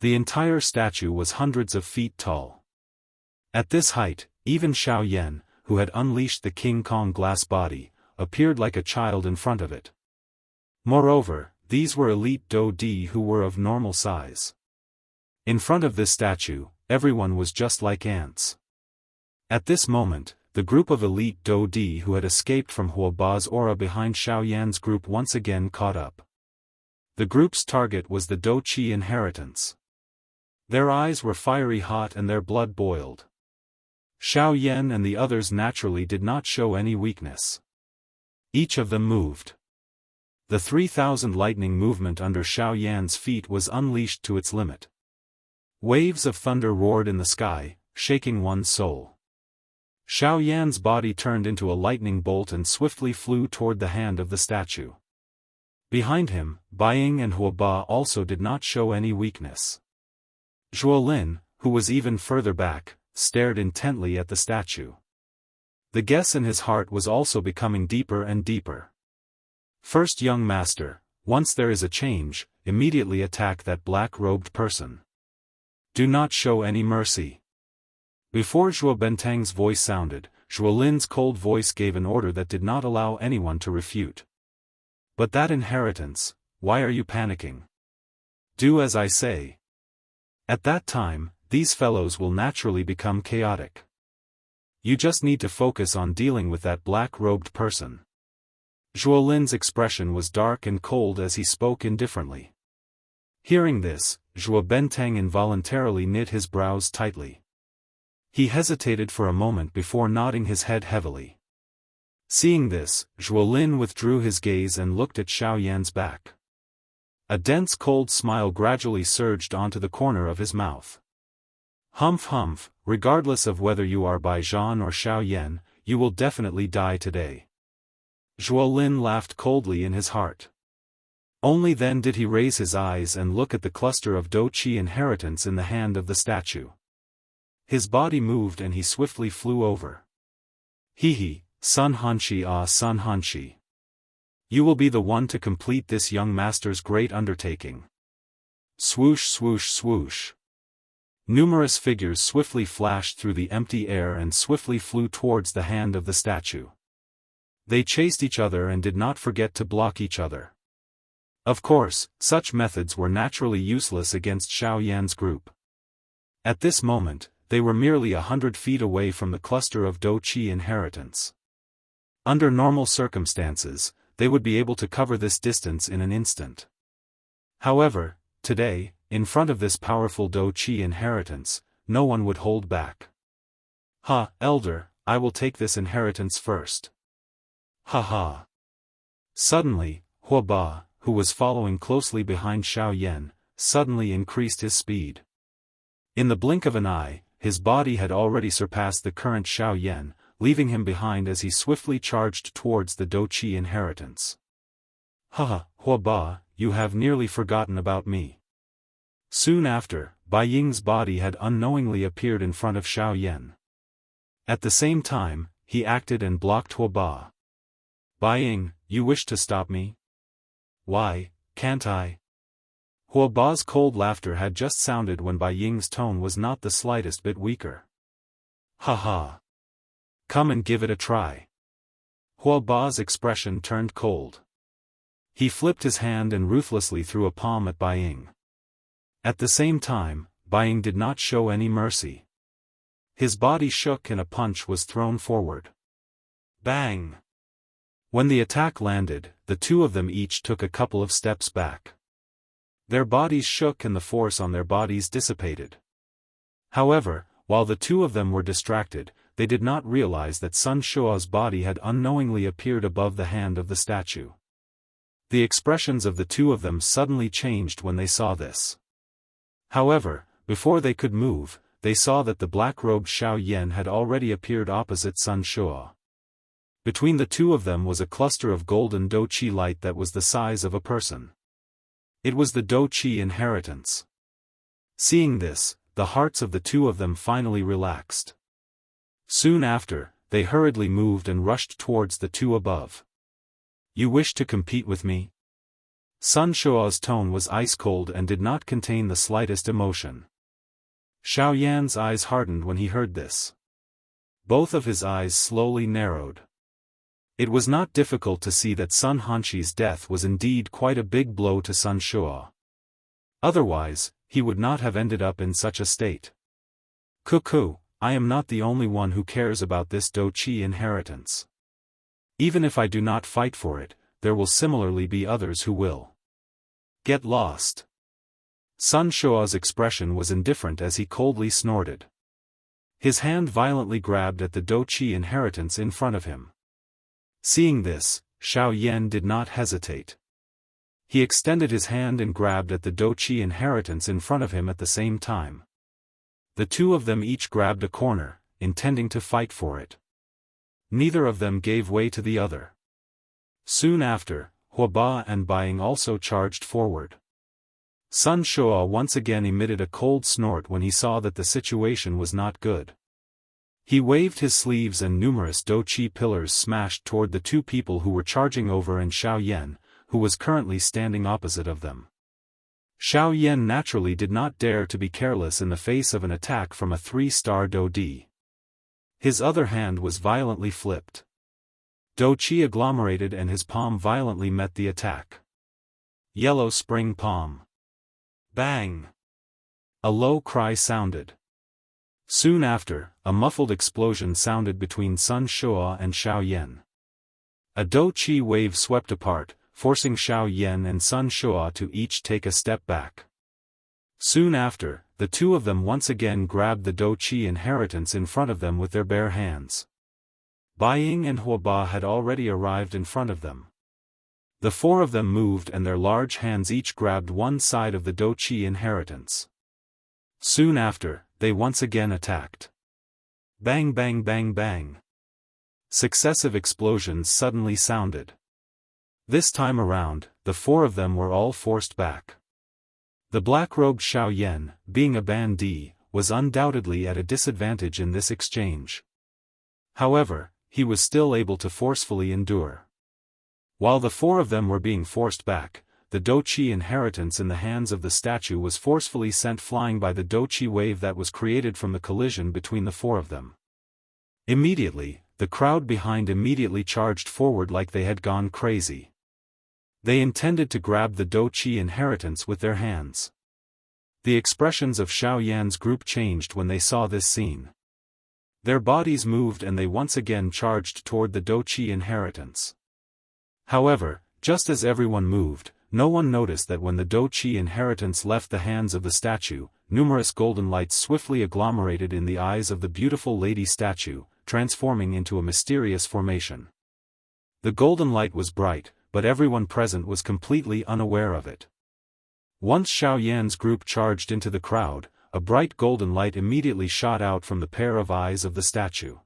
The entire statue was hundreds of feet tall. At this height, even Xiao Yan, who had unleashed the King Kong glass body, appeared like a child in front of it. Moreover, these were elite Dodi who were of normal size. In front of this statue, everyone was just like ants. At this moment, the group of elite Dodi who had escaped from Huoba's aura behind Xiao Yan's group once again caught up. The group's target was the Doqi inheritance. Their eyes were fiery hot and their blood boiled. Xiao Yan and the others naturally did not show any weakness. Each of them moved. The 3,000 lightning movement under Xiao Yan's feet was unleashed to its limit. Waves of thunder roared in the sky, shaking one's soul. Xiao Yan's body turned into a lightning bolt and swiftly flew toward the hand of the statue. Behind him, Baiying and Huoba also did not show any weakness. Zhuolin, who was even further back, stared intently at the statue. The guess in his heart was also becoming deeper and deeper. First, young master, once there is a change, immediately attack that black-robed person. Do not show any mercy. Before Zhuo Benteng's voice sounded, Zhuolin's cold voice gave an order that did not allow anyone to refute. But that inheritance, why are you panicking? Do as I say. At that time, these fellows will naturally become chaotic. You just need to focus on dealing with that black-robed person. Zhuolin's expression was dark and cold as he spoke indifferently. Hearing this, Zhuo Benteng involuntarily knit his brows tightly. He hesitated for a moment before nodding his head heavily. Seeing this, Zhuolin withdrew his gaze and looked at Xiao Yan's back. A dense cold smile gradually surged onto the corner of his mouth. Humph humph, regardless of whether you are Bai Zhan or Xiao Yan, you will definitely die today. Zhuolin laughed coldly in his heart. Only then did he raise his eyes and look at the cluster of Doqi inheritance in the hand of the statue. His body moved and he swiftly flew over. He, Sun Hanshi Sun Hanshi. You will be the one to complete this young master's great undertaking. Swoosh swoosh swoosh. Numerous figures swiftly flashed through the empty air and swiftly flew towards the hand of the statue. They chased each other and did not forget to block each other. Of course, such methods were naturally useless against Xiao Yan's group. At this moment, they were merely 100 feet away from the cluster of Daoist inheritance. Under normal circumstances, they would be able to cover this distance in an instant. However, today, in front of this powerful Daoist inheritance, no one would hold back. "Ha, elder, I will take this inheritance first." "Ha ha." Suddenly, Huoba, who was following closely behind Xiao Yan, suddenly increased his speed. In the blink of an eye, his body had already surpassed the current Xiao Yan, leaving him behind as he swiftly charged towards the Daoist inheritance. "Ha, Huoba, you have nearly forgotten about me." Soon after, Bai Ying's body had unknowingly appeared in front of Xiao Yan. At the same time, he acted and blocked Huoba. "Bai Ying, you wish to stop me? Why, can't I?" Huoba's cold laughter had just sounded when Bai Ying's tone was not the slightest bit weaker. "Ha ha. Come and give it a try." Huoba's expression turned cold. He flipped his hand and ruthlessly threw a palm at Bai Ying. At the same time, Bai Ying did not show any mercy. His body shook and a punch was thrown forward. Bang! When the attack landed, the two of them each took a couple of steps back. Their bodies shook and the force on their bodies dissipated. However, while the two of them were distracted, they did not realize that Sun Shuo's body had unknowingly appeared above the hand of the statue. The expressions of the two of them suddenly changed when they saw this. However, before they could move, they saw that the black-robed Xiao Yan had already appeared opposite Sun Shuo. Between the two of them was a cluster of golden Daoist light that was the size of a person. It was the Daoist inheritance. Seeing this, the hearts of the two of them finally relaxed. Soon after, they hurriedly moved and rushed towards the two above. "You wish to compete with me?" Sun Shuo's tone was ice-cold and did not contain the slightest emotion. Xiao Yan's eyes hardened when he heard this. Both of his eyes slowly narrowed. It was not difficult to see that Sun Hanxi's death was indeed quite a big blow to Sun Shuo. Otherwise, he would not have ended up in such a state. "Cuckoo, I am not the only one who cares about this Daoist inheritance. Even if I do not fight for it, there will similarly be others who will. Get lost." Sun Shuo's expression was indifferent as he coldly snorted. His hand violently grabbed at the Daoist inheritance in front of him. Seeing this, Xiao Yan did not hesitate. He extended his hand and grabbed at the Daoist inheritance in front of him at the same time. The two of them each grabbed a corner, intending to fight for it. Neither of them gave way to the other. Soon after, Huoba and Bai Ying also charged forward. Sun Shuo once again emitted a cold snort when he saw that the situation was not good. He waved his sleeves and numerous Daoist pillars smashed toward the two people who were charging over and Xiao Yan, who was currently standing opposite of them. Xiao Yan naturally did not dare to be careless in the face of an attack from a 3-star Daoist. His other hand was violently flipped. Daoist agglomerated and his palm violently met the attack. Yellow spring palm. Bang! A low cry sounded. Soon after, a muffled explosion sounded between Sun Shuo and Xiao Yan. A Daoist wave swept apart, forcing Xiao Yan and Sun Shuo to each take a step back. Soon after, the two of them once again grabbed the Daoist inheritance in front of them with their bare hands. Bai Ying and Huoba had already arrived in front of them. The four of them moved and their large hands each grabbed one side of the Daoist inheritance. Soon after, they once again attacked. Bang bang bang bang. Successive explosions suddenly sounded. This time around, the four of them were all forced back. The black-robed Xiao Yan, being a bandit, was undoubtedly at a disadvantage in this exchange. However, he was still able to forcefully endure. While the four of them were being forced back, the Daoist inheritance in the hands of the statue was forcefully sent flying by the Daoist wave that was created from the collision between the four of them. Immediately, the crowd behind immediately charged forward like they had gone crazy. They intended to grab the Daoist inheritance with their hands. The expressions of Xiao Yan's group changed when they saw this scene. Their bodies moved and they once again charged toward the Douqi inheritance. However, just as everyone moved, no one noticed that when the Douqi inheritance left the hands of the statue, numerous golden lights swiftly agglomerated in the eyes of the beautiful lady statue, transforming into a mysterious formation. The golden light was bright, but everyone present was completely unaware of it. Once Xiao Yan's group charged into the crowd, a bright golden light immediately shot out from the pair of eyes of the statue.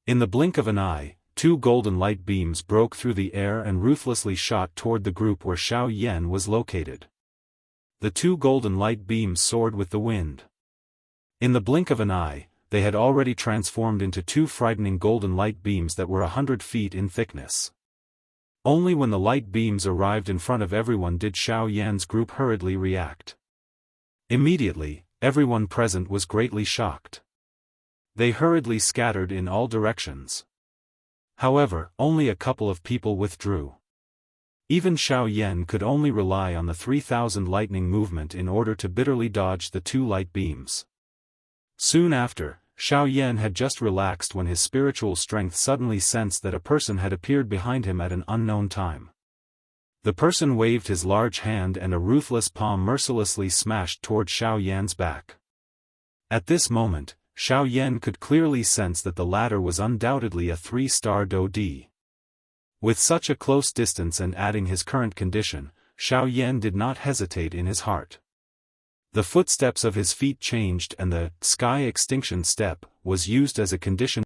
In the blink of an eye, 2 golden light beams broke through the air and ruthlessly shot toward the group where Xiao Yan was located. The 2 golden light beams soared with the wind. In the blink of an eye, they had already transformed into 2 frightening golden light beams that were 100 feet in thickness. Only when the light beams arrived in front of everyone did Xiao Yan's group hurriedly react. Immediately, everyone present was greatly shocked. They hurriedly scattered in all directions. However, only a couple of people withdrew. Even Xiao Yan could only rely on the 3,000 lightning movement in order to bitterly dodge the 2 light beams. Soon after, Xiao Yan had just relaxed when his spiritual strength suddenly sensed that a person had appeared behind him at an unknown time. The person waved his large hand and a ruthless palm mercilessly smashed toward Xiao Yan's back. At this moment, Xiao Yan could clearly sense that the latter was undoubtedly a 3-star Dou. With such a close distance and adding his current condition, Xiao Yan did not hesitate in his heart. The footsteps of his feet changed and the sky extinction step was used as a condition